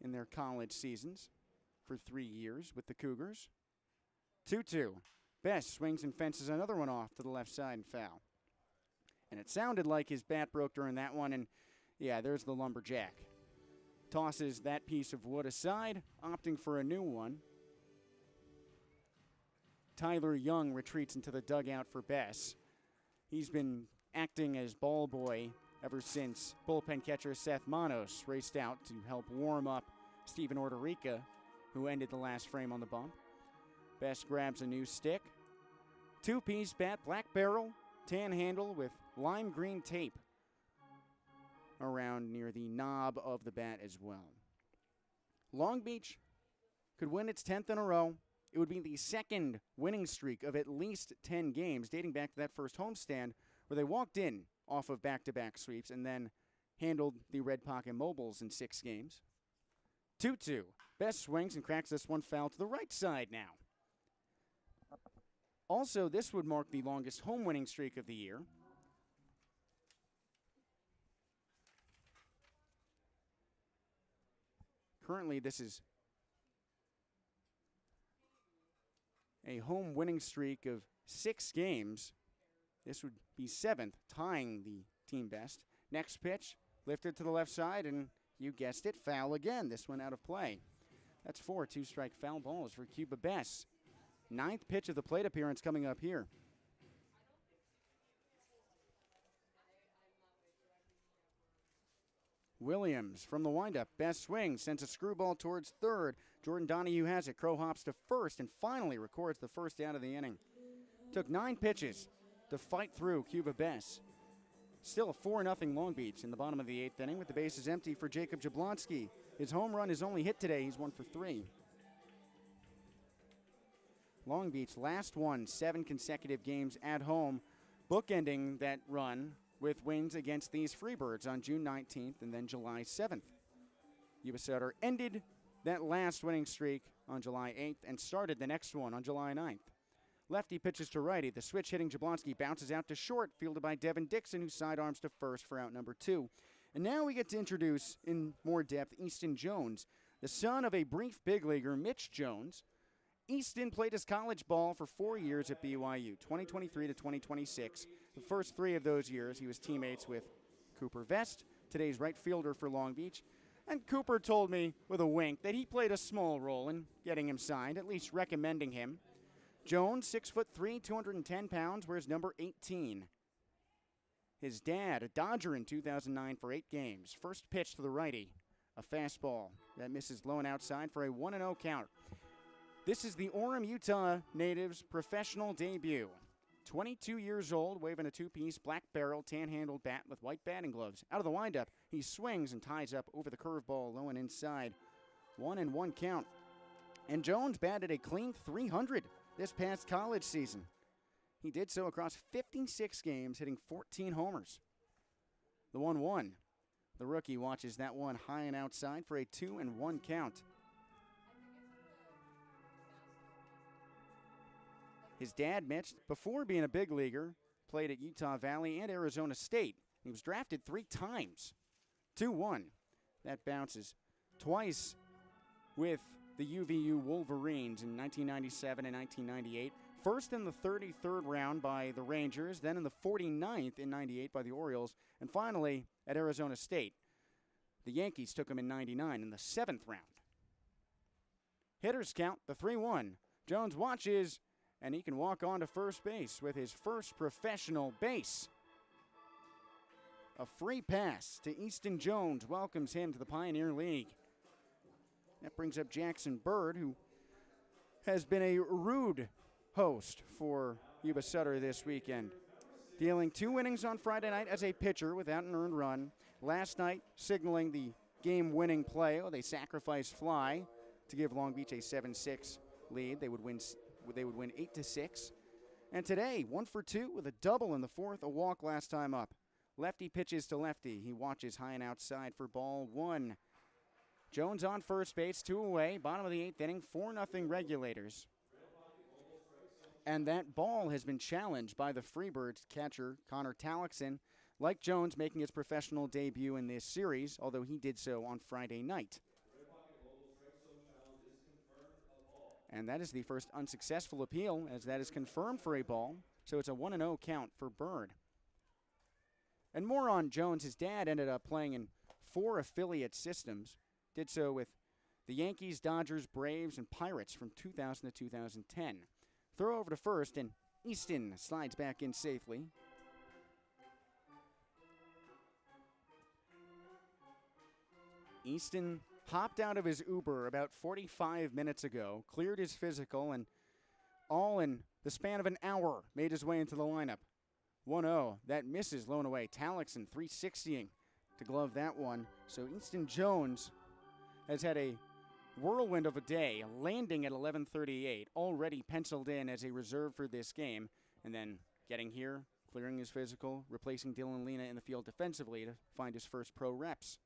S2: in their college seasons for 3 years with the Cougars. 2-2. Best swings and fences another one off to the left side and foul. And it sounded like his bat broke during that one, and yeah, there's the lumberjack. Tosses that piece of wood aside, opting for a new one. Tyler Young retreats into the dugout for Bess. He's been acting as ball boy ever since bullpen catcher Seth Manos raced out to help warm up Steven Orderica, who ended the last frame on the bump. Bess grabs a new stick. 2-piece bat, black barrel, tan handle with lime green tape around near the knob of the bat as well. Long Beach could win its 10th in a row. It would be the second winning streak of at least 10 games, dating back to that first homestand where they walked in off of back-to-back sweeps and then handled the Red Pocket Mobiles in 6 games. 2-2. Best swings and cracks this one foul to the right side now. Also, this would mark the longest home winning streak of the year. Currently, this is a home winning streak of 6 games. This would be 7th, tying the team best. Next pitch, lifted to the left side, and you guessed it, foul again. This one out of play. That's 4 2-strike foul balls for Yuba-Sutter. 9th pitch of the plate appearance coming up here. Williams from the windup. Best swing. Sends a screwball towards third. Jordan Donahue has it. Crow hops to first and finally records the first out of the inning. Took 9 pitches to fight through Yuba-Sutter. Still a 4-0 Long Beach in the bottom of the 8th inning with the bases empty for Jacob Jablonski. His home run is only hit today. He's 1 for 3. Long Beach last won 7 consecutive games at home, bookending that run with wins against these Freebirds on June 19th and then July 7th. Yuba-Sutter ended that last winning streak on July 8th and started the next one on July 9th. Lefty pitches to righty. The switch hitting Jablonski bounces out to short, fielded by Devin Dixon, who sidearms to first for out number 2. And now we get to introduce in more depth Easton Jones, the son of a brief big leaguer, Mitch Jones. Easton played his college ball for 4 years at BYU, 2023 to 2026. The first 3 of those years, he was teammates with Cooper Vest, today's right fielder for Long Beach. And Cooper told me with a wink that he played a small role in getting him signed, at least recommending him. Jones, 6'3", 210 pounds, wears number 18. His dad, a Dodger in 2009 for 8 games. First pitch to the righty, a fastball that misses low and outside for a 1-0 count. This is the Orem, Utah native's professional debut. 22 years old, waving a 2-piece black barrel, tan-handled bat with white batting gloves. Out of the windup, he swings and ties up over the curveball, low and inside. 1-1 count. And Jones batted a clean .300 this past college season. He did so across 56 games, hitting 14 homers. The 1-1. The rookie watches that one high and outside for a 2-1 count. His dad, Mitch, before being a big leaguer, played at Utah Valley and Arizona State. He was drafted 3 times. 2-1. That bounces twice with the UVU Wolverines in 1997 and 1998. First in the 33rd round by the Rangers, then in the 49th in 98 by the Orioles, and finally at Arizona State. The Yankees took him in 99 in the 7th round. Hitters count the 3-1. Jones watches, and he can walk on to first base with his first professional base. A free pass to Easton Jones welcomes him to the Pioneer League. That brings up Jackson Bird, who has been a rude host for Yuba-Sutter this weekend. Dealing 2 innings on Friday night as a pitcher without an earned run. Last night, signaling the game-winning play with a sacrifice fly to give Long Beach a 7-6 lead. They would win 8-6. And today, 1 for 2 with a double in the 4th, a walk last time up. Lefty pitches to lefty. He watches high and outside for ball 1. Jones on first base, 2 away, bottom of the 8th inning, 4-0 Regulators. And that ball has been challenged by the Freebirds catcher, Connor Talixon, like Jones making his professional debut in this series, although he did so on Friday night. And that is the first unsuccessful appeal, as that is confirmed for a ball, so it's a 1-0 count for Bird. And more on Jones. His dad ended up playing in 4 affiliate systems. Did so with the Yankees, Dodgers, Braves, and Pirates from 2000 to 2010. Throw over to first, and Easton slides back in safely. Easton hopped out of his Uber about 45 minutes ago, cleared his physical, and all in the span of an hour made his way into the lineup. 1-0. That misses low and away. Talixon 360ing to glove that one. So Easton Jones has had a whirlwind of a day, landing at 11:38, already penciled in as a reserve for this game, and then getting here clearing his physical, replacing Dylan Lena in the field defensively to find his first pro reps.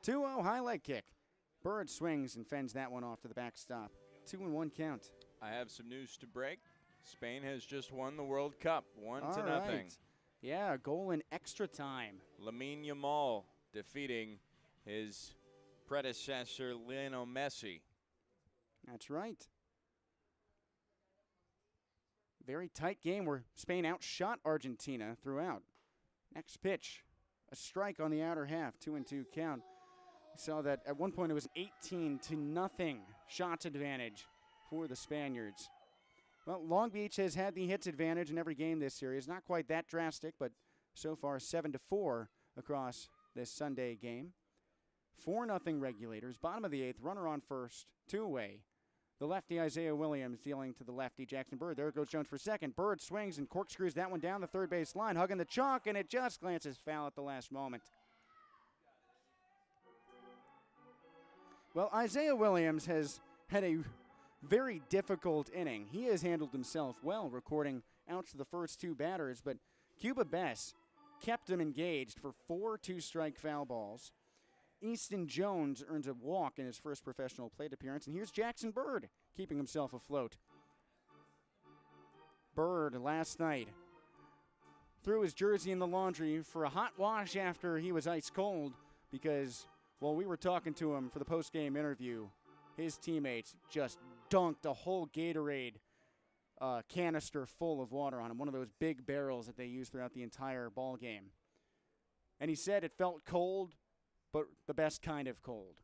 S2: 2-0 high leg kick. Bird swings and fends that one off to the backstop. 2-1 count.
S1: I have some news to break. Spain has just won the World Cup, 1-0.
S2: Right. Yeah, a goal in extra time.
S1: Lamine Yamal defeating his predecessor, Lionel Messi.
S2: That's right. Very tight game where Spain outshot Argentina throughout. Next pitch, a strike on the outer half, 2-2 count. We saw that at one point it was 18-0 shots advantage for the Spaniards. Well, Long Beach has had the hits advantage in every game this series. Not quite that drastic, but so far 7-4 across this Sunday game. 4-0 Regulators. Bottom of the eighth, runner on first, 2 away. The lefty Isaiah Williams dealing to the lefty Jackson Bird. There goes Jones for second. Bird swings and corkscrews that one down the third base line, hugging the chalk, and it just glances foul at the last moment. Well, Isaiah Williams has had a very difficult inning. He has handled himself well, recording outs to the first 2 batters, but Cuba Bess kept him engaged for 4 two-strike foul balls. Easton Jones earns a walk in his first professional plate appearance, and here's Jackson Bird keeping himself afloat. Bird last night threw his jersey in the laundry for a hot wash after he was ice cold because while we were talking to him for the post-game interview, his teammates just dunked a whole Gatorade canister full of water on him, one of those big barrels that they use throughout the entire ball game. And he said it felt cold, but the best kind of cold.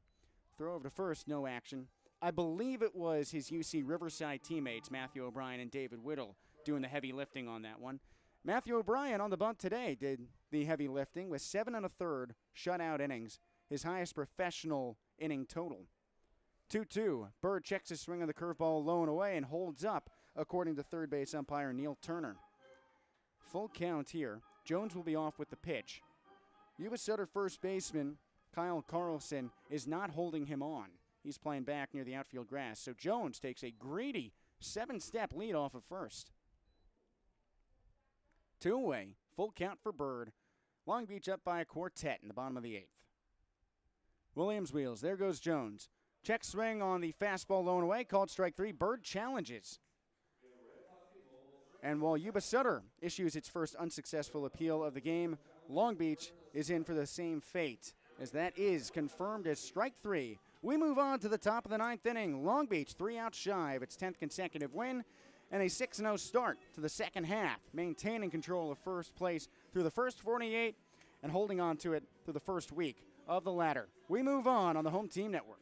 S2: Throw over to first, no action. I believe it was his UC Riverside teammates, Matthew O'Brien and David Whittle, doing the heavy lifting on that one. Matthew O'Brien on the bunt today did the heavy lifting with 7 1/3 shutout innings, his highest professional inning total. 2-2. Bird checks his swing on the curveball low and away and holds up, according to third base umpire Neil Turner. Full count here. Jones will be off with the pitch. Yuba-Sutter first baseman Kyle Carlson is not holding him on. He's playing back near the outfield grass, so Jones takes a greedy 7-step lead off of first. 2 away. Full count for Bird. Long Beach up by a quartet in the bottom of the 8th. Williams wheels. There goes Jones. Check swing on the fastball low and away. Called strike 3. Bird challenges. And while Yuba-Sutter issues its first unsuccessful appeal of the game, Long Beach is in for the same fate, as that is confirmed as strike 3. We move on to the top of the 9th inning. Long Beach 3 outs shy of its 10th consecutive win and a 6-0 start to the second half, maintaining control of first place through the first 48 and holding on to it through the first week of the latter. We move on the Home Team Network.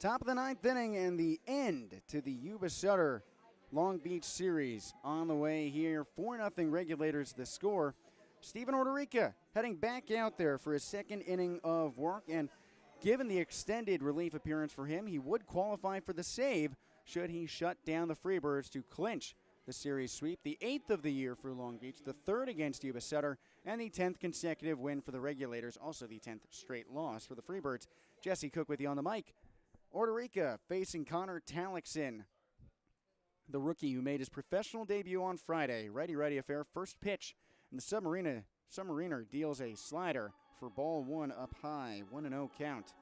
S2: Top of the ninth inning and the end to the Yuba-Sutter Long Beach series on the way here. 4-0 Regulators the score. Steven Orderica heading back out there for his second inning of work, and given the extended relief appearance for him, he would qualify for the save should he shut down the Freebirds to clinch the series sweep, the 8th of the year for Long Beach, the 3rd against Yuba-Sutter, and the 10th consecutive win for the Regulators, also the 10th straight loss for the Freebirds. Jesse Cook with you on the mic. Orderica facing Connor Talixon, the rookie who made his professional debut on Friday. Righty affair, first pitch, and the Submariner deals a slider for ball one up high, 1-0 count.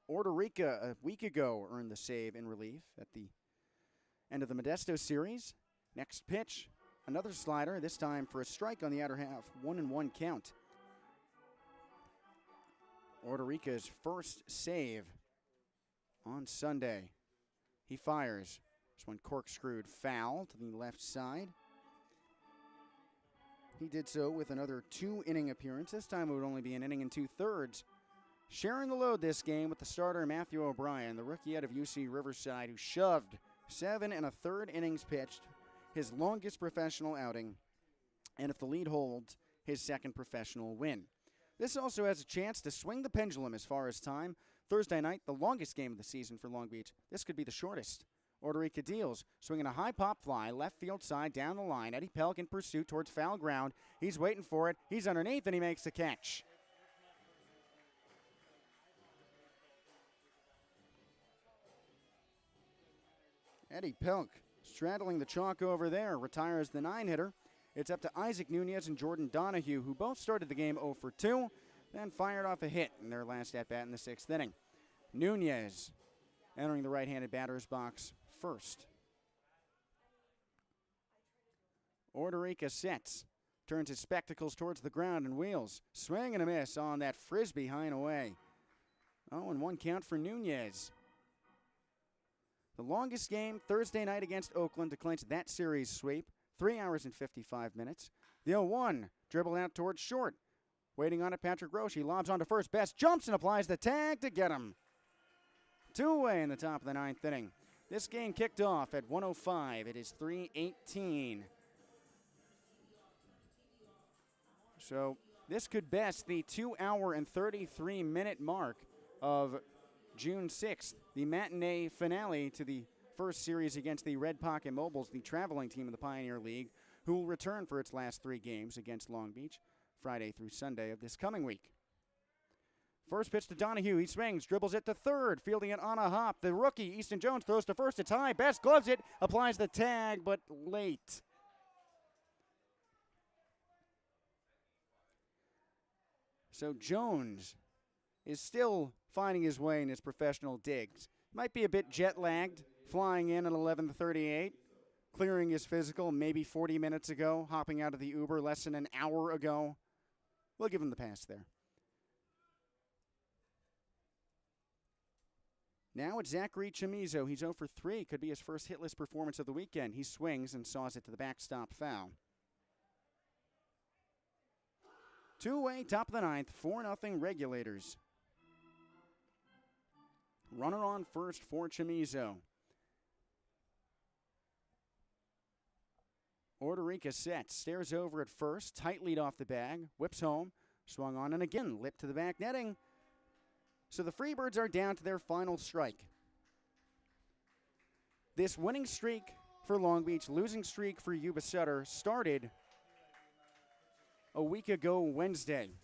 S2: Orderica a week ago earned the save in relief at the end of the Modesto series. Next pitch, another slider, this time for a strike on the outer half, 1-1 count. Orderica's first save on Sunday. He fires. This one corkscrewed foul to the left side. He did so with another 2-inning appearance. This time it would only be an inning and 2/3. Sharing the load this game with the starter Matthew O'Brien, the rookie out of UC Riverside, who shoved 7 1/3 innings pitched, his longest professional outing, and if the lead holds, his second professional win. This also has a chance to swing the pendulum as far as time. Thursday night, the longest game of the season for Long Beach. This could be the shortest. Orderica deals, swinging a high pop fly, left field side down the line. Eddie Pelk in pursuit towards foul ground. He's waiting for it. He's underneath, and he makes the catch. Eddie Pelk straddling the chalk over there, retires the 9-hitter. It's up to Isaac Nunez and Jordan Donahue, who both started the game 0 for 2, then fired off a hit in their last at-bat in the 6th inning. Nunez entering the right-handed batter's box first. Orderica sets, turns his spectacles towards the ground and wheels. Swing and a miss on that frisbee high and away. 0-1 count for Nunez. The longest game Thursday night against Oakland to clinch that series sweep. 3 hours and 55 minutes. The 0-1 dribbled out towards short. Waiting on it, Patrick Roche. He lobs onto first base, jumps and applies the tag to get him. 2 away in the top of the 9th inning. This game kicked off at 1:05. It is 3:18. So this could best the 2 hour and 33-minute mark of June 6th, the matinee finale to the first series against the Red Pocket Mobiles, the traveling team of the Pioneer League, who will return for its last 3 games against Long Beach, Friday through Sunday of this coming week. First pitch to Donahue. He swings, dribbles it to third, fielding it on a hop. The rookie, Easton Jones, throws to first. It's high. Best gloves it, applies the tag, but late. So Jones is still finding his way in his professional digs. Might be a bit jet-lagged, flying in at 11:38, clearing his physical maybe 40 minutes ago, hopping out of the Uber less than an hour ago. We'll give him the pass there. Now it's Zachary Chamizo. He's 0 for 3. Could be his first hitless performance of the weekend. He swings and saws it to the backstop foul. 2 away, top of the 9th, 4-0 Regulators. Runner on first for Chamizo. Orderica sets, stares over at first, tight lead off the bag, whips home, swung on and again, lip to the back netting. So the Freebirds are down to their final strike. This winning streak for Long Beach, losing streak for Yuba-Sutter started a week ago Wednesday.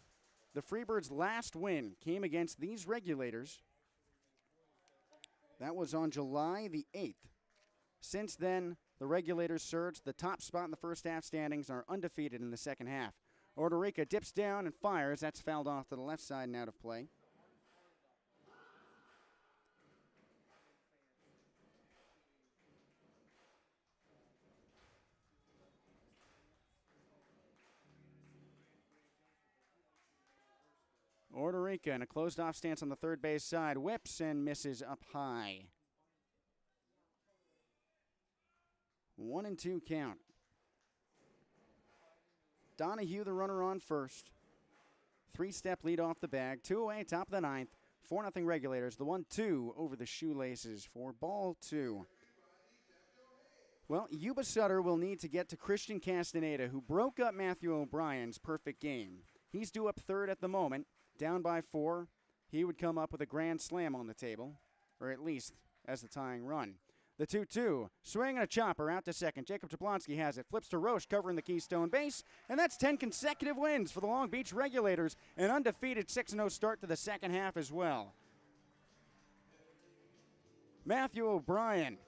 S2: The Freebirds' last win came against these Regulators. That was on July the 8th. Since then, the Regulators surged. The top spot in the first half standings are undefeated in the second half. Orderica dips down and fires. That's fouled off to the left side and out of play. Orderica in a closed-off stance on the third base side. Whips and misses up high. 1-2 count. Donahue, the runner on first. 3-step lead off the bag. 2 away, top of the 9th. 4-0 Regulators. The 1-2 over the Shoelaces for ball 2. Well, Yuba-Sutter will need to get to Christian Castaneda, who broke up Matthew O'Brien's perfect game. He's due up third at the moment, down by 4. He would come up with a grand slam on the table, or at least as the tying run. The 2-2, swinging a chopper out to second. Jacob Jablonski has it, flips to Roche, covering the Keystone base, and that's 10 consecutive wins for the Long Beach Regulators, an undefeated 6-0 start to the second half as well. Matthew O'Brien,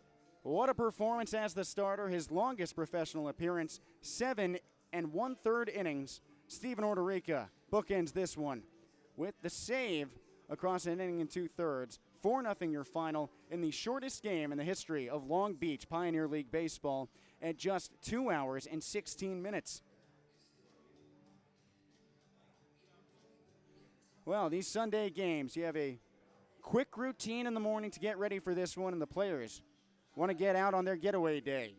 S2: what a performance as the starter, his longest professional appearance, 7 1/3 innings. Steven Ordorica bookends this one with the save across an inning and 2/3. 4-0 your final in the shortest game in the history of Long Beach Pioneer League Baseball at just 2 hours and 16 minutes. Well, these Sunday games, you have a quick routine in the morning to get ready for this one, and the players want to get out on their getaway day.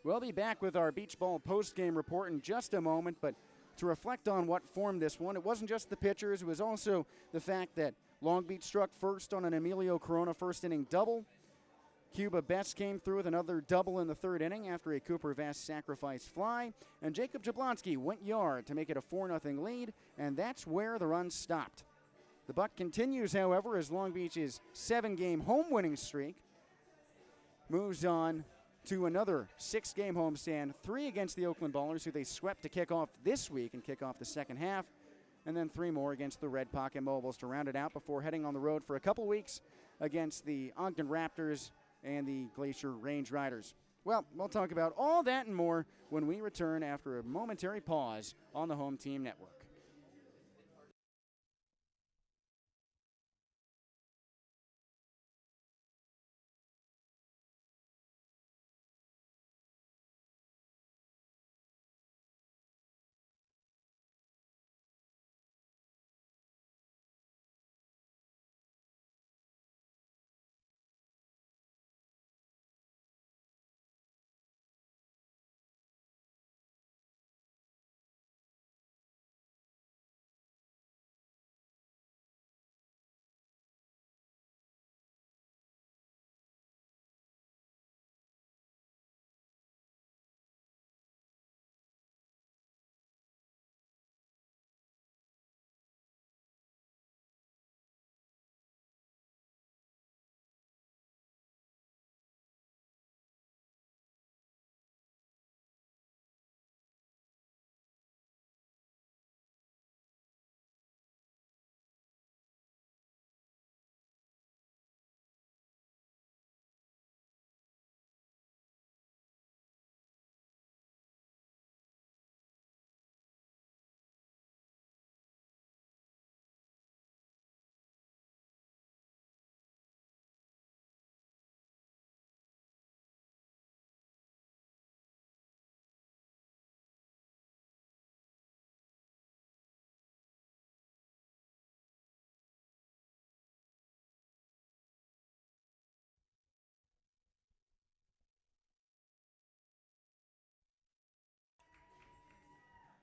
S2: We'll be back with our beach ball post-game report in just a moment, but to reflect on what formed this one, it wasn't just the pitchers, it was also the fact that Long Beach struck first on an Emilio Corona first-inning double. Cuba Best came through with another double in the third inning after a Cooper Vest sacrifice fly, and Jacob Jablonski went yard to make it a 4-0 lead, and that's where the run stopped. The buck continues, however, as Long Beach's 7-game home winning streak moves on to another 6-game homestand, 3 against the Oakland Ballers, who they swept to kick off this week and kick off the second half, and then 3 more against the Red Pocket Mobiles to round it out before heading on the road for a couple weeks against the Ogden Raptors and the Glacier Range Riders. Well, we'll talk about all that and more when we return after a momentary pause on the Home Team Network.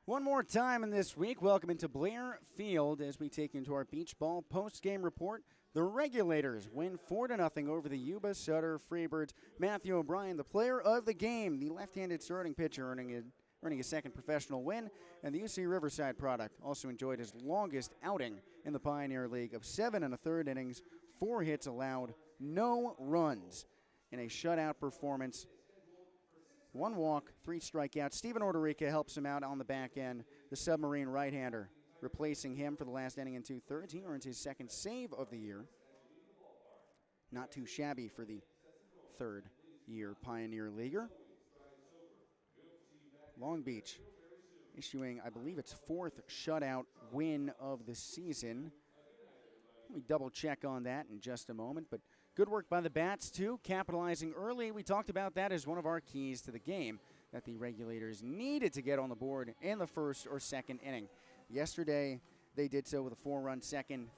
S2: One more time in this week, welcome into Blair Field as we take into our beach ball post-game report. The Regulators win 4-0 over the Yuba-Sutter Freebirds. Matthew O'Brien, the player of the game, the left-handed starting pitcher, earning his second professional win. And the UC Riverside product also enjoyed his longest outing in the Pioneer League of 7 1/3 innings, 4 hits allowed, no runs in a shutout performance. 1 walk, 3 strikeouts. Steven Ordorica helps him out on the back end. The submarine right-hander replacing him for the last inning and 2/3. He earns his second save of the year. Not too shabby for the third-year Pioneer Leaguer. Long Beach issuing, I believe, its 4th shutout win of the season. Let me double check on that in just a moment, but good work by the Bats, too, capitalizing early. We talked about that as one of our keys to the game, that the Regulators needed to get on the board in the first or second inning. Yesterday, they did so with a 4-run second.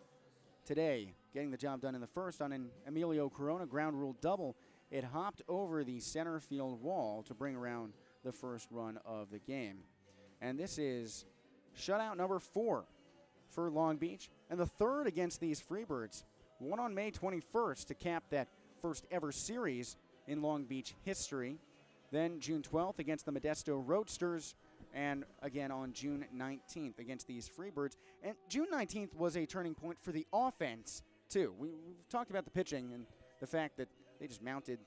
S2: Today, getting the job done in the first on an Emilio Corona ground rule double. It hopped over the center field wall to bring around the first run of the game. And this is shutout number 4 for Long Beach. and the third against these Freebirds. One on May 21st to cap that first ever series in Long Beach history. Then June 12th against the Modesto Roadsters, and again on June 19th against these Freebirds. And June 19th was a turning point for the offense, too. We've talked about the pitching and the fact that they just mounted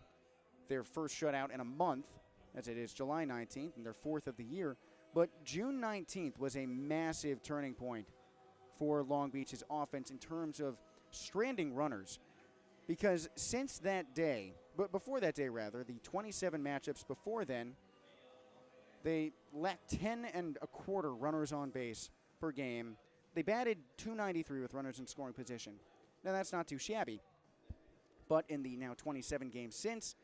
S2: their first shutout in a month, as it is July 19th, and their fourth of the year. But June 19th was a massive turning point for Long Beach's offense in terms of stranding runners. Because since that day, but before that day rather, the 27 matchups before then, they lacked 10 1/4 runners on base per game. They batted .293 with runners in scoring position. Now that's not too shabby. But in the now 27 games since,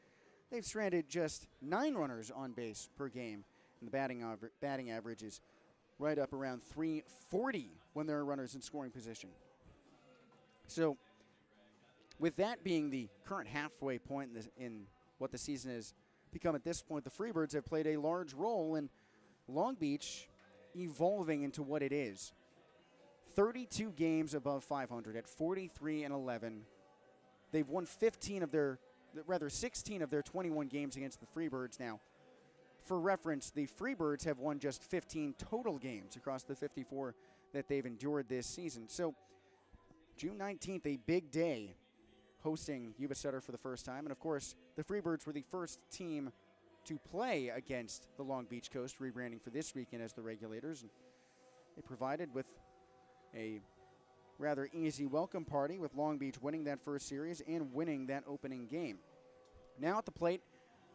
S2: they've stranded just 9 runners on base per game. And the batting average is right up around .340 when there are runners in scoring position. So with that being the current halfway point in what the season has become at this point, the Freebirds have played a large role in Long Beach evolving into what it is. 32 games above 500 at 43-11. They've won 16 of their 21 games against the Freebirds now. For reference, the Freebirds have won just 15 total games across the 54 that they've endured this season. So June 19th, a big day, hosting Yuba-Sutter for the first time. And, of course, the Freebirds were the first team to play against the Long Beach Coast, rebranding for this weekend as the Regulators. And they provided with a rather easy welcome party, with Long Beach winning that first series and winning that opening game. Now at the plate,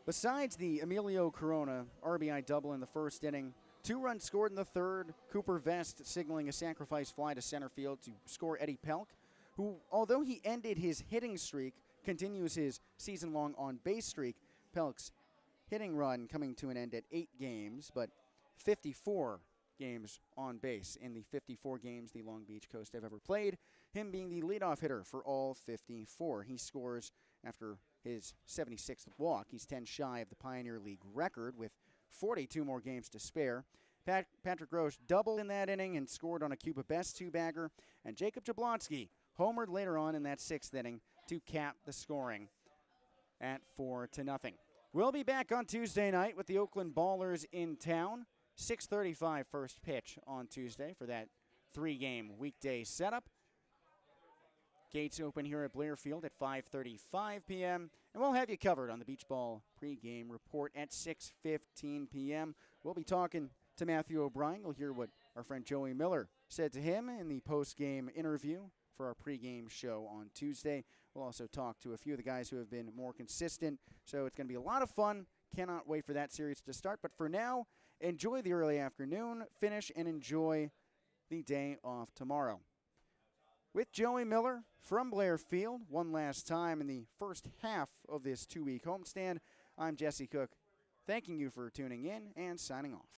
S2: besides the Emilio Corona RBI double in the first inning, 2 runs scored in the third, Cooper Vest signaling a sacrifice fly to center field to score Eddie Pelk, who, although he ended his hitting streak, continues his season-long on-base streak. Pelk's hitting run coming to an end at 8 games, but 54 games on base in the 54 games the Long Beach Coast have ever played, him being the leadoff hitter for all 54. He scores after his 76th walk. He's 10 shy of the Pioneer League record with 42 more games to spare. Patrick Roche doubled in that inning and scored on a Cuba Best 2-bagger, and Jacob Jablonski homered later on in that 6th inning to cap the scoring at 4-0. We'll be back on Tuesday night with the Oakland Ballers in town. 6:35 first pitch on Tuesday for that 3-game weekday setup. Gates open here at Blair Field at 5:35 p.m. And we'll have you covered on the Beach Ball pregame report at 6:15 p.m. We'll be talking to Matthew O'Brien. You'll hear what our friend Joey Miller said to him in the postgame interview for our pregame show on Tuesday. We'll also talk to a few of the guys who have been more consistent. So it's going to be a lot of fun. Cannot wait for that series to start. But for now, enjoy the early afternoon finish and enjoy the day off tomorrow. With Joey Miller from Blair Field, one last time in the first half of this 2-week homestand, I'm Jesse Cook, thanking you for tuning in and signing off.